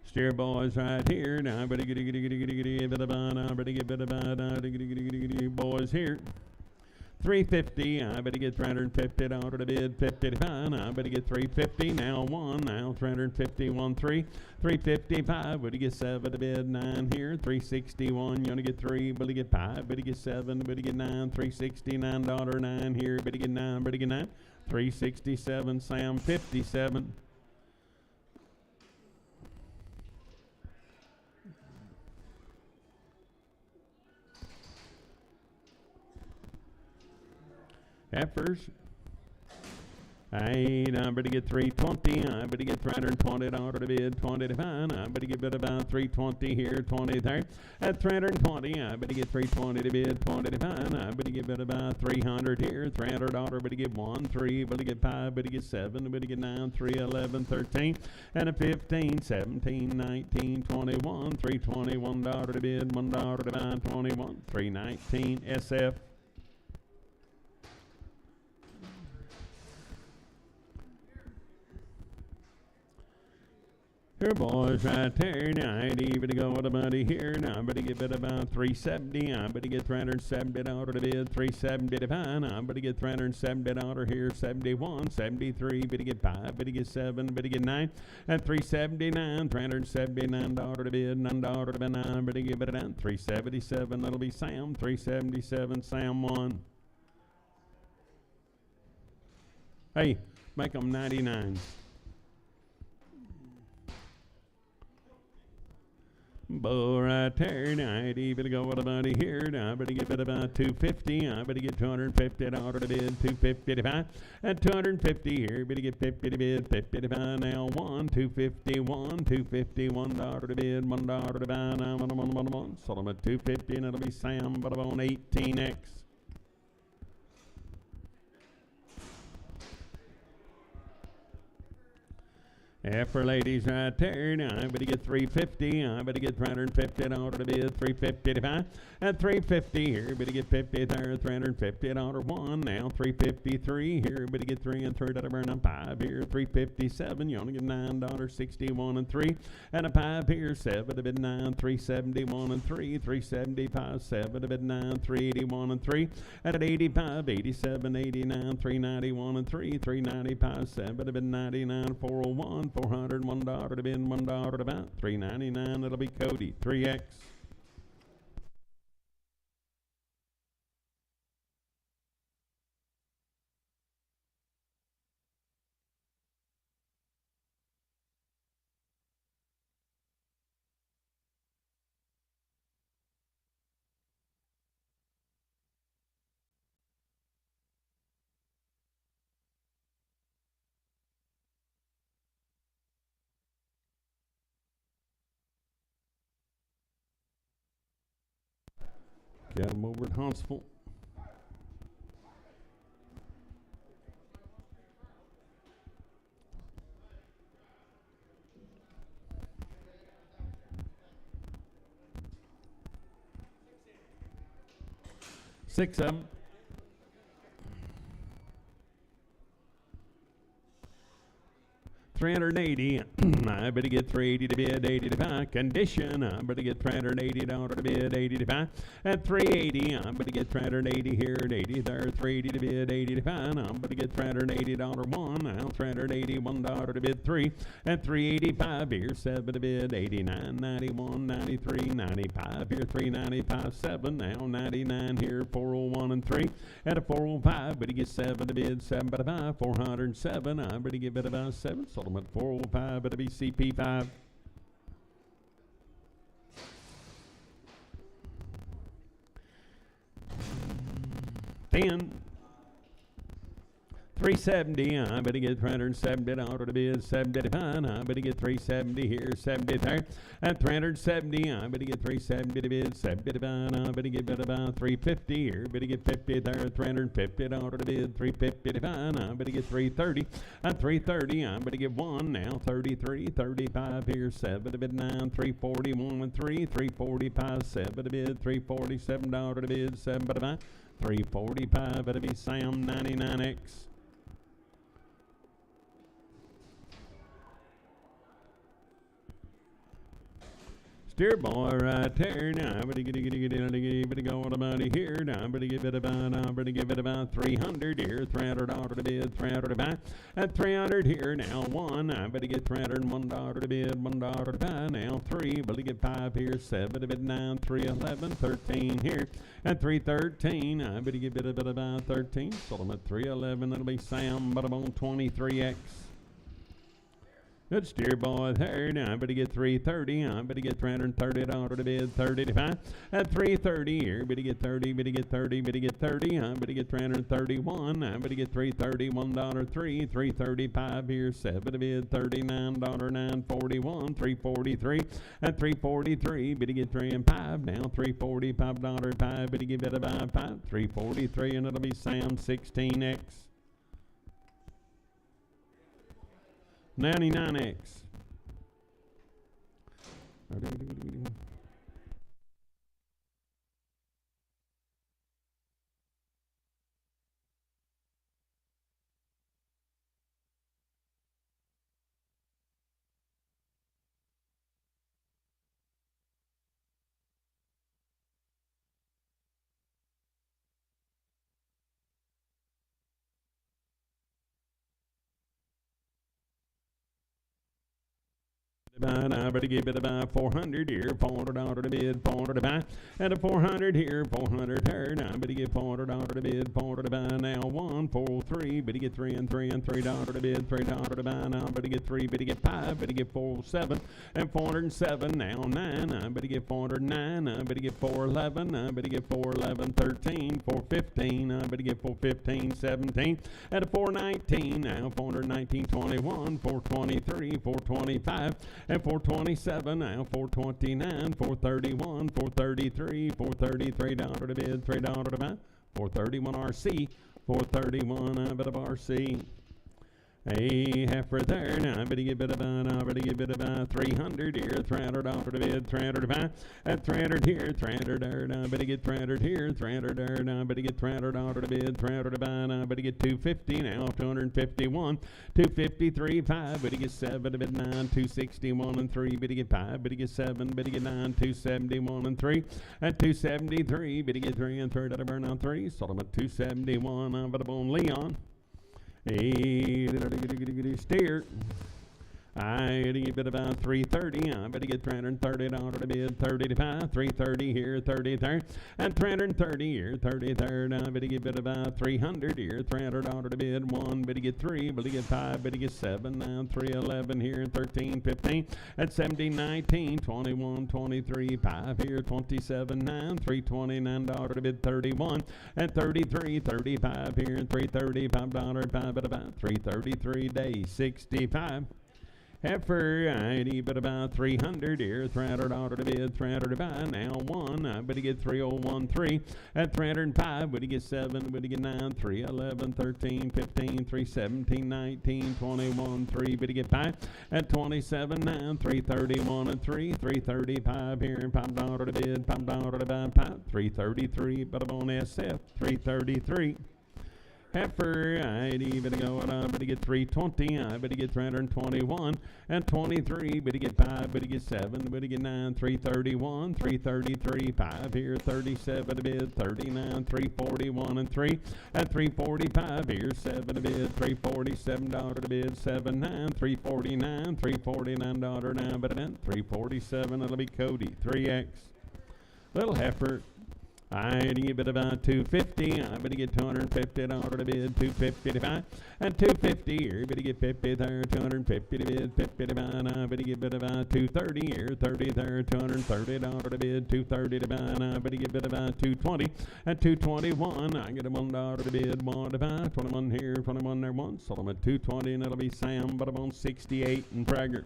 Steer boys right here. Now I better get it about, I better get it about, boys here. 350, I better get $350 to bid 55. I better get 350 now 1 now 351 3 355. Better get 7 to bid 9 here 361. You want to get 3, better get 5, better get 7, better get 9 $369 9 here. Better get 9, better get 9 367. Sam 57. Heifers. I better get 320. I better get $320 to bid 20 to find. I better get about 320 here, 20 there. At 320, I better get 320 to bid 20 to find. I better get about 300 here, $300. Better get 1, 3, better get 5, better get 7, better get 9, 3, 11, 13, and a 15, 17, 19, 21, $321 to bid, $1 to buy, 21, 319 SF. Here, boys, right there. Now, I ain't even to go with the money here. Now, I better get it about 370. I better get $370 to bid, 370 to find. I better get $370 here, 71, 73. Better get 5, better get 7, better get 9. At 379, $379 to bid, $9 to buy 9. Better give it at 377. That'll be Sam, 377, Sam 1. Hey, make them 99. Bull right there. Now I ain't even go with the money here. Now I better get it about 250. I better get $250 to bid, 250 to buy. At 250 here, better get 50 to bid, 50 to buy. Now 251, $251 to bid, $1 to buy. Now one. Sold them at 250, and it'll be Sam, but I'm on 18X. For ladies right there, now I better get 350. I better get $350 to bid, 350 to buy. At 350 here, better get 50 there, $350 1. Now 353 here, better get 3 and third out of burn on 5 here, 357. You only get $9.61 and 3. And a 5 here, 7 to bid 9, 371 and 3, 375, 7 to bid 9, 381 and 3. And at 85, 87, 89, 391 and 3, 395, 7 to bid 99, 401. $401 to bid, $1 to buy, $3.99. It'll be Cody, 3X. Got them over at Huntsville. Six of them. $380. I better get $380 to bid, $80 to buy. Condition. I better get $380 to bid, $80 to buy. At $380. I better get $380 here at $80 there. $380 to bid, $80 to buy. I better get $380 one. Now $381 to bid three. At $385 here, seven to bid, $89, $91, $93, $95 here, $395, seven. Now $99 here, $401 and three. At a $405, better get seven to bid, seven to buy. $407. I better get better buy seven. Sold them at $405, it'll be CP5. $10. $370. I better get $370 to bid, $75. I better get $370 here, $70 there. At $370. I better get $370 to bid, $75. I better get about $350 here. Better get $50 there. $350 to bid, $350 to buy. I better get $330. At $330. I better get one now. $33, $35 here, $7 to bid, $9. $341 and $3. $345, $7 to bid, $347 to bid, $7 to buy. $345. It'll be Sam 99X. Steer boy right there. Now I'm gonna go on about here. Now I'm gonna give it about 300 here. $300 to bid, $300 to buy. At 300 here now one. I'm gonna get $301 to bid, $1 to buy. Now three. Gonna get five here. Seven to bid, 9, 311, 13 here. At 313. I'm gonna give it about 13. Sold them at 311. That'll be Sam, but I'm on 23X. Good steer boy there. Now I'm going to get 330. I'm going to get $330 to bid, 30 to buy. At 330 here, I'm going to get 30, I'm going to get 30, I'm going to get 30. I'm going to get 331. I'm going to get $331, 3, 335 here, 7 to bid, $39, 941, 343. At 343, but to get 3 and 5 now, $345, 5, but to give it about 5, 343, and it'll be Sam 16X. 99X. I better give it about 400 here, $400 to bid, $400 to buy. At a 400 here, 400 here. Now I better get $400 to bid, $400 to buy. Now 1, 403. Better get 3 and 3 and $3 to bid, $3 to buy. Now I better get 3, better get 5, better get 407 and 407. Now 9. I better get 409. I better get 411. I better get 411, 13, 415. I better get 415, 17. At a 419 now, 419, 21, 423, 425. And 427 now, 429, 431, 433, $433 to bid, $3 to buy, 431 RC, 431 a bit of RC. Hey, heifer there. Now I better give it about 300 here, $300 to bid, $300 to buy. At 300 here, 300 there. Now I better get 300 here, 300 there. Now I better get $300 to bid, $300 to buy. Now I better get 250 now, 251, 253, 5. Better get 7 to bid, 9, 261 and 3. Better get 5. Better get 7. Better get 9, 271 and 3. At 273, better get 3 and 3. That'll burn out 3. Sold them at 271. I'm about on Leon. Hey, steer. I give it about 330. I better get $330 to bid, 30 to buy, 330 here, 30 there, and 330 here, 30 there. Now I better give it about 300 here, $300 to bid, 1, better get 3, better get 5, better get 7, now 311 here, 13, 15, at 17, 19, 21, 23, 5 here, 27, 9, $329 to bid, 31, and 33, 35 here, $335, 5 at about 333 days, 65. Heifer, righty, but about 300 here. 300 order to bid, 300 to buy. Now one, I better get 3013. At 305, would he get 7, would he get 9, 3, 11, 13, 15, 3, 17, 19, 21, 3, would he get 5. At 27, 9, 331 and 3, 335 here. $5 to bid, $5 to buy, 333, but I'm on SF, 333. Heifer, righty, better go on, better get 320, I better get 321, and 23, better get 5, better get 7, better get 9, 331, 333, 5 here, 37 to bid, 39, 341 and 3, at 345 here, 7 to bid, $347 to bid, 79, 349, $349 now, but then 347, it'll be Cody, 3X. Little heifer. I give it about 250. I better get $250 to bid, 250 to buy, and 250 here. Better get 50 there, 250 to bid, 50 to buy. I better get bid about 230 here, 30 there, $230 to bid, 230 to buy. And I better get bid about 220 at 221. I get a $1 to bid, 1 to buy, 21 here, 21 there, 1. Sold them at 220, and it'll be Sam, but I'm on 68 and Prager.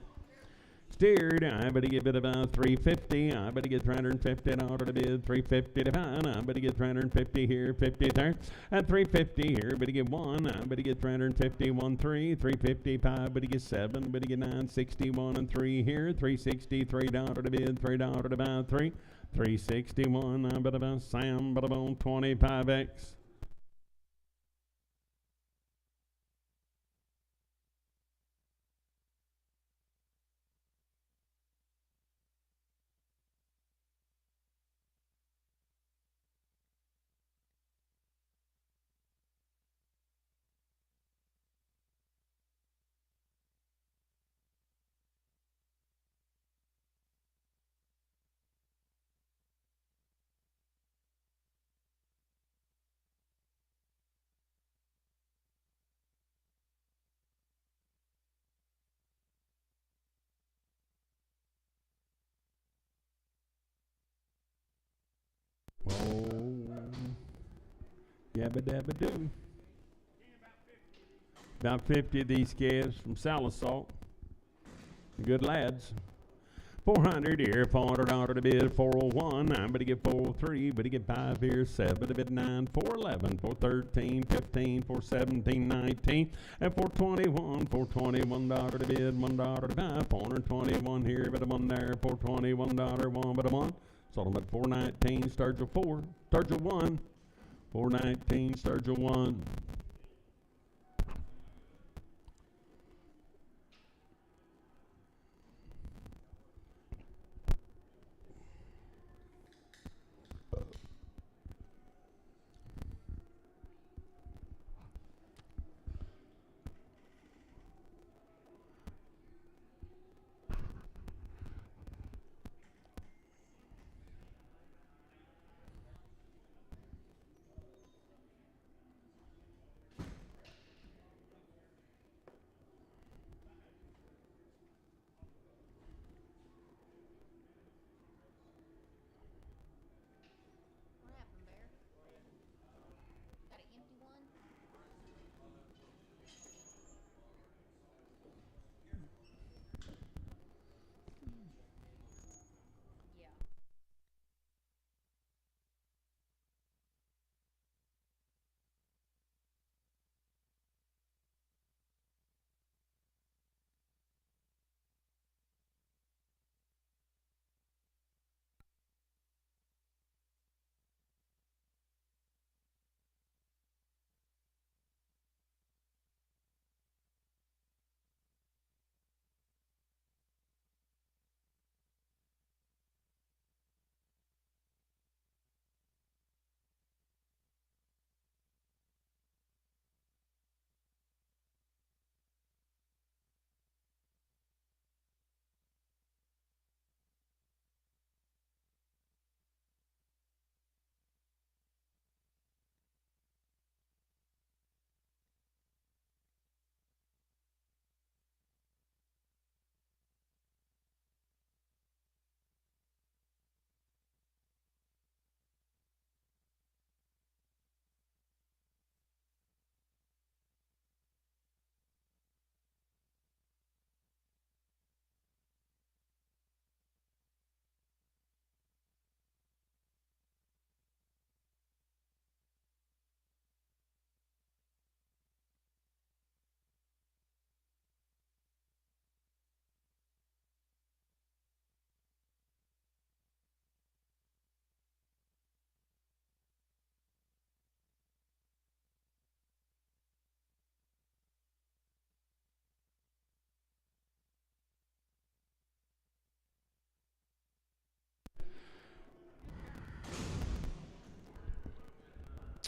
Steered, I better get bid about 350. I better get $350 to bid, 350 to buy. I better get 350 here, 50 there. At 350 here, better get 1. I better get 350, 1, 3, 355. Better get 7. Better get 9, 61 and 3 here, 360, $3 to bid, $3 to buy, 3, 361. I better buy Sam, but I'm on 25X. Oh, yabba dabba doo. About 50 of these calves from Salisalt. Good lads. 400 here, $400 to bid, 401. I'm going to get 403, but to get 5 here, 7 to bid, 9, 411, 413, 15, 417, 19, and 421, $421 to bid, $1 to buy, 421 here, but a 1 there, $421, 1, but a 1. Sold them at 419, Sturgill 4, Sturgill 1, 419, Sturgill 1.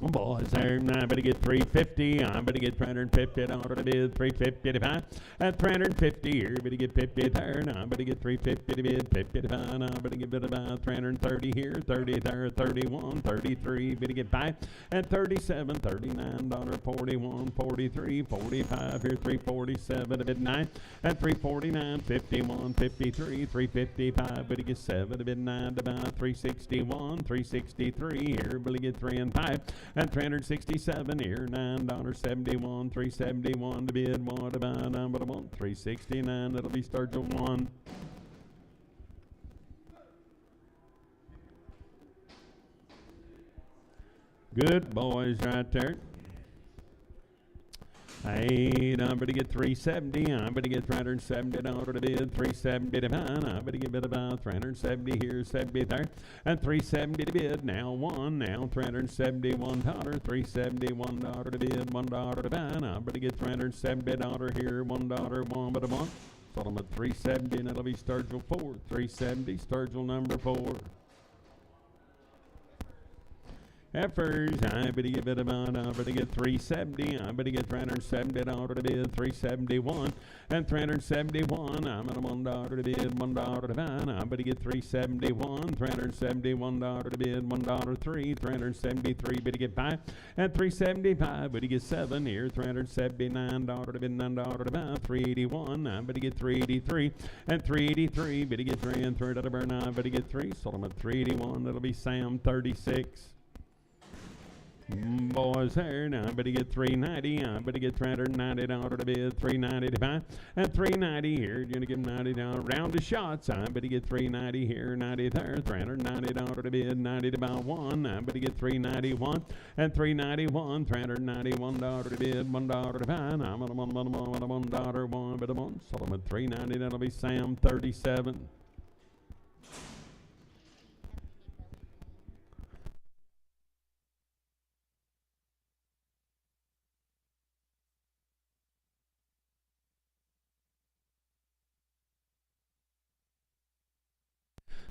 Boys there, I better get 350. I better get 350 order to bid 350 to buy. At 350 here, better get 50 there. I better get 350 to bid 50 to buy. I better get bid about 330 here, 30 there, 31, 33. Better get 5 at 37, 39 $41, 43, 45 here, 347 to bid 9 at 349, 51, 53, 355. Better get 7 to bid 9 to buy 361, 363 here. Better get 3 and 5. At 367 here, $9.71, 371 to bid, one to buy, number one, 369. That'll be start to 1. Good boys right there. Hey, I'm going to get 370. I'm going to get $370 to bid, 370 to buy. I'm going to get bid about 370 here, 70 there, and 370 to bid. Now one, now $371, $371 to bid, $1 to buy. I'm going to get $370 here, $1, one but a month. So I'm at 370, and it'll be Sturgill 4, 370, Sturgill number 4. Heifers, I better get bid about, I better get 370, I better get $370 to bid, 371, and 371, I'm at $1 to bid, $1 to buy, I better get 371, $371 to bid, $1.03, 373, better get 5, and 375, better get 7 here, $379 to bid, $9 to buy, 381, I better get 383, and 383, better get 3 and 3 to burn, I better get 3, so I'm at 381, that'll be Sam 36. Boys here, now I better get 390. I better get $390 to bid, 390 to buy, and 390 here. You're gonna give $90 round of shots. I better get 390 here, 90 there, $390 to bid, 90 to buy one. I better get 391 and 391, $391 to bid, $1 to buy. I'm at $1, one bit a month. So I'm at 390. That'll be Sam 37.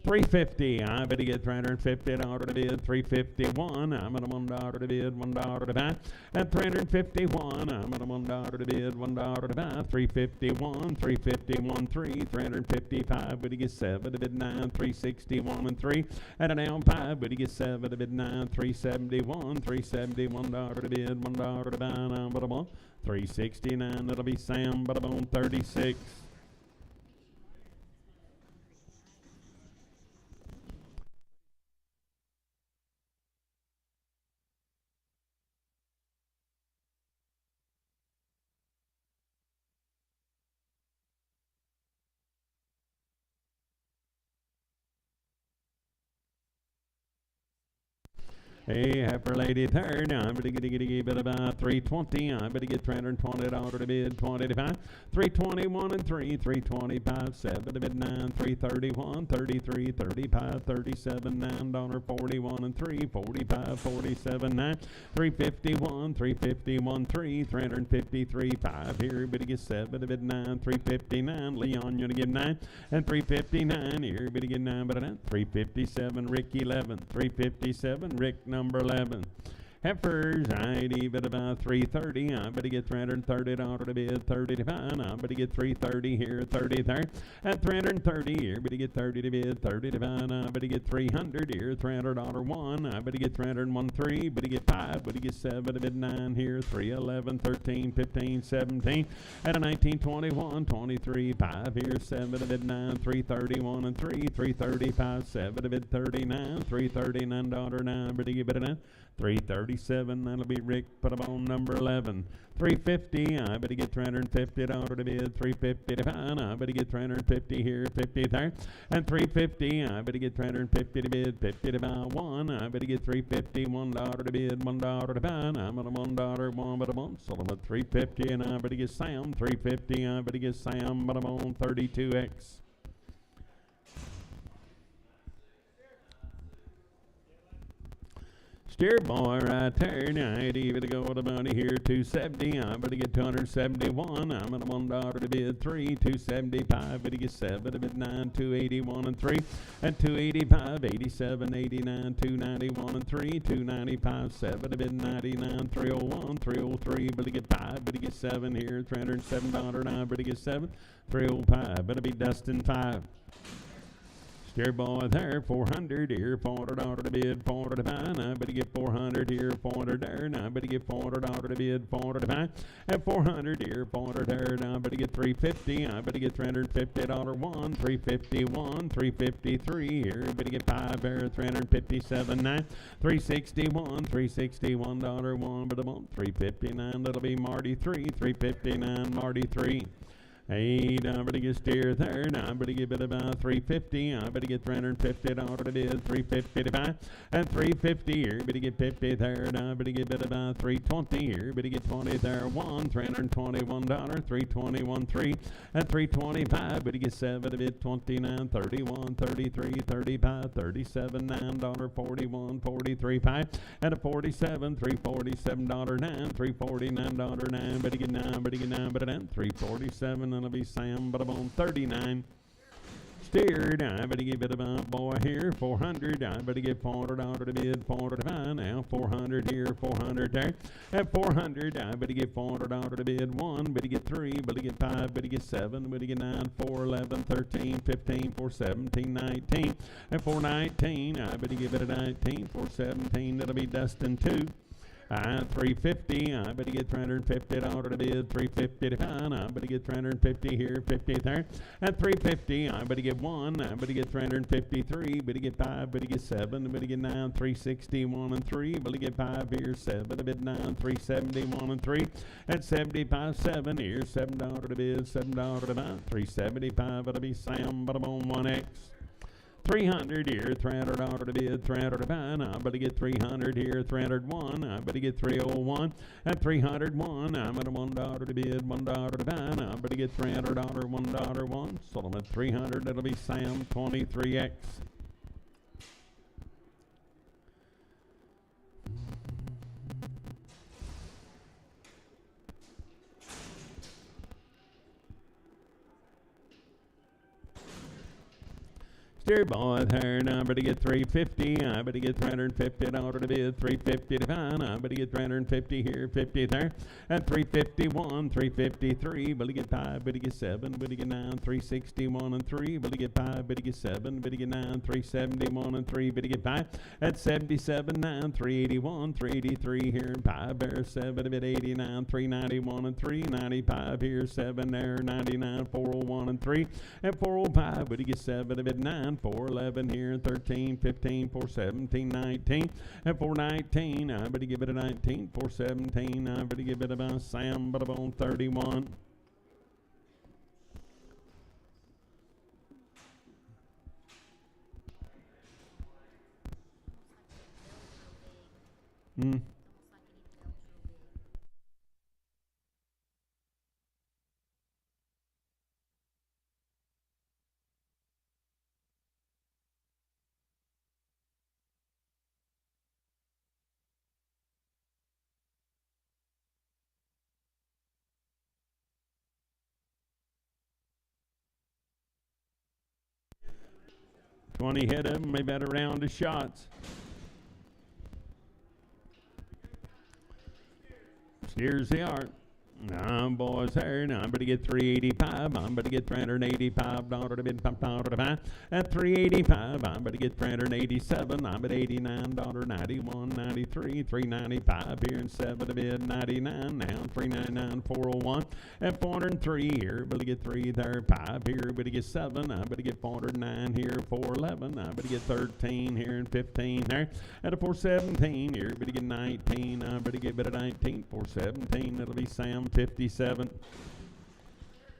$350. I better get $350 to bid, $351. I'm at $1 to bid, $1 to buy. At $351. I'm at $1 to bid, $1 to buy. $351, $351, 3, $355. Better get 7 to bid 9, $361 and 3. At an L 5. Better get 7 to bid 9, $371, $371 to bid, $1 to buy. Now but a month, $369. That'll be Sam, but I'm on 36. Hey, heifer lady third. I'm better get about 320. I'm better get $320 to bid, 20 to buy. 321 and 3, 325, 7 to bid 9, 331, 33, 35, 37, $9.41 and 3, 45, 47, 9, 351, 351, 3, 353, 5. Here, better get 7 to bid 9, 359. Leon, you're gonna give 9 and 359. Here, better get 9 but 9. 357. Rick 11, 357. Rick number 11. Heifers, I'd even about 330. I better get $330 to bid, 30 to buy. I better get 330 here, 30 there. At 330 here, better get 30 to bid, 30 to buy. I better get 300 here, $300 one. I better get 301 3. Better get 5. Better get 7 to bid 9 here, 311, 13, 15, 17. At a 19, 21, 23, 5 here, 7 to bid 9, 331 and 3, 335, 7 to bid 39, $339 9. Better get better 9. 337, that'll be Rick, put him on number 11. 350, I better get $350 to bid, 350 to buy. I better get 350 here, 50 there. And 350, I better get 350 to bid, 50 to buy one. I better get 350, $1 to bid, $1 to buy. I'm at $1, one but a month. So I'm at 350, and I better get Sam, 350, I better get Sam, but I'm on 32X. Steer boy right there, now even to go with the money here, 270. I'm going to get 271. I'm at $1 to bid 3, 275. But to get 7 to bid 9, 281 and 3, and 285, 87, 89, 291 and 3, 295, 7 to bid 99, 301, 303. But to get 5, but to get 7 here, $307 now. But to get 7, 305. Better be Dustin 5. Steer boy there, 400 here, $400 to bid, 400 to buy. Now better get 400 here, 400 there. Now better get $400 to bid, 400 to buy. And 400 here, 400 there. Now better get 350. I better get $350 one, 351, 353 here. Better get 5 there, 357 now. 361, $361 one, but a month, 359. That'll be Marty 3, 359 Marty 3. Hey, I'm going to get steer there. Now I'm going to give it about 350. I'm going to get $350 to bid, 350 to buy, and 350 here. But to get 50 there. Now I'm going to give it about 320 here. But to get 20 there, one, $321, 321 3, and 325. But to get 7 to bid, 29, 31, 33, 35, 37, $9, 41, 43 5, and a 47, $347 9, $349 9. But to get 9, but to get 9, but to 9, 347. It'll be Sam, but I'm on 39. Steered, I better give it about boy here, 400. I better get $400 to bid, 400 to buy. Now 400 here, 400 there. At 400, I better get $400 to bid, 1. Better get 3, better get 5, better get 7, better get 9, 4, 11, 13, 15, 4, 17, 19. At 419, I better give it a 19, 417. That'll be Dustin 2. 350. I better get $350 to bid, 350 to buy. I better get 350 here, 50 there. At 350, I better get 1. I better get 353. Better get 5. Better get 7. Better get 9. 361 and 3. Better get 5 here, 7 to bid 9. 371 and 3. At 75, 7 here, $7 to bid, $7 to buy. 375. It'll be Sam, but I'm on 1X. 300 here, $300 to bid, $300 to buy. I better get 300 here, 301. I better get 301 at 301. I'm at $1 to bid, $1 to buy. I better get $300, $1 one. So I'm at 300. That'll be Sam 23X. Steer boy there, now I better get 350. I better get $350 to bid, 350 to buy. I better get 350 here, 50 there. At 351, 353. Better get 5, better get 7, better get 9, 361 and 3. Better get 5, better get 7, better get 9, 371 and 3. Better get 5 at 77, 9, 381, 383 here, 5 there, 7 bid 89, 391 and 3. 95 here, 7 there, 99, 401 and 3. At 405, better get 7 bid 9. 411 here, 13, 15, 417, 19. At 419, I better give it a 19. 417, I better give it about Sam, but I'm on 31. Hit them, maybe about a round of shots. Steers the art. Now, boys, here. Now, I'm going to get 385. I'm going to get $385 to bid, $5 to buy. At 385, I'm going to get 387. I'm at $89, 91, 93, 395 here, and 7 to bid, 99 now, 399, 401. At 403 here, I'm going to get 3 there, 5 here, I'm going to get 7. I'm going to get 409 here, 411. I'm going to get 13 here, and 15 there. At a 417 here, I'm going to get 19. I'm going to get it at 19, 417. That'll be Sam 57.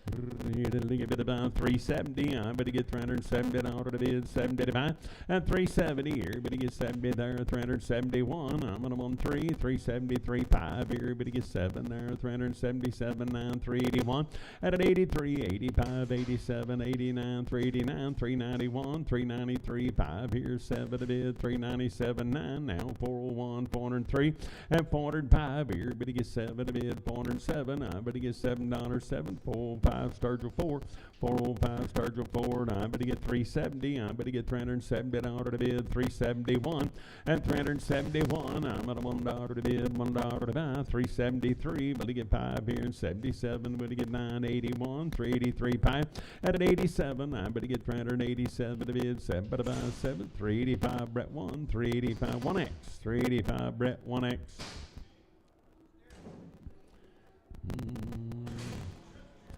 It'll give it about 370. I better get 370 out of the bid, 75 and 370 here. Better get 70 there, 371. I'm on 1-3, 373, 5 here. Better get 7 there, 377, 9, 381. At an 83, 85, 87, 89, 389, 391, 393, 5 here, 7 to bid, 397, 9. Now 401, 403, and 405 here. Better get 7 to bid, 407. I better get $7, 7, 405, Sturgill 4, 405, Sturgill 4. And I better get 370. I better get 370 out of the bid, 371, and 371. I'm at a $1 to bid, $1 to buy, 373. Better get 5 here, and 77. Better get 981, 383, 5. At an 87, I better get 387 to bid, 7 to buy, 7, 385, Brett 1, 385, 1X, 385, Brett 1X.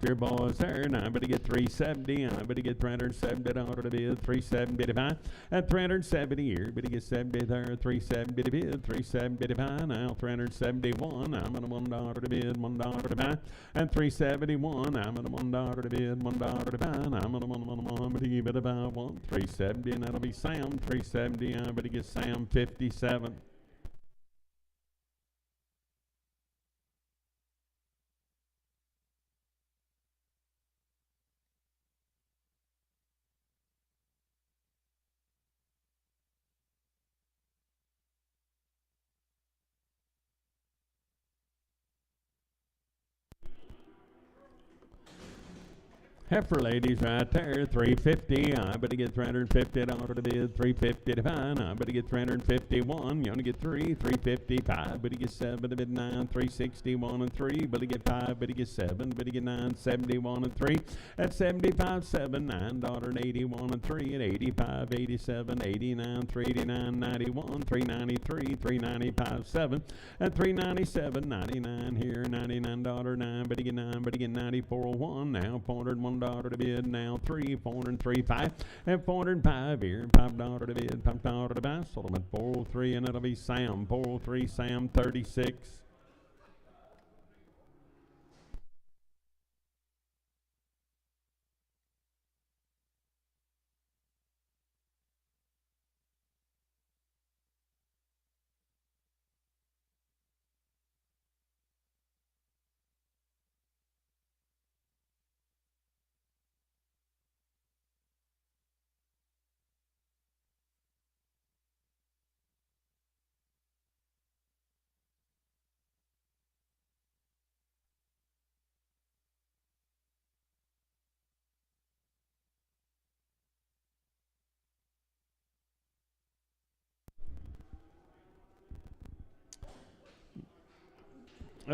Dear boys there, and I better get 370. I better get 370 out of the bid, 375 and 370 here. Better get 70 there, 370 to bid, 375. Now 371. I'm at a $1 to bid, $1 to buy, and 371. I'm at a $1 to bid, $1 to buy. And I'm at a $1 to give it about 1, 370, and that'll be Sam 370. I better get Sam 57. Heifer ladies right there, 350. I better get 350 out of the bid, 350 to find. I better get 351. You only get 3, 355. Better get 7 to bid 9, 361 and 3. Better get 5, better get 7, better get 9, 71 and 3. At 75, 7, $9.81 and 3. At 85, 87, 89, 389, 91, 393, 395, 7. At 397, 99 here, $99.09. Better get 9, better get 94.01. Now $401 to bid, now 3, 403, 5, and 405 here, $5 to bid, $5 to buy. Sold them at 403, and it'll be Sam 403, Sam 36.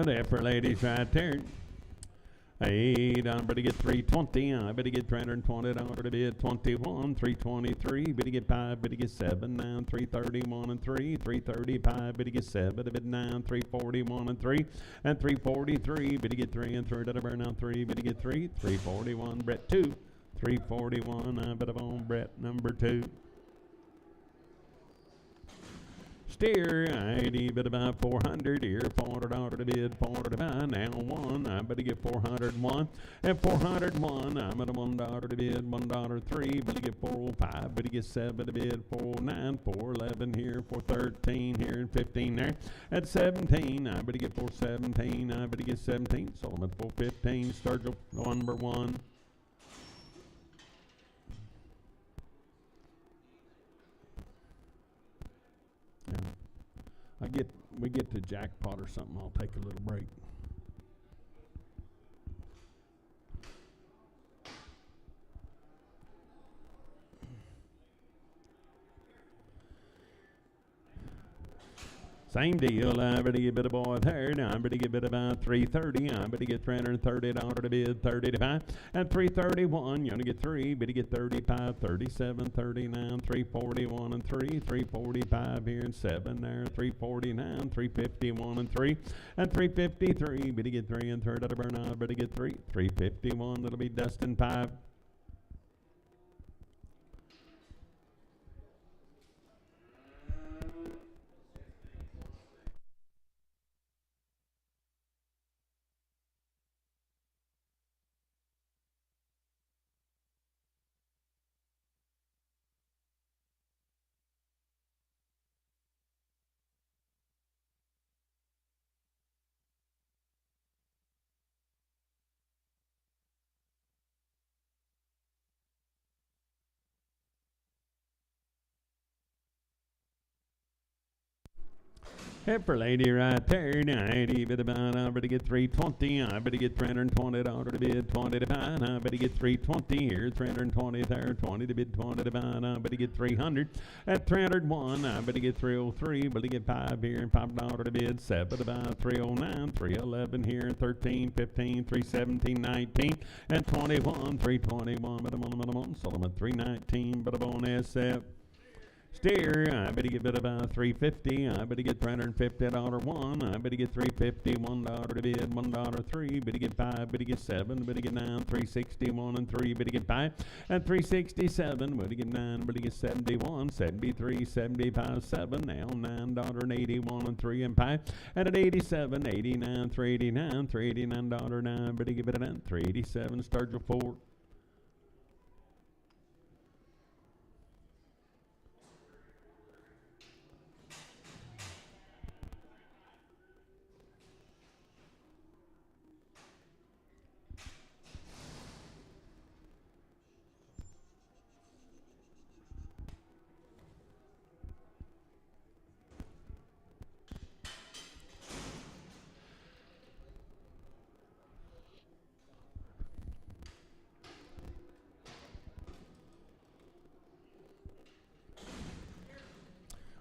There for ladies right there. 8, I better get 320. I better get 320 out of the bid, 21, 323. Better get 5, better get 7, 9, 331 and 3, 335. Better get 7, bid 9, 341 and 3, and 343. Better get 3 and 3. That'll burn out 3. Better get 3, 341. Brett 2, 341. I better on Brett number 2. Steer, 80, bid about 400 here, 400 out of the bid, 400 to buy, now 1, I better get 401, and 401, I'm at a $1 to bid, $1.03, better get 405, better get 7 to bid, 409, 411 here, 413 here, and 15 there, at 17, I better get 417, I better get 17, sold them at 415, Sturgill number 1. We get to jackpot or something, I'll take a little break. Same deal, I better get a bit of boy there. Now I better get a bit about 330. I better get 330 out of the bid, 30 to 5. And 331, you only get 3. Better get 35, 37, 39, 341 and 3, 345 here and 7 there, 349, 351 and 3, and 353. Better get 3 and 3 to burn out. Better get 3, 351. That'll be Dustin 5. Heifer lady right there, 90, bit about, I better get 320, I better get $320 to bid, 20 to buy, I better get 320 here, 320 there, 20 to bid, 20 to buy, I better get 300, at 301, I better get 303, better get 5 here, and $5 to bid, 7 to buy, 309, 311 here, 13, 15, 317, 19, and 21, 321, but I'm on, sold them at 319, but I'm on SF. Steer, I better get bid about 350. I better get $350 one. I better get 350, $1 to bid, $1 three. Better get 5, better get 7, better get 9, 360, 1 and 3. Better get 5 at 367. Better get 9, better get 71, 73, 75, 7. Now $9.81 and 3 and 5. And at 87, 89, 389, $389 better get bid at 387. Sturgill Ford.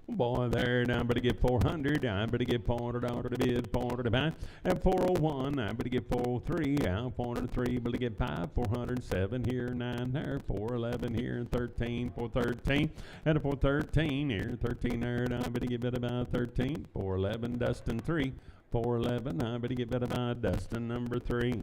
Boy, there, now I better get 400. I better get $400 to bid, 400 to buy. At 401, I better get 403. Yeah, 403, better get 5, 407 here, 9 there, 411 here, 13, 413. And a 413 here, 13 there, I better get bid about 13. 411, Dustin 3. 411, I better get bid about Dustin number 3.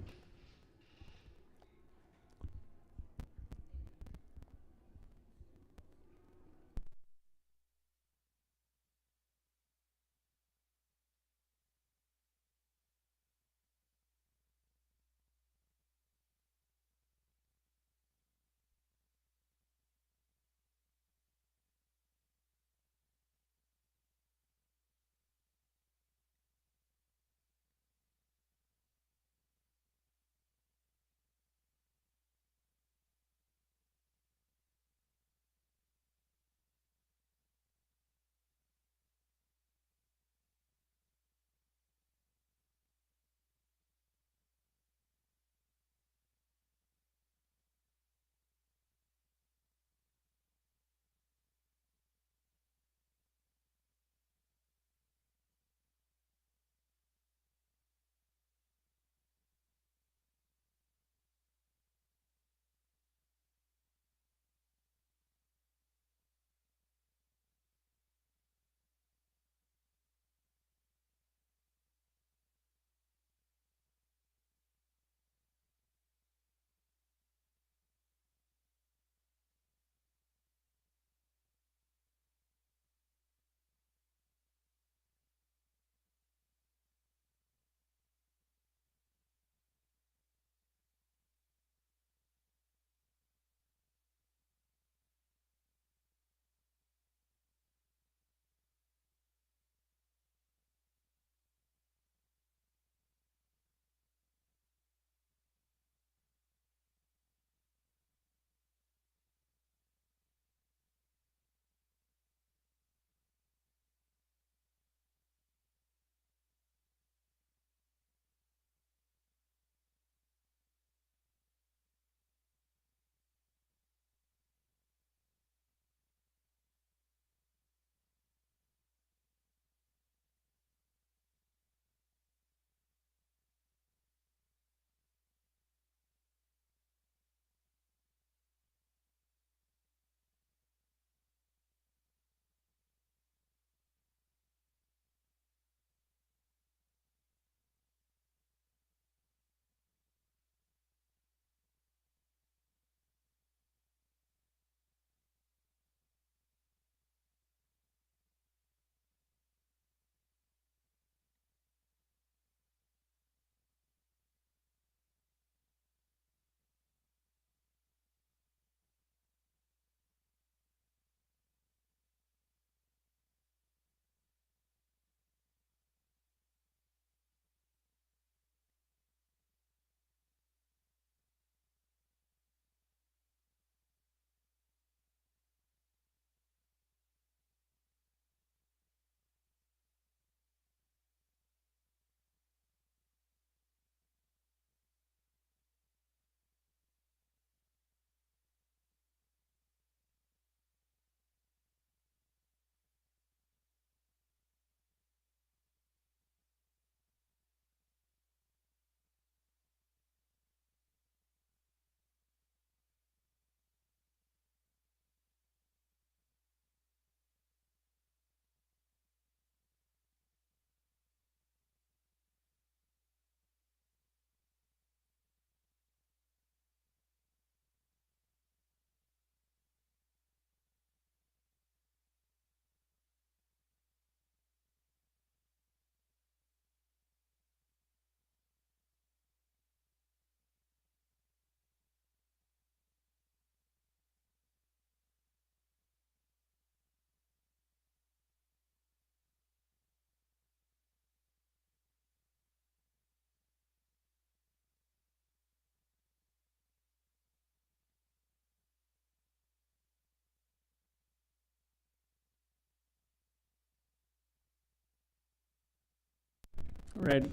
Ready.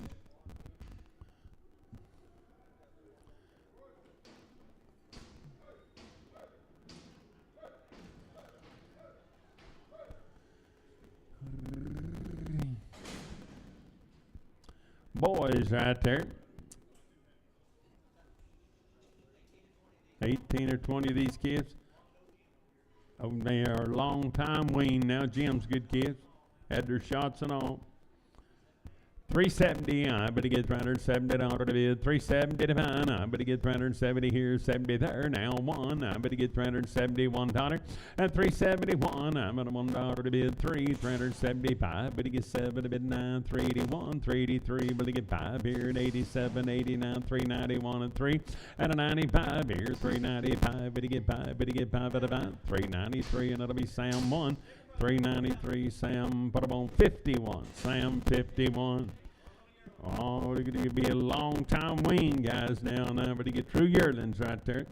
Boys right there. 18 or 20 of these kids. Oh, they are a long time weaned now. Jim's good kids. Had their shots and all. 370, I bet he gets $370 to bid. 370 to fine, I bet he gets 370 here, 70 there. Now one, I bet he gets $371. At 371, I'm at $1 to bid. 375, but he gets 7 to bid 9. 381, 383, but he get 5 here at 87, 89, 391 and 3. At a 95 here, 395, but he get 5, but he get 5 at about 393, and it'll be Sam 1. 393, Sam, put him on 51. Sam 51. Oh, it's going to be a long time wean, guys, now. But he get true yearlings right there.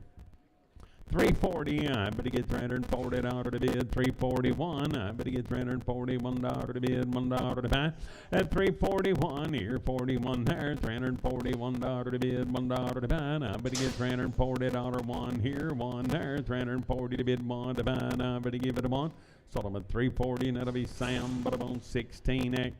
340, I bet he get $340 to bid. 341, I bet he get $341 to bid. $1 to buy. At 341 here, 41 there. $341 to bid. $1 to buy. I bet he get $340 one here, one there. 340 to bid, 1 to buy. I bet he give it a 1. Sold him at 340, and that'll be Sam, but I'm on 16X.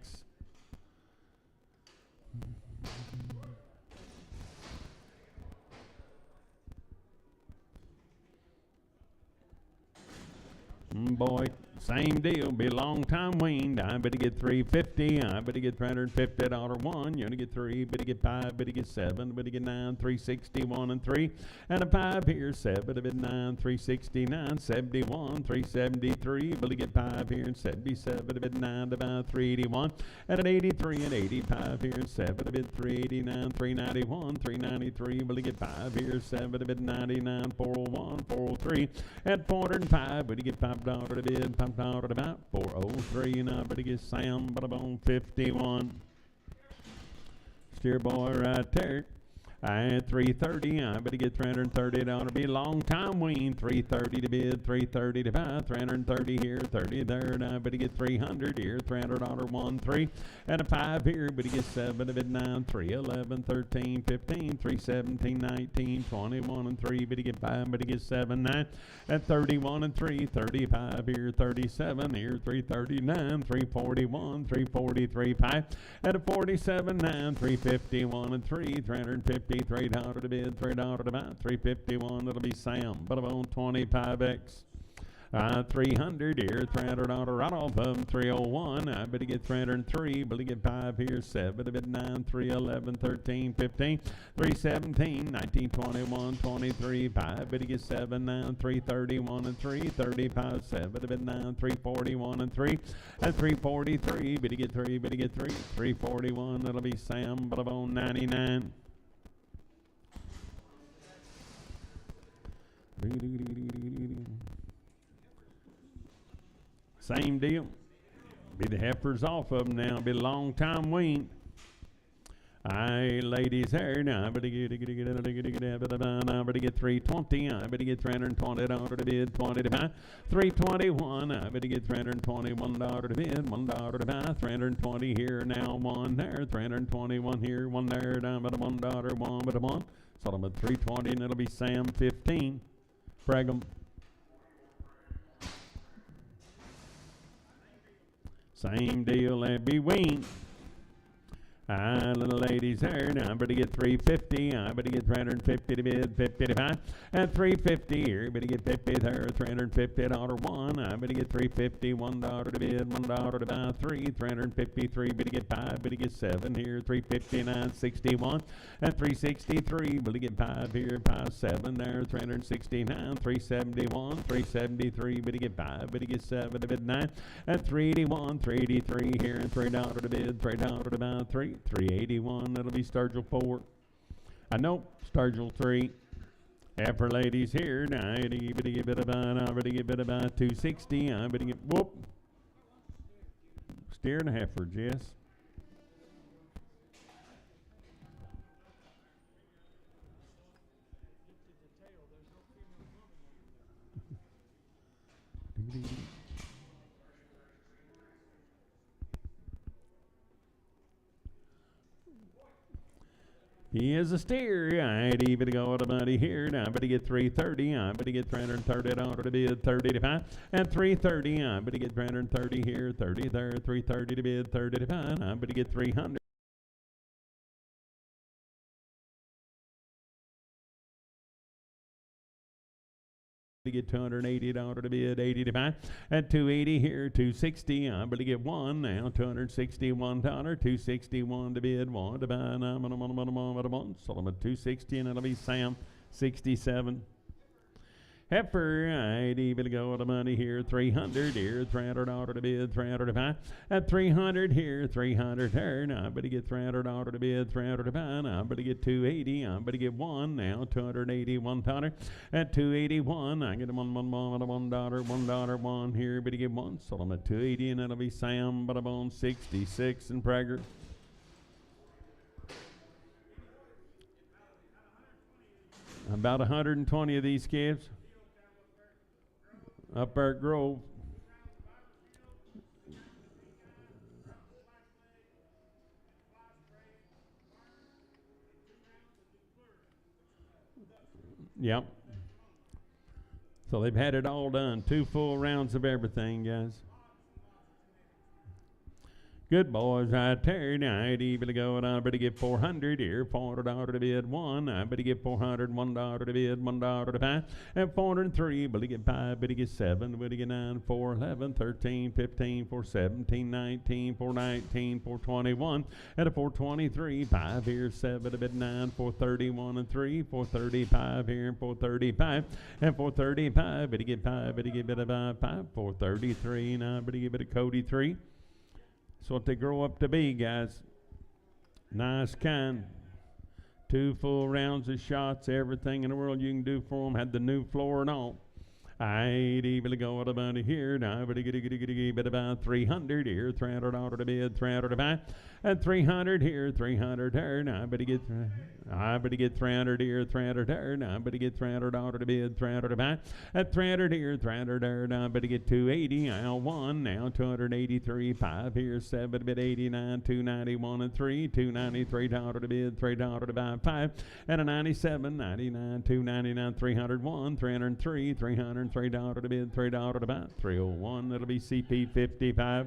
Boy, same deal. Be a long time weaned. I bet he get 350. I bet he get $350 one. You only get 3. Bet he get 5. Bet he get 7. Bet he get 9. 361 and 3. And a 5 here. 7. Bet 9. 369. 71. 373. Bet he get 5 here. And 77. Bet 9 to buy. 381. And an 83 and 85 here. 7. Bet 389. 391. 393. Bet he get 5 here. 7. Bet 99. 401. 403. At 405. Bet he get $5 to bid. $5 to buy. 403. And I bet he gets Sam, but I'm on 51. Steer boy right there. At 330, I bet he get $330 to be a long time wean. 330 to bid, 330 to buy, 330 here, 30 there, and I bet he get 300 here, $300 1, 3, and a 5 here, but he gets 7 to bid 9, 3, 11, 13, 15, 3, 17, 19, 21 and 3, but he get 5, but he gets 7, 9, at 31 and 3, 35 here, 37 here, 339, 341, 343, 5, at a 47, 9, 351 and 3, 350. $3 to bid, $3 to buy, 351. It'll be Sam, but I'm on 25X. 300 here, $300 right off of him, 301. I bet he get 303, but he get 5 here, 7 to bid 9, 311, 13, 15, 317, 19, 21, 23, 5, but he get 7, 9, 331 and 3, 35, 7 to bid 9, 341 and 3, and 343, but he get 3, but he get 3, 341. It'll be Sam, but I'm on 99. Same deal. Be the heifers off of them now. Be a long time wean. Aye, ladies here now. But he get 320. I bet he get $320 to bid, 20 to buy. 321. I bet he get $321 to bid, $1 to buy. 320 here now, 1 there. 321 here, 1 there. Down but a $1, 1 but a 1. Sold them at 320, and it'll be Sam 15. Frag 'em. Same deal, that'd be wean. Little ladies there now, but he get 350. I bet he get 350 to bid, 50 to buy. At 350 here, but he get 50 there, $350 one. I bet he get 350, $1 to bid, $1 to buy, 353. But he get 5, but he get 7 here, 359, 61. At 363, but he get 5 here, 5, 7 there, 369, 371, 373. But he get 5, but he get 7 to bid 9. At 381, 383 here, and $3 to bid, $3 to buy, 3. 381, that'll be Sturgill 4. I know, Sturgill 3. Heifer ladies here, now, I bet he get about 260. I bet he get, whoop. Steer and a heifer, Jess. He is a steer. I'd even go to money here. I'm going to get 330. I'm going to get 330 dollars to bid 30 to 5. And 330. I'm going to get 330 here. 30 there. 330 to bid 30 to 5. I'm going to get 300. To get $280 to bid 80 to 5 at 280 here 260 I'm going to get one now $261 261 to bid 1 to buy I'm on one Solomon 260 and it'll be Sam 67 Heifer, I'd even go to money here, 300 here, $300 to bid, 300 to buy. At 300 here, 300 there. Now I'm going to get $300 to bid, 300 to buy. Now I'm going to get 280. I'm going to get one now, $281. At 281, I get $1 here, but to get one. So I'm at 280, and that'll be Sam, but I'm on 66 and Prager. About 120 of these calves. Up there at Grove. Yep. So they've had it all done. 2 full rounds of everything, guys. Good boys right there. Now I'd even go and I better get 400 here. $400 to bid 1. I better get 400. $1 to bid. $1 to buy. And 403. Better get 5. Better get 7. Better get 9. 411. 13. 15. 417. 19. 419. 421. At a 423. 5 here. 7 to bid 9. 431 and 3. 435 here. 435. And 435. Better get 5. Better get bit of 5. 433. Now better get bit of Cody 3. That's what they grow up to be, guys. Nice kind. 2 full rounds of shots, everything in the world you can do for them. Had the new floor and all. I'd even go out about here. Now, but get about 300 here. $300 to bid, 300 to buy. At 300 here, 300 there. Now, I better get 300 here, 300 there. Now, I better get $300 to bid, 300 to buy. At 300 here, 300 there. Now, I better get 280. I'll 1 now, 283. 5 here, 7 to bid 89, 291 and 3, $293 to bid, $3 to buy 5. And a 97, 99, 299, 301, 303, $303 to bid, $3 to buy, 301. That'll be CP 55.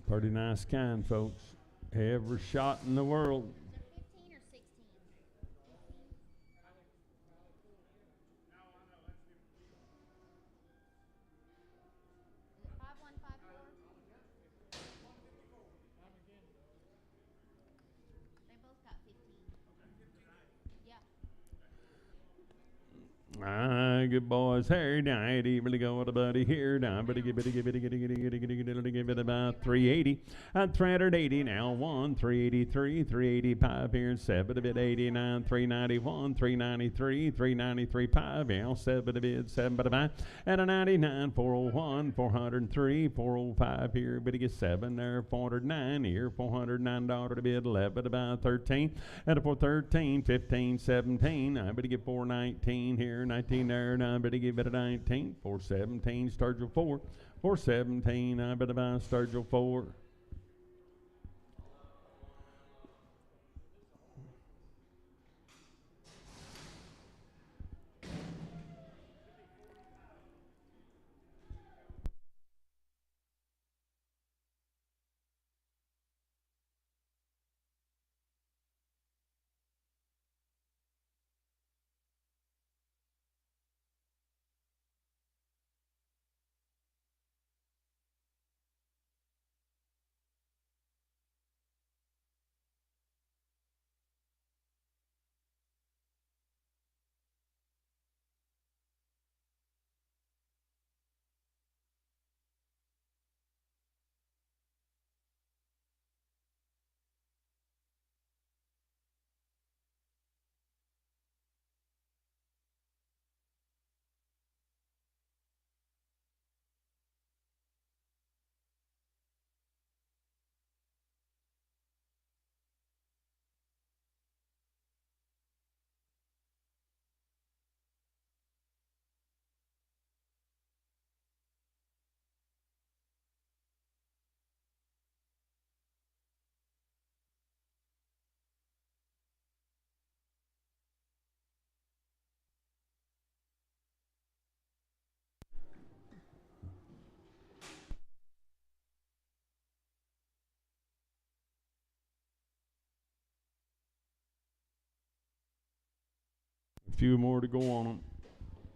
Pretty nice kind, folks. Every shot in the world. Good boys. Hey, now I'd even go with a buddy here. Now, but give it about 380. 380 now. 1, 383, 385 here. 7 a bit 89, 391, 393, 393, 5. Yeah, 7 a bit 7 but a 5. And a 99, 401, 403, 405 here. But get 7 there. 409 here. $409 to bid. 11 about 13. And a 413, 15, 17. I better get 419 here. 19 there. I better give it a 19. 417, Sturgill 4. 417, I better buy Sturgill 4. few more to go on them. Yeah, probably.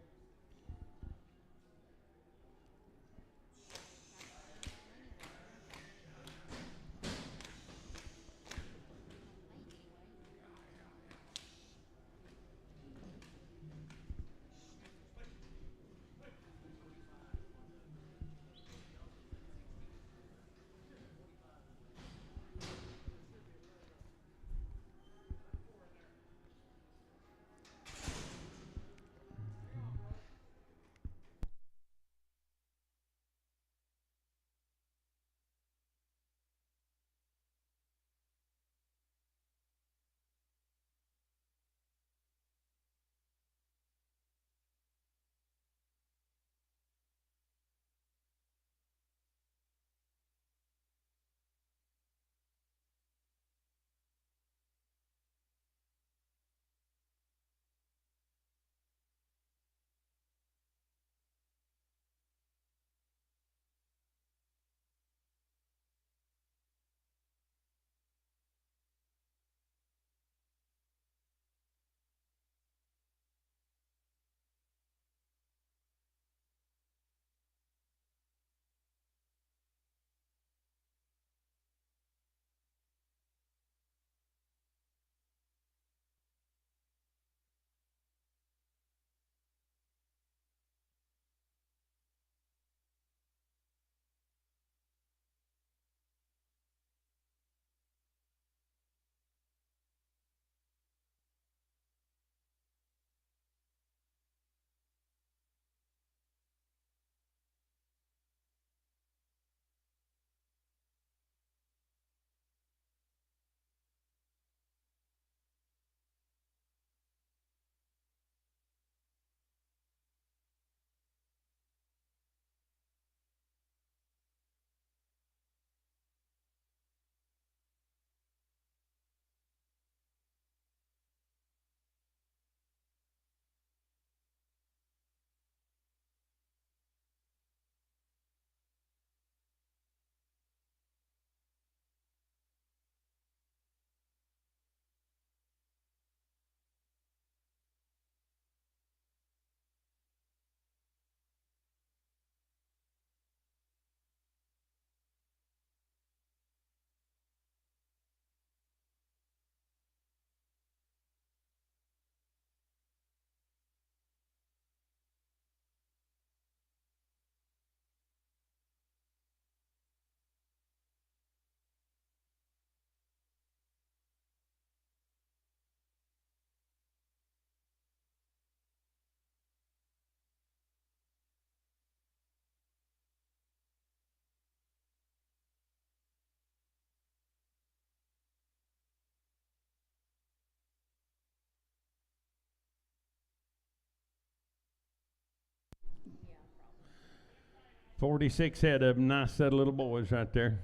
46 head of nice set of little boys right there.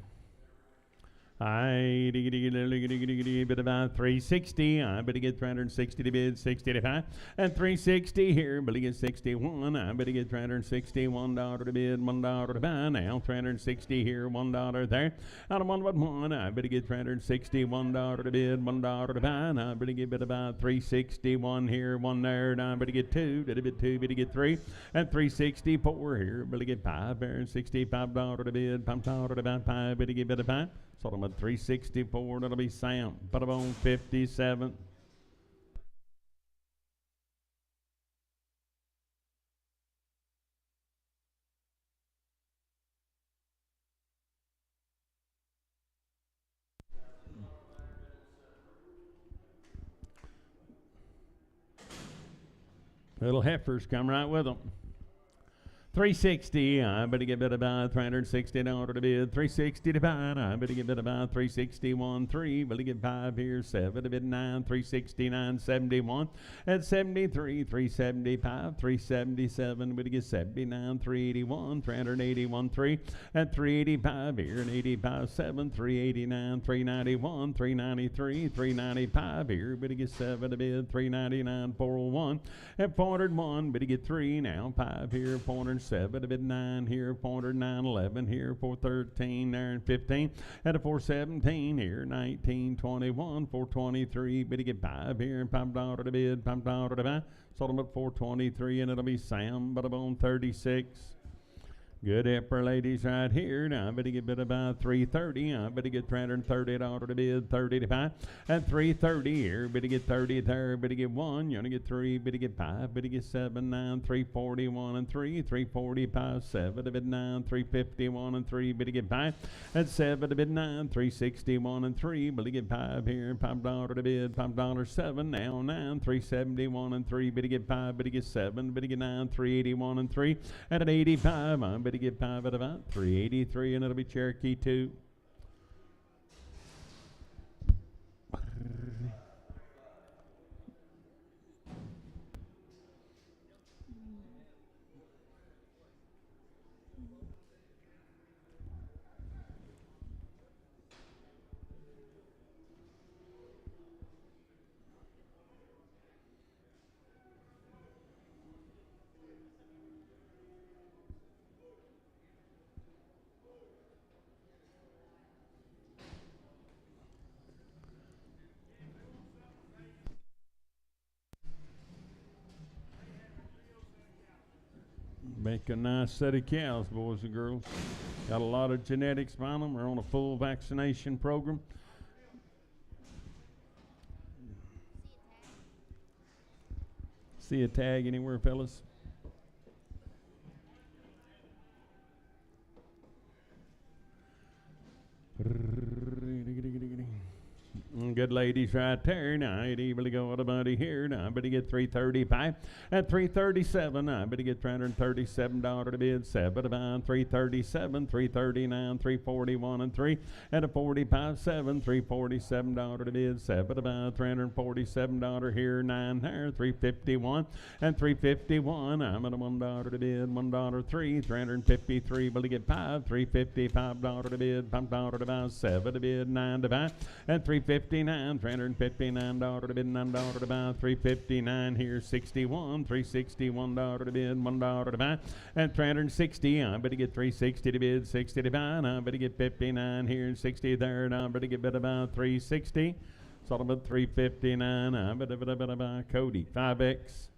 I bid about 360. I better get 360 to bid 65 and 360 here. Better get 61. I better get $361 to bid, $1 to buy. Now 360 here, $1 there. Out of 1 I better get $361 to bid, $1 to buy. Now I better get bid about 361 here, 1 there. Now I better get 2. Did a bid 2? Better get 3 and 364 here. Better get 5 there, $65 to bid, $5 to buy. 5. Better get bid a 5. Sold them at 364. That'll be Sam. Put them on 57. Little heifers come right with them. 360. I better get bid about $360 to bid. 360 to buy. I better get bid about 361. 3. Better get 5 here. 7 to bid 9. 369. 71. At 73. 375. 377. Better get 79. 381. 381. 3. At 385 here. And 85. 7. 389. 391. 393. 395 here. Better get 7 to bid. 399. 401. At 401. Better get 3 now. 5 here. 406. 7 to bid 9 here, 409.11 here, 413 there and 15 at a 417 here, 19, 21, 423 bid to get 5 here and $5 to bid, $5 to buy. Sold them at 423 and it'll be Sam Butterbone 36. Good upper ladies right here. Now I better get bid about 330. I better get $330 to bid, 30 to buy. At 330 here, better get 30 there, better get 1. You want to get 3, better get 5, better get 7, 9, 341 and 3, 345, 7 to bid 9, 351 and 3, better get 5. At 7 to bid 9, 361 and 3, better get 5 here, $5 to bid, $5, 7, now 9, 371 and 3, better get 5, better get 7, better get 9, 381 and 3. At an 85, I'm better get 5 at about 383, and it'll be Cherokee 2. Make a nice set of cows, boys and girls. Got a lot of genetics behind them. We're on a full vaccination program. See a tag anywhere, fellas? Good ladies right there. Now I'd even go with a buddy here. Now I better get 335. At 337, I better get $337 to bid, 7 to buy, 337, 339, 341 and 3. At a 45, 7, $347 to bid, 7 to buy, $347 here, 9 there, 351 and 351. I'm at a $1 to bid, $1 3, 353. Will to get 5, $355 to bid, $5 to buy, 7 to bid, 9 to buy, and 359, $359 to bid, $9 to buy, 359 here, 61, $361 to bid, $1 to buy, and 360. I better get 360 to bid, 60 to buy, and I better get 59 here, 60 there, and I better get bid about 360. Sold about 359. I better buy Cody 5X.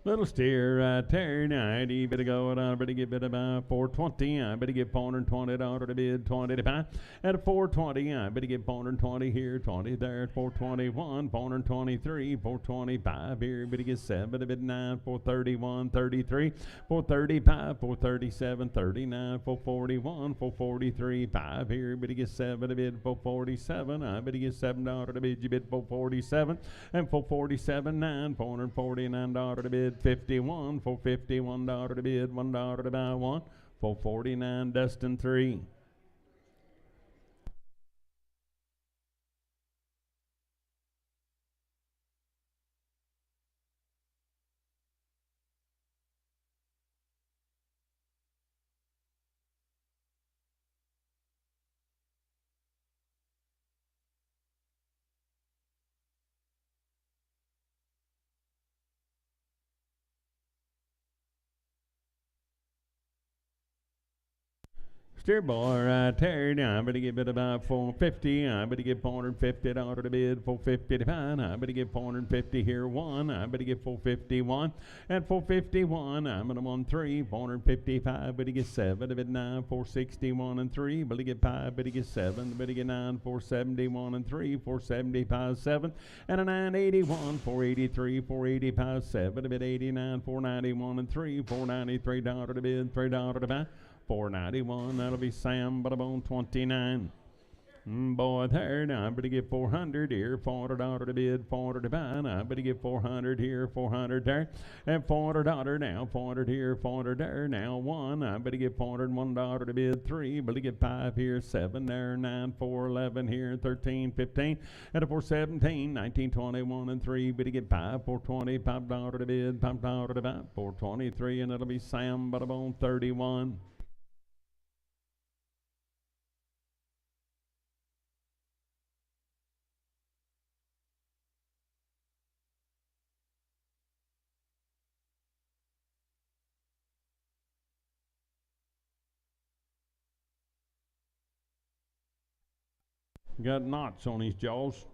Little steer right there. Now, you better go and I better get bid about 420. I better get $420 to bid, 20 to buy. At a 420, I better get 420 here, 20 there, 421, 423, 425 here. Better get 7 to bid 9, 431, 33, 435, 437, 39, 441, 443, 5 here. Better get 7 to bid, 447. I better get $7 to bid, you bid 447, and 447, 9, $449 to bid. 51, $451 to bid, $1 to buy 1, 449 Dustin 3. Steer boy right there. Now I better get bid about 450. I better get $450 to bid, 450 to buy. I better get 450 here 1. I better get 451. At 451, I'm at a 1 3, 455. Better get 7 to bid 9, 461 and 3. Better get 5. Better get 7. Better get 9, 471 and 3, 475 7. And a 981, 483, 485 7. To bid 89, 491 and 3, $493 to bid, $3 to buy. 491, that'll be Sam Butterbone 29. Boy, there, now I better get 400 here, $400 to bid, 400 to buy, now I better get 400 here, 400 there, and $400 now, 400 here, 400 there, now 1, I better get $401 to bid, 3, better get 5 here, 7 there, 9, 4, 11 here, 13, 15, and a 4, 17, 19, 21, and 3, better get 5, $425 to bid, $5 to buy, 423, and it'll be Sam Butterbone 31. Got knots on his jaws.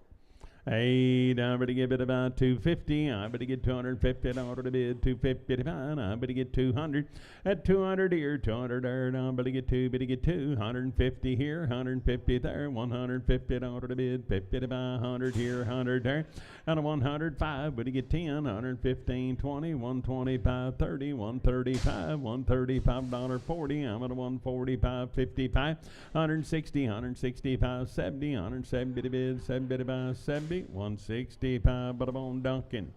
8, I better give it about 250. I better get $250 to bid, 250 to buy. I better get 200. At 200 here, 200 there. I better get 2, better get 2. 150 here, 150 there. $150 to bid, 50 to buy. 100 here, 100 there. And a 105, better get 10. 115, 20, 125, 30, 135, $135, 40. I'm at a 145, 55, 160, 165, 70, 170 to bid, 70 to buy, 70. 165, but I'm on Duncan.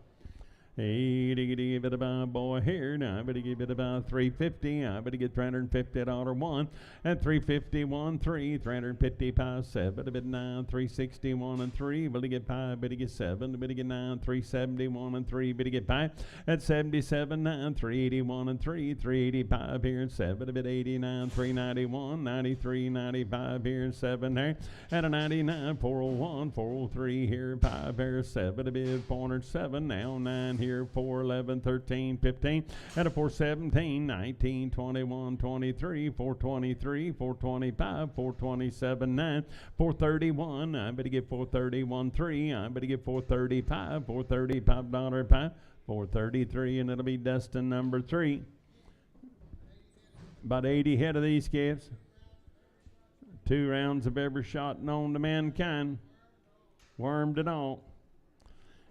80, give it about boy here. Now I better give it about 350. I better get $350 one. And 351, 3, 355, 7, a bit 9, 361 and 3. Better get 5, better get 7, better get 9, 371 and 3, better get 5. At 77, 9, 381 and 3, 385 here and 7, a bit 89, 391, 93, 95 here and 7 there. At a 99, 401, 403 here, 5 here, 7, a bit 407, now 9 here, 4, 11, 13, 15, and a 417, 19, 21, 23, 423, 425, 427, 9, 431, I better get 431, 3, I better get 435, $435 pie, 433, and it'll be Dustin number 3. About 80 head of these kids. 2 rounds of every shot known to mankind. Wormed it all.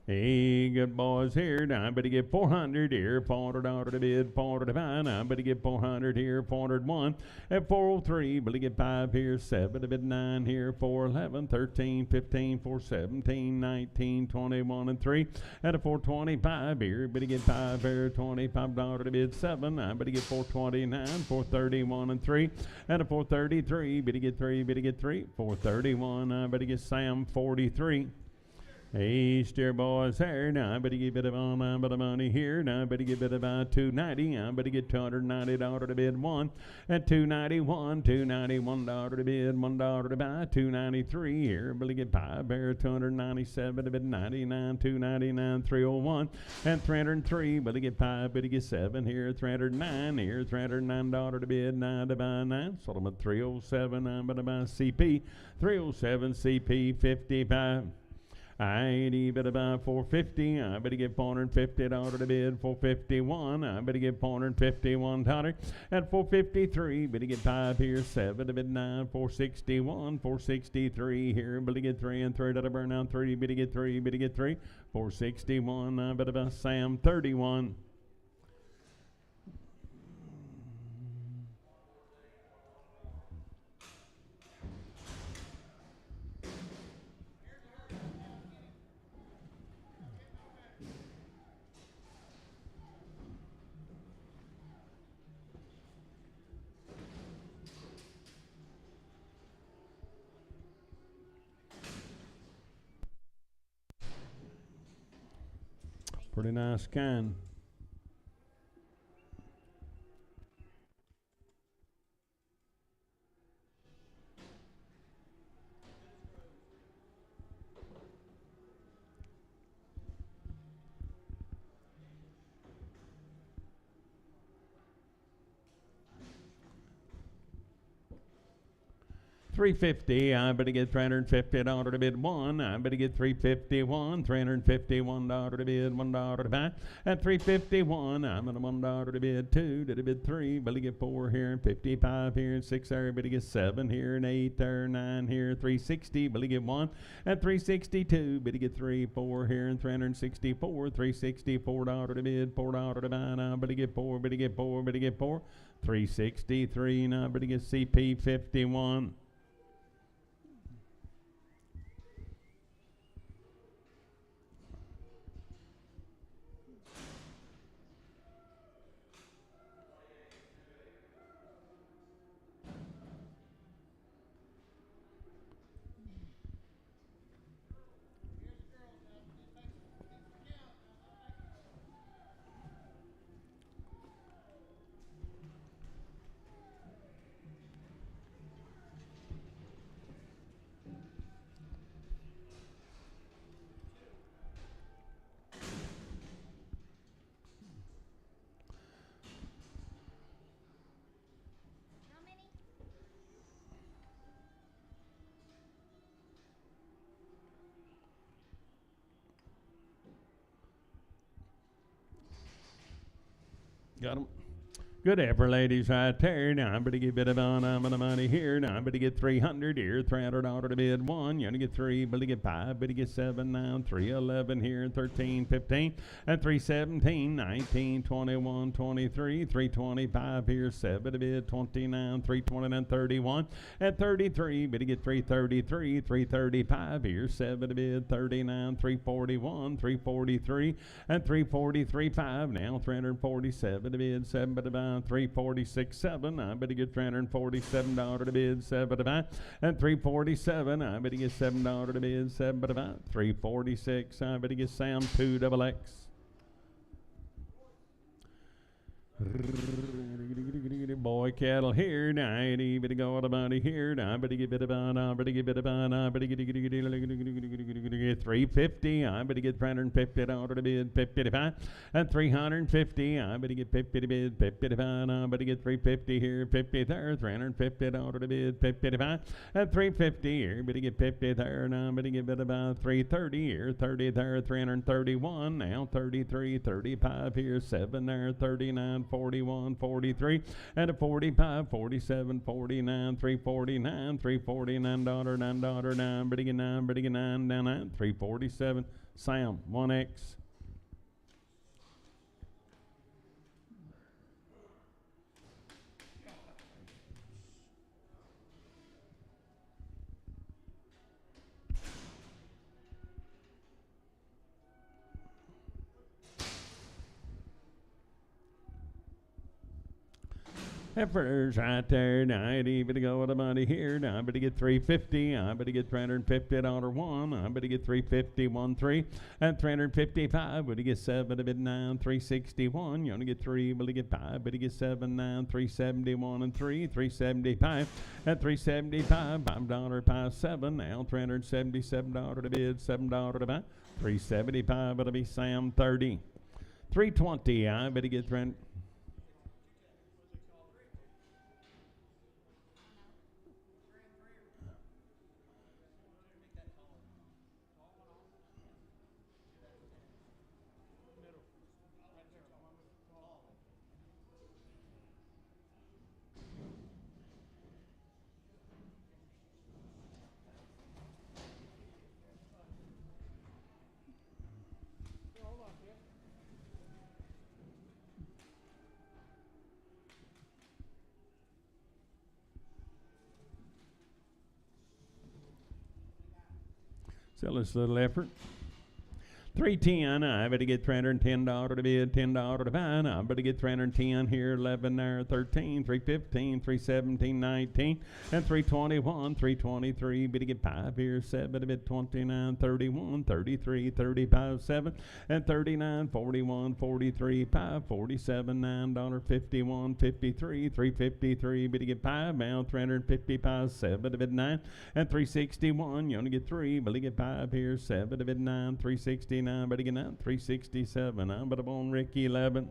Hey, good boys here. Now I better get 400 here, $400 to bid, 400 to buy. Now I better get 400 here, 401. At 403, better get 5 here, 7 to bid, 9 here, 411, 13, 15, 417, 19, 21, and 3. At a 425 here, better get 5 here, $25 to bid, 7. I better get 429, 431, and 3. At a 433, better get 3, better get 3. 431, I better get Sam 43. Hey, steer boys here. Now I better give it a bit of money here. Now I better give it about 290. I better get $290 to bid 1. At 291, $291 to bid, $1 to buy. 293 here. Better get 5 there. 297 to bid 99, 299, 301. And 303. Better get 5. Better get 7 here. 309 here. $309 to bid, 9 to buy 9. Sold them at 307. I'm better buy CP. 307 CP 55. I better buy 450. I better get $450 to bid. 451. I better get $451. At 453, better get 5 here. 7 to bid 9. 461. 463 here. Better get 3 and 3 to burn out 3. Better get 3. Better get 3. 461. I better buy Sam 31. Pretty nice can. $350. I better get $350 to bid 1. I better get $351. $351 to bid, $1 to buy. At $351, I'm at a $1 to bid 2. To bid 3. Better get 4 here and 55 here and 6 there. Better get 7 here and 8 there, 9 here. 360. Better get 1. At 362. Better get 3, 4 here and 364. $364 to bid, $4 to buy. Now better get 4. Better get 4. Better get 4. 363. Now better get CP 51. Got 'em. Good effort, ladies, right there. Now I'm going to give it a bit of money here. Now I'm going to get 300 here. $300 to bid one. You're going to get three, but to get five, but to get seven now. 311 here, 13, 15, and 317, 19, 21, 23, 325 here, seven to bid, 29, 329, 31, and 33, but to get 333, 335 here, seven to bid, 39, 341, 343, and 343, 5 now, 347 to bid, 7 to buy. 346 7. I better get $347 to bid 7 to buy. And 347. I better get $7 to bid 7 to buy. 346. I better get Sam 2XX. Boy cattle here, 90, better go out of money here, I better get bit about, I better get bit about, I better get 350, I better get $350 to bid 55, and 350, I better get 50 to bid 55, I better get 350 here, 50 there, $350 to bid 55, and 350 here, better get 50 there, and I better get bit about 330 here, 30 there, 331, now 33, 35 here, 7 there, 39, 41, 43, and a 45, 47, 49, 349, $349, $9, better get 9, down 9, 347, Sam, 1X. Efforters right there, 90, better go with the money here. Now I better get 350. I better get $350 one. I better get 350, 1, 3, and 355. Better get 7 to bid 9, 361. You only get 3, better get 5. Better get 7, 9, 371 and 3, 375, and 375. $5, 5, 7. Now $377 to bid, $7 to buy. 375. It'll be Sam 30. 320. I better get 300. Sell this little effort. 310, I better get $310 to bid, $10 to buy. I better get 310 here, 11 there, 13, 315, 317, 19, and 321, 323. Better get 5 here, 7 to bid, 29, 31, 33, 35, 7, and 39, 41, 43, 5, 47, $9, 51, 53, 353. Better get 5 now, 355, 7 to bid 9, and 361. You only get 3, better get 5 here, 7 to bid 9, 369. Better get 9, 367. I'm but on Ricky 11.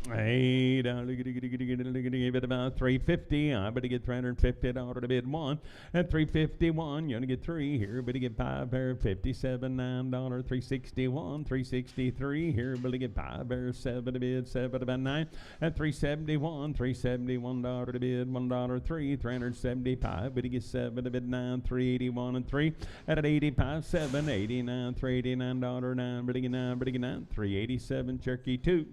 Hey, give it about 350. I better get $350 to bid one. At 351, you're gonna get three here. Better get five pair, 57, $9, 361, 363 here. Better get five pair, seven to bid, seven about nine. At 371, $371 to bid, $1 three, 375. Better get seven to bid nine, 381 and three. At 85, seven, 89, $389 nine. Better get nine, 387 Cherokee two.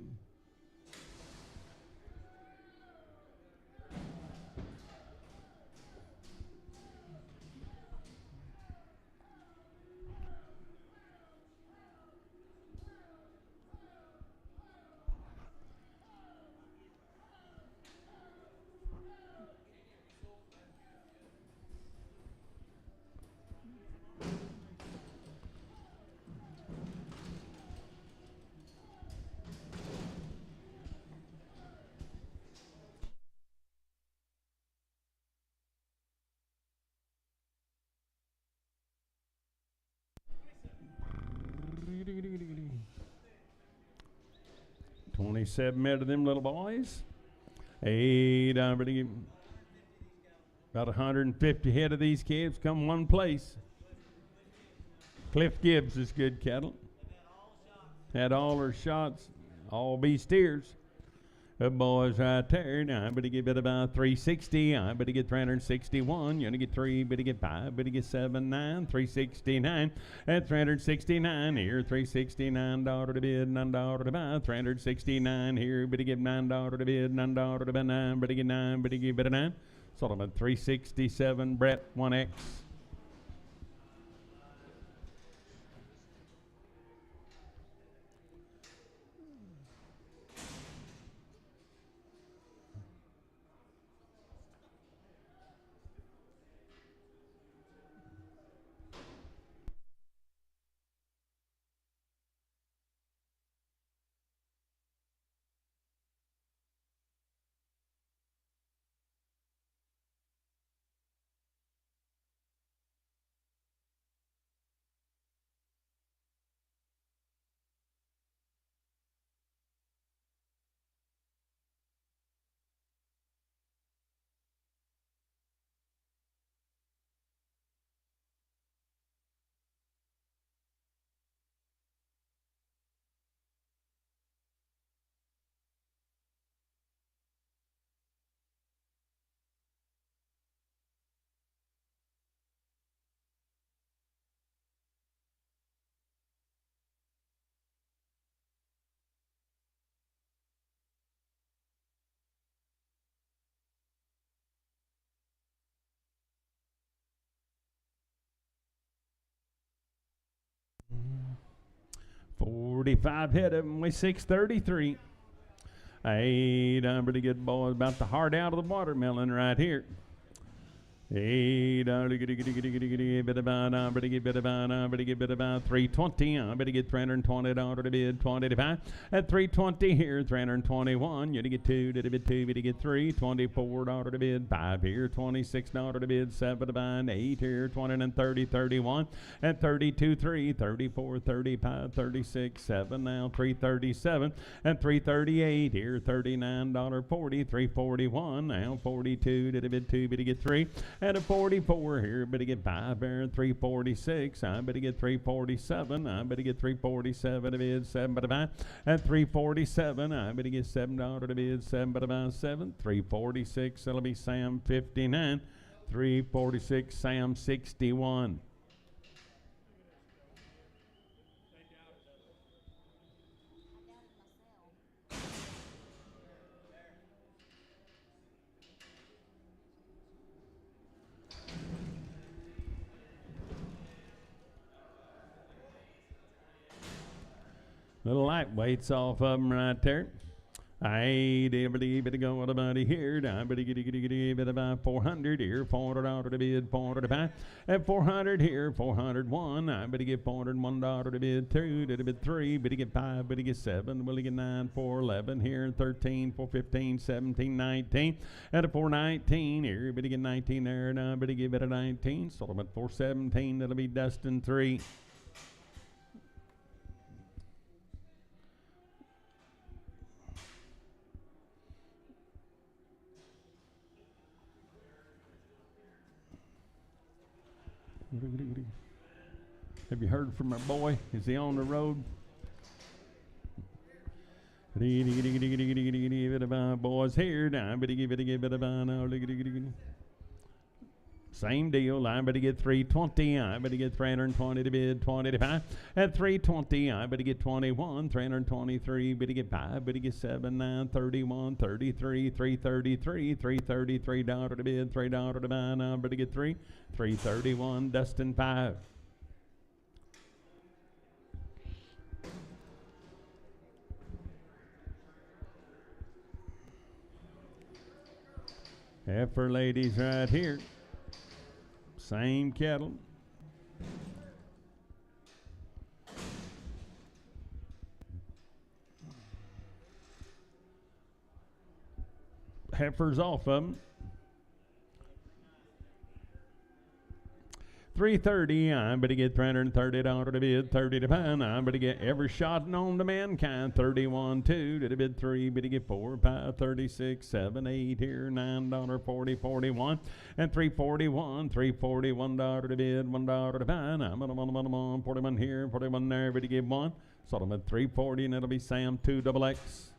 $27 of them little boys. Eight, about 150 head of these calves come one place. Cliff Gibbs is good cattle. Had all her shots, all be steers. The boys right there. Now, I better give it about 360. I better get 361. You're going to get three. Better get five. Better get seven, nine. 369. At 369 here. $369 to bid. $9 to buy. 369 here. Better get $9 to bid. $9 to buy. Nine. Better get nine. Better give it a nine. Solomon 367. Brett 1X. Mm. 45 head of them with 633. Hey, done pretty good, boys. About the heart out of the watermelon right here. Hey, better get about 320. I better get $320 to bid 25. At 320 here, 321. You to get two, to bid two, to get three, $24 to bid five here, $26 to bid seven to buy, eight here, 20 and 30, 31. At 32, 3, 34, 35, 36, 7 now, 337. At 338 here, $39.40, 341 now, 42 to bid two, to get three. At a 44 here, better get five there, 346. I better get 347. I better get 347 to bid seven by five. At 347, I better get $7 to bid seven by five, seven. 346, that'll be Sam 59. 346, Sam 61. Little lightweights off of them right there. I better go with a buddy here. I better get about 400 here. $400 to bid, 400 to buy. At 400 here, 401. I better get $401 to bid two, to bid three. Better get five, better get seven. Will he get nine, 411 here, 13, 415, 17, 19. At a 419 here, better get 19 there. And I better give it a 19. Sold them at 417. That'll be Dustin 3. Have you heard from our boy? Is he on the road? Boys here now. Same deal. I better get 320. I better get 320 to bid 20 to 5. At 320, I better get 21. 323. Better get 5. Better get 7, 9, 31, 33, 333, $333 to bid, $3 to buy. Now I better get 3. 331. Dustin 5. Heifer ladies right here. Same cattle. Heifers off of them. 330, I better get $330 to bid, 30 to pound. I better get every shot known to mankind. 31, 2 to the bid, 3, better get 4, 5, 36, 7, 8 here, $9, 40, 41, and 341, $341 to bid, $1 to pound. I'm on 41 here, 41 there, better get 1. Sold them at 340, and it'll be Sam 2 double X.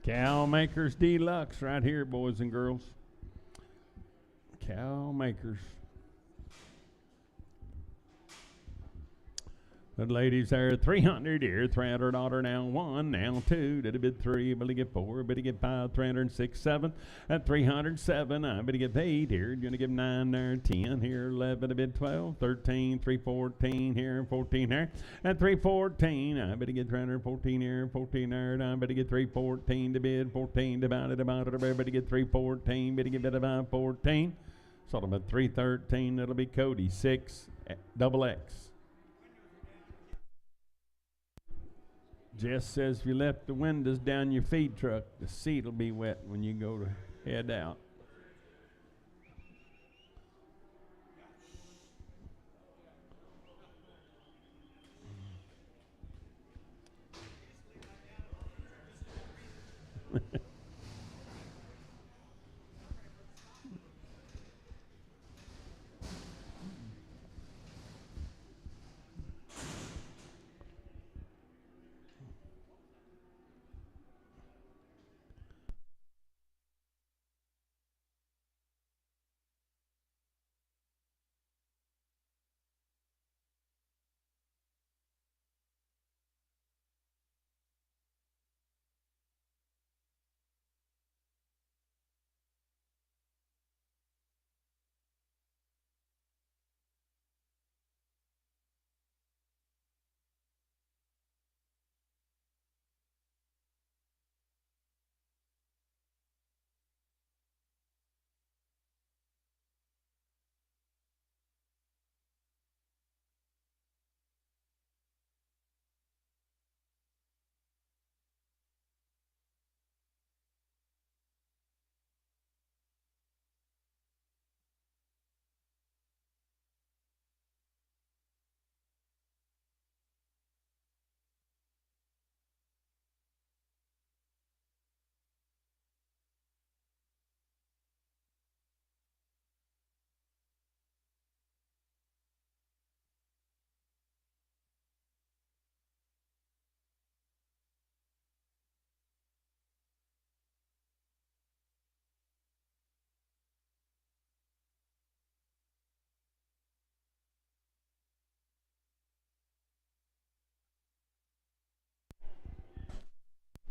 Cow Makers Deluxe right here, boys and girls. Cow Makers. The ladies there, 300 here, $300 now 1, now 2, did a bid 3, better get 4, better get 5, 306, 7, at 307, I better get 8 here, gonna give 9 there, 10 here, 11, a bid 12, 13, 314 here, 14 here, at 314, I better get 314 here, 14 there, I better get 314 to bid, 14 about it, better get 314, better get better about 14, sold them at 313, that'll be Cody, 6, double X. Jess says if you left the windows down your feed truck, the seat will be wet when you go to head out.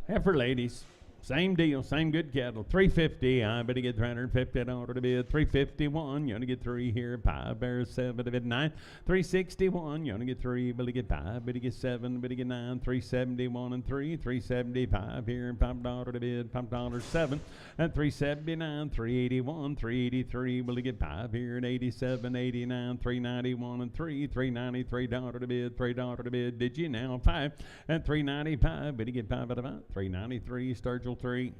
Heifer ladies, same deal, same good cattle. 350, I better get 350 in order to bid. 351, you only get 3 here. 5 bears 7 to bid 9. 361, you only get 3, better get 5, better get 7, better get 9. 371 and 3. 375 here. $5 to bid. $5.7 and 379. 381, 383, better get 5 here. And 87, 89. 391 and 3. $393 to bid. $3 to bid. Did you now 5 and 395, better get 5 out of 5. 393, Sturgill 3.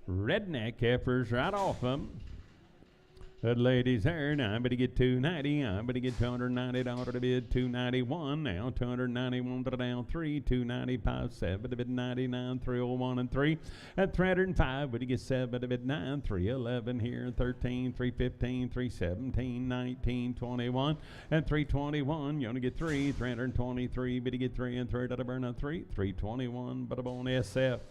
Redneck heifers right off them. That lady's there. Now I better get 290. I better get $290 to bid. 291 now. 291 to down 3. 295 7 to bid 99. 301 and 3. At 305 better get 7 to bid 9. 311 here. 13. 315. 317. 19. 21. At 321 you only get 3. 323 better get 3 and 3 to burn out 3. 321 but I'm on SF.